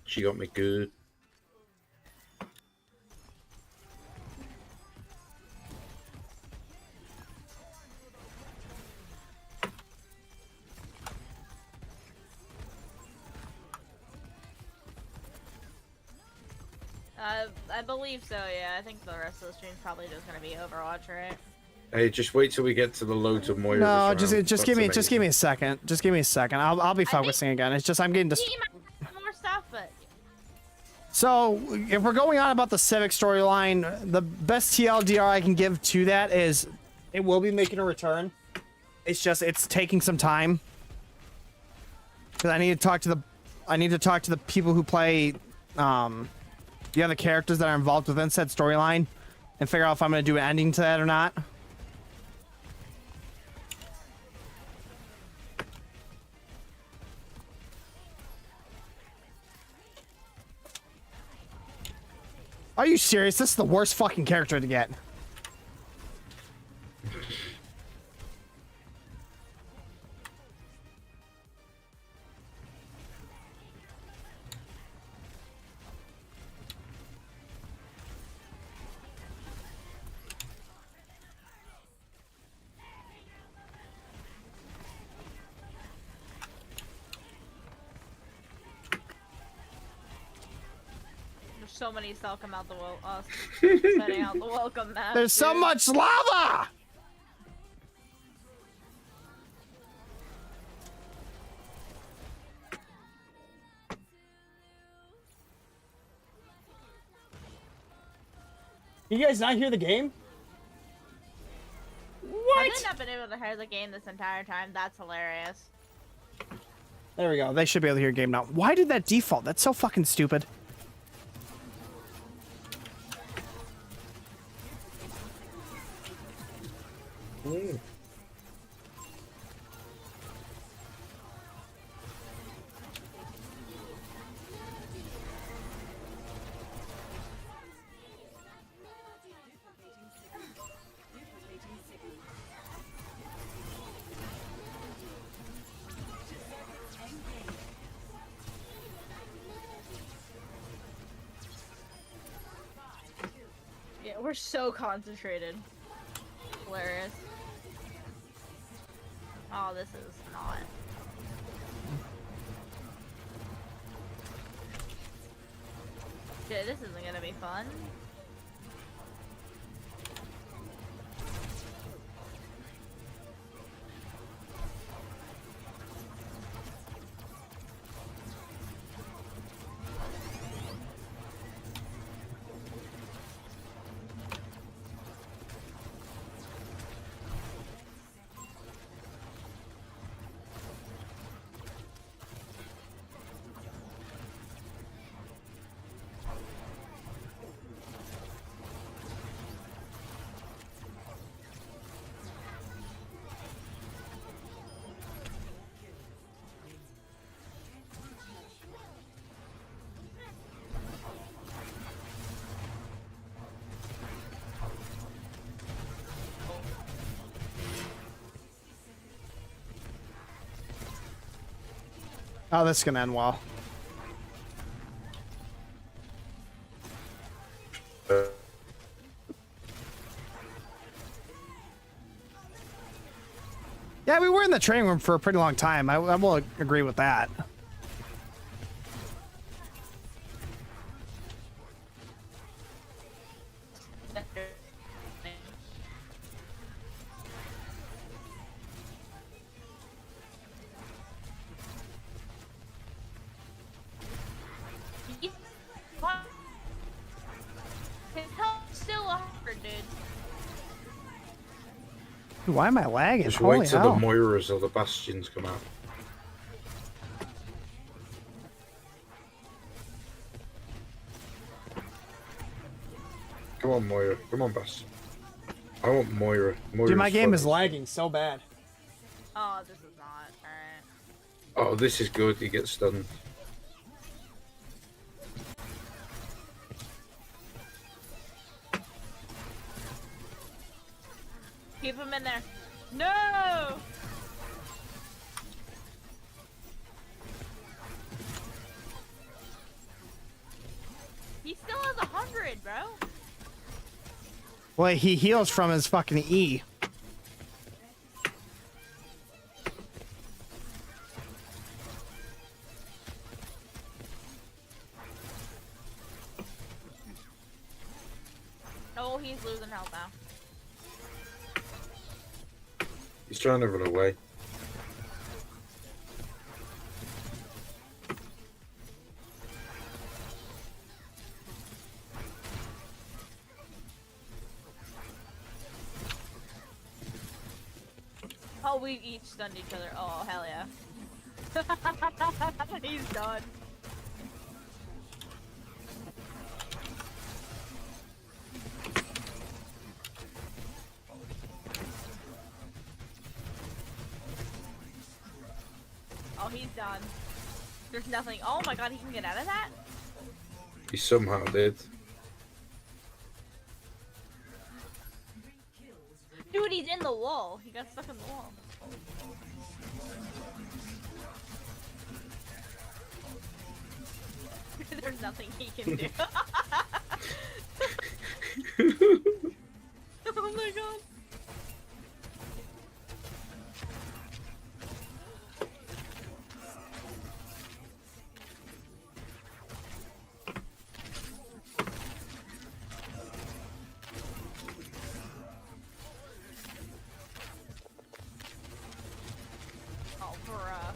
She got me good. I believe so, yeah. I think the rest of the stream's probably just gonna be Overwatch, right? Hey, just wait till we get to the loads of Moira. No, just give me a second. Just give me a second. I'll be focusing again. It's just I'm getting More stuff, but So, if we're going on about the Civic storyline, the best TLDR I can give to that is it will be making a return. It's just it's taking some time. Cuz I need to talk to the people who play the other characters that are involved within said storyline and figure out if I'm going to do an ending to that or not. Are you serious? This is the worst fucking character to get. so many come out the setting out the welcome map. There's so much lava! You guys not hear the game? What? Have they not been able to hear the game this entire time? That's hilarious. There we go. They should be able to hear game now. Why did that default? That's so fucking stupid. Yeah, we're so concentrated. Hilarious. Oh, this is not. Shit, this isn't gonna be fun. Oh, this is gonna end well. Yeah, we were in the training room for a pretty long time. I will agree with that. His health's still 100, dude. Why am I lagging? Just Holy wait till hell. the Moiras or the Bastions come out. Come on, Moira. Come on, Bastion. I want Moira. Moira's Dude, my game fun. is lagging so bad. Oh, this is not. Alright. Oh, this is good. You get stunned. Keep him in there. No! He still has 100, bro. Well, he heals from his fucking E. Oh, he's losing health now. He's trying to run away. Oh, we each stunned each other. Oh, hell yeah. He's done. Oh, he's done. There's nothing. Oh my god, he can get out of that? He somehow did. Dude, he's in the wall. He got stuck in the wall. There's nothing he can do. Oh my god. Oh, bruh.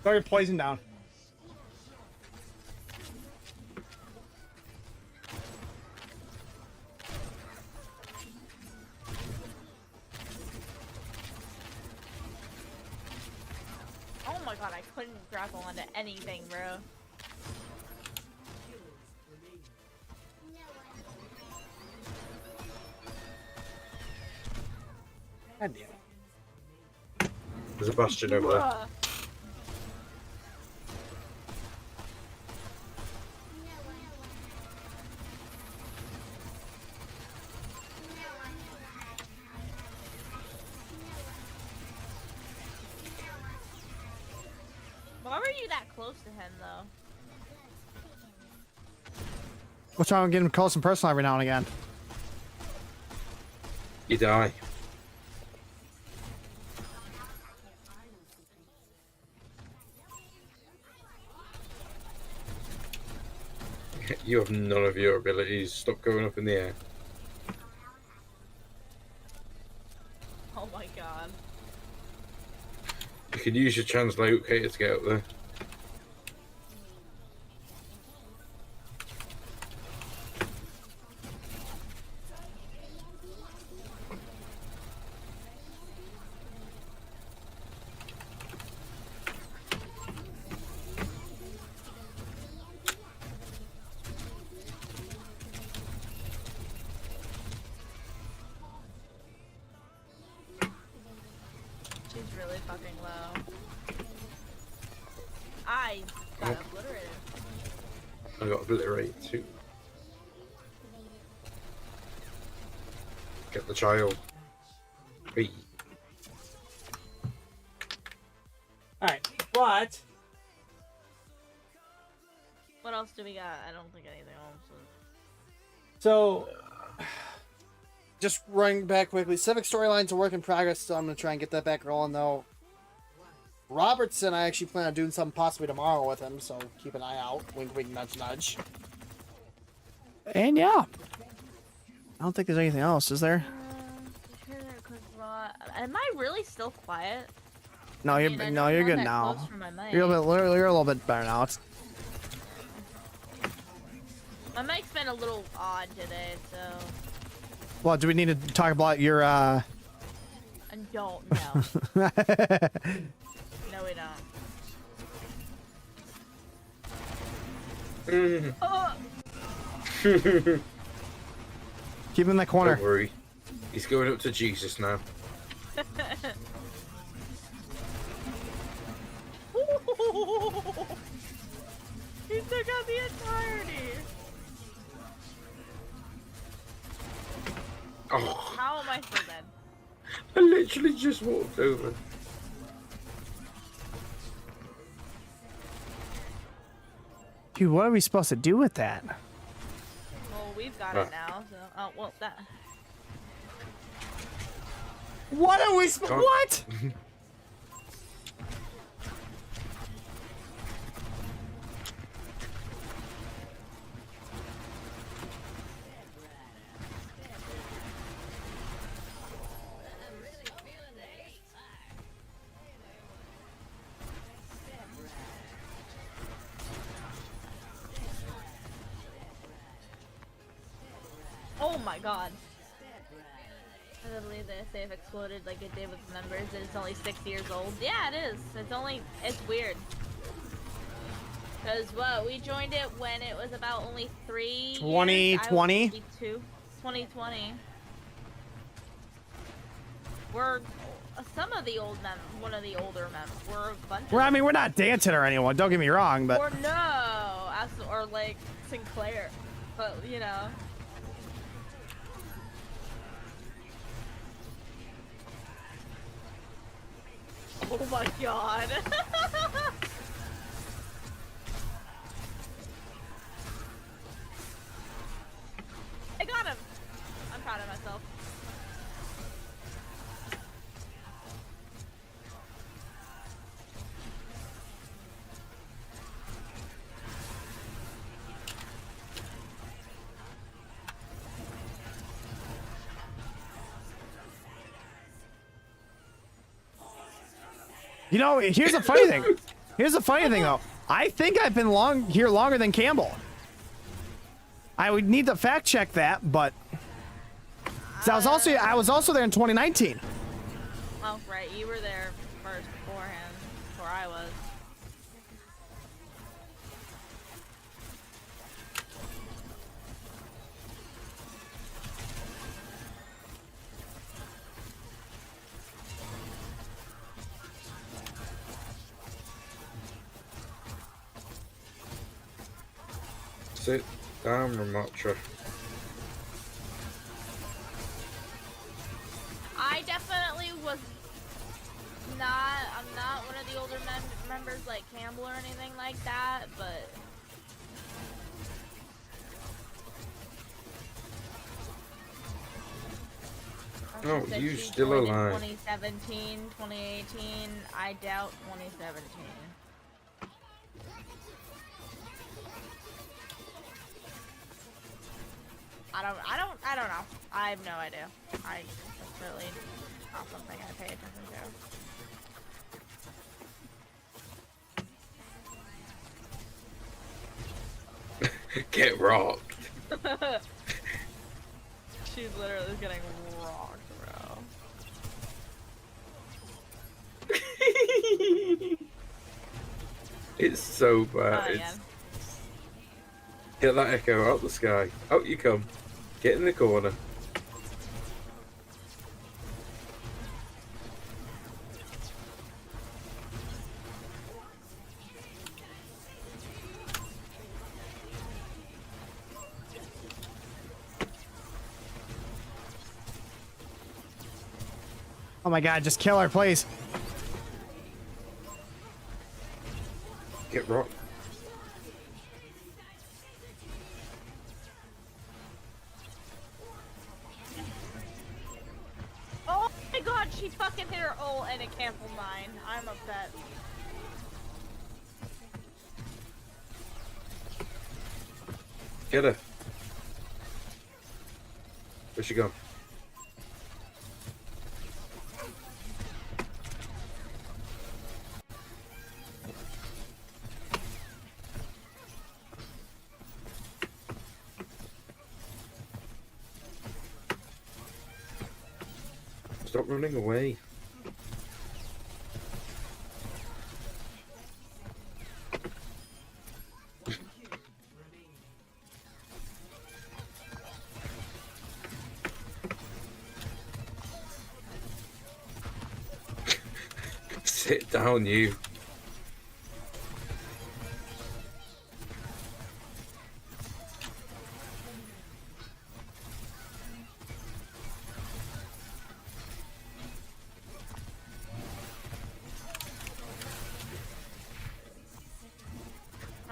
Throw your poison down. Oh my god, I couldn't grapple onto anything, bro. God damn it. There's a bastion over there. Bruh. Why were you that close to him, though? What's wrong with getting close and personal every now and again? You die. You have none of your abilities. Stop going up in the air. Oh my god. You can use your translocator to get up there. She's really fucking low. I got obliterated. I got obliterated too. Get the child. Hey. Alright, but What else do we got? I don't think anything else. so Just running back quickly. Civic storyline's a work in progress, so I'm going to try and get that back rolling, though. Robertson, I actually plan on doing something possibly tomorrow with him, so keep an eye out. Wink, wink, nudge, nudge. And yeah. I don't think there's anything else, is there? Am I really still quiet? No, I you're mean, I no, know you're I'm good that now. close from my mic. You're a little bit better now. It's My mic's been a little odd today, so well. Do we need to talk about your? I don't know. No, we don't. Oh! Keep him in that corner. Don't worry. He's going up to Jesus now. He took out the entirety. Oh, How am I still dead? literally just walked over. Dude, what are we supposed to do with that? Well, we've got it now, so. Oh, well, that. What are we Can't- What? Oh my god. I believe that they've exploded like it did with members and it's only 6 years old. Yeah, it is. It's weird. Because what, we joined it when it was about only 3 2020? years? 2020. We're some of the old one of the older members. We're a bunch of I mean, we're not dancing or anyone. Don't get me wrong, but or no, or like Sinclair. But, you know. Oh my god. I got him. I'm proud of myself. you know, here's the funny thing. Here's the funny thing, though. I think I've been here longer than Campbell. I would need to fact check that, but 'cause I was also there in 2019. Oh, right. You were there first beforehand, before I was. Sit down, Ramotra. I definitely was not. I'm not one of the older members like Campbell or anything like that, but. Oh, She said you she still joined in alive. 2017, 2018. I doubt 2017. I don't know. I have no idea. That's really not something I pay attention to. Get rocked. She's literally getting rocked, bro. It's so bad. Oh, It's... yeah. Get that echo out the sky. Out you come. Get in the corner. Oh my god, just kill her, please. Get rocked. Oh my god, she fucking hit her ult and it canceled mine. I'm upset. Get her. Where's she gone? Stop running away. Sit down, you.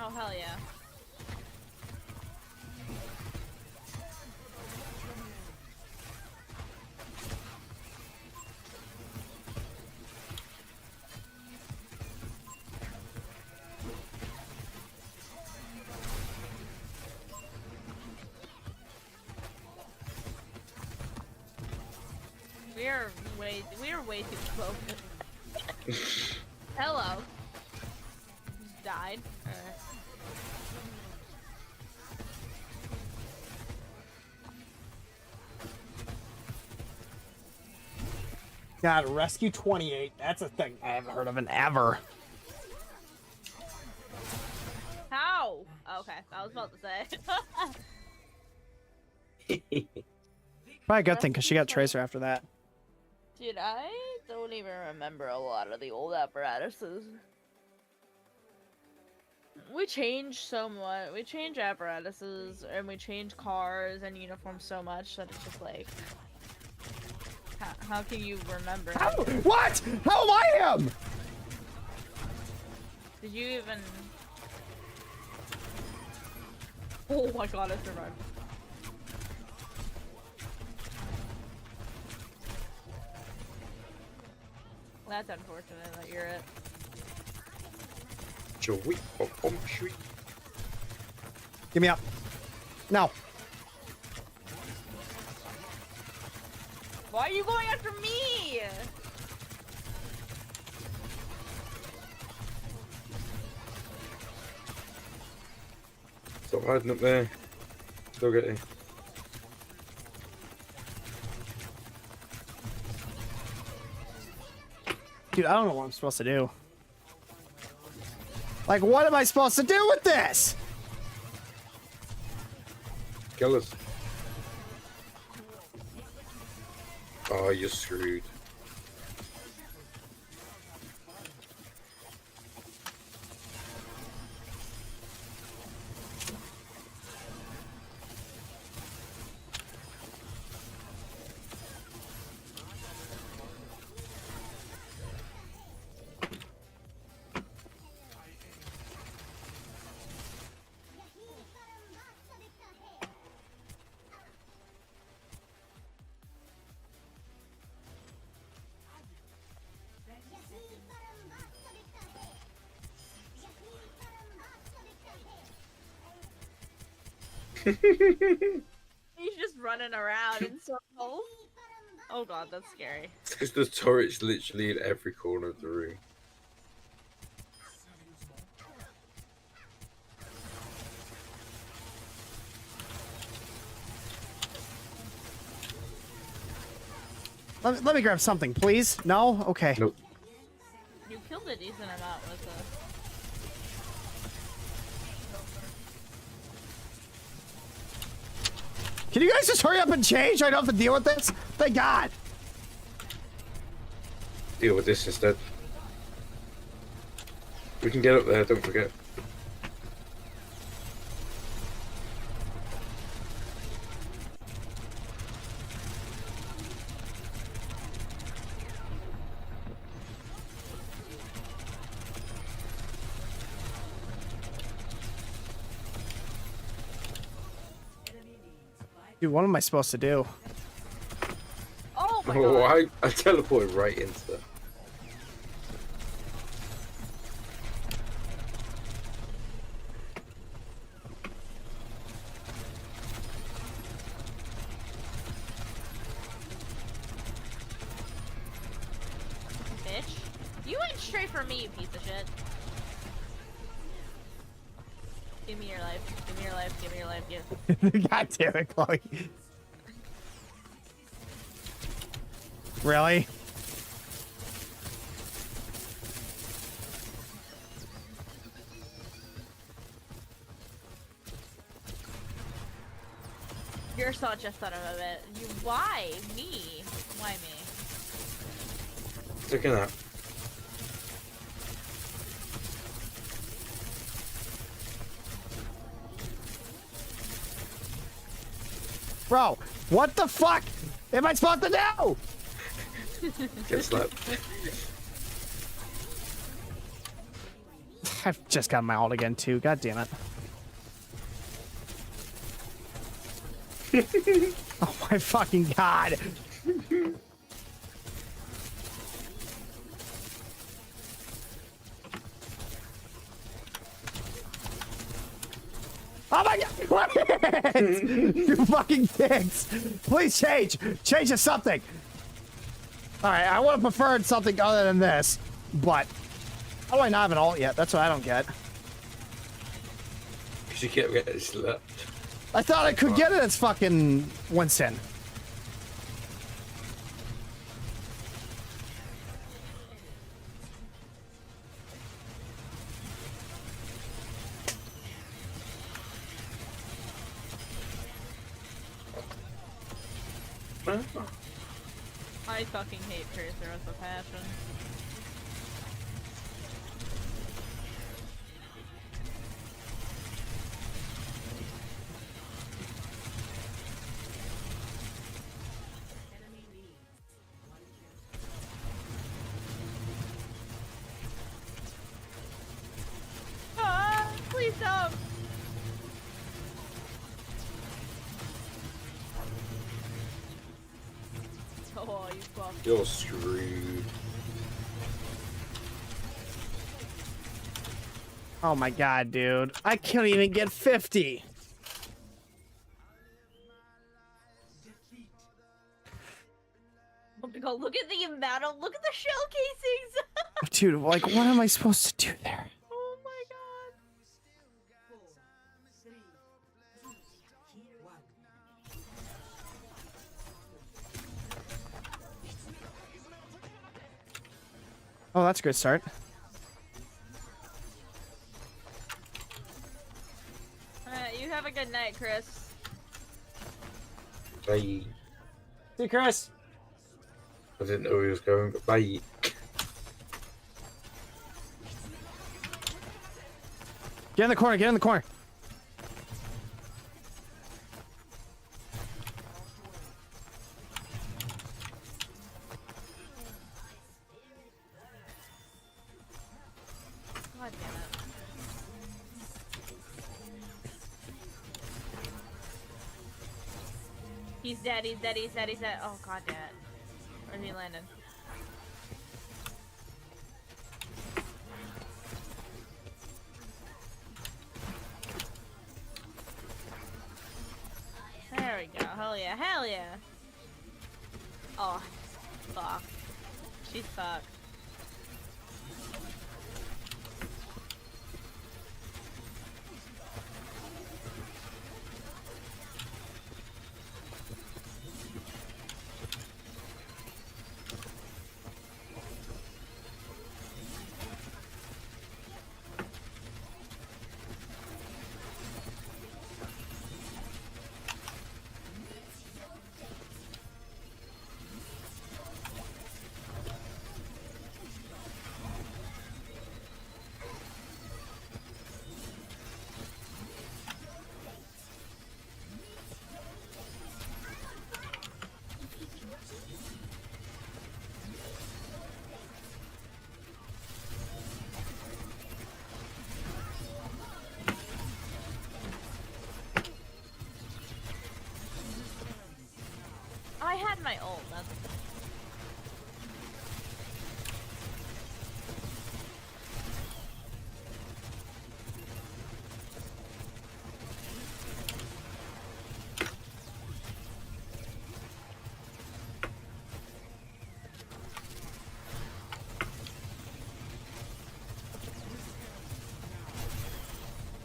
Oh, hell yeah. We are way too close. Hello. Just died. Alright. God, Rescue 28. That's a thing I haven't heard of in ever. How? Okay, I was about to say. Probably a good thing because she got Tracer after that. Dude, I don't even remember a lot of the old apparatuses. We changed so much. We changed apparatuses and we changed cars and uniforms so much that it's just like, how can you remember? How? What? How am I him? Did you even? Oh my god, I survived. That's unfortunate that you're it. Joey, sweet. Give me up. No. Why are you going after me? Stop hiding up there. Still getting. Dude, I don't know what I'm supposed to do. Like, what am I supposed to do with this? Kill us. Oh, you're screwed. He's just running around in circles. Oh god, that's scary. Because the turret's literally in every corner of the room. Let me grab something, please. No? Okay. Nope. You killed a decent amount with this. Can you guys just hurry up and change? I don't have to deal with this. Thank God. Deal with this instead. We can get up there, don't forget. Dude, what am I supposed to do? Oh my Oh, god. I teleported right into that. Bitch. You went straight for me, you piece of shit. Give me your life. Give me your life. Give me your life. Give. God damn it, Chloe. Really? You're such a son of a bitch. You, why me? Why me? Look at that. Bro, what the fuck am I supposed to do? Get slapped. I've just got my ult again too. God damn it. Oh my fucking god. Oh my god! You fucking dicks! Please change! Change to something! Alright, I would have preferred something other than this, but how do I not have an ult yet? That's what I don't get. Because you kept getting slapped. I thought I could get it as fucking Winston. I fucking hate Tracer with a passion. Ah, please don't. Oh, you fuck. You're screwed. Oh my god, dude. I can't even get 50. Oh my god, look at the amount of, look at the shell casings! Dude, like, what am I supposed to do there? Oh my god. Oh, that's a good start. You have a good night, Chris. Bye. See you, Chris. I didn't know he was going, but bye. Get in the corner, get in the corner. God damn it. He's dead, he's dead, he's dead, he's dead. Oh god damn it. Where's he landed? There we go. Hell yeah, hell yeah. Oh, fuck. She's fucked. I had my ult. That's...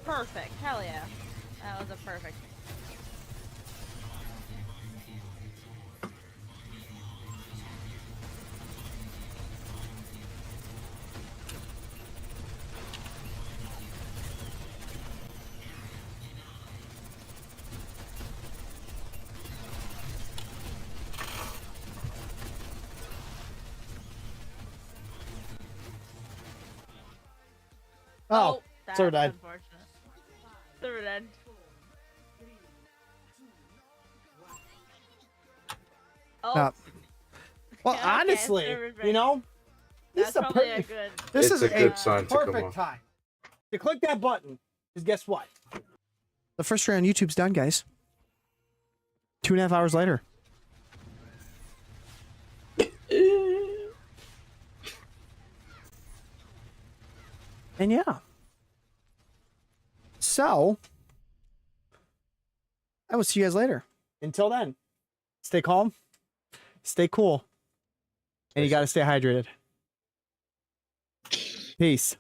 Perfect. Hell yeah. That was a perfect. Oh, that's so died. unfortunate. Third end. Oh, Well, Okay, honestly, server's you know, this that's is a probably a perfect. good. This It's is a good sign to come perfect off. time. to click that button. Because guess what? The first round on YouTube's done, guys. 2.5 hours later. And yeah. So, I will see you guys later. Until then. Stay calm, stay cool, and you got to stay hydrated. Peace.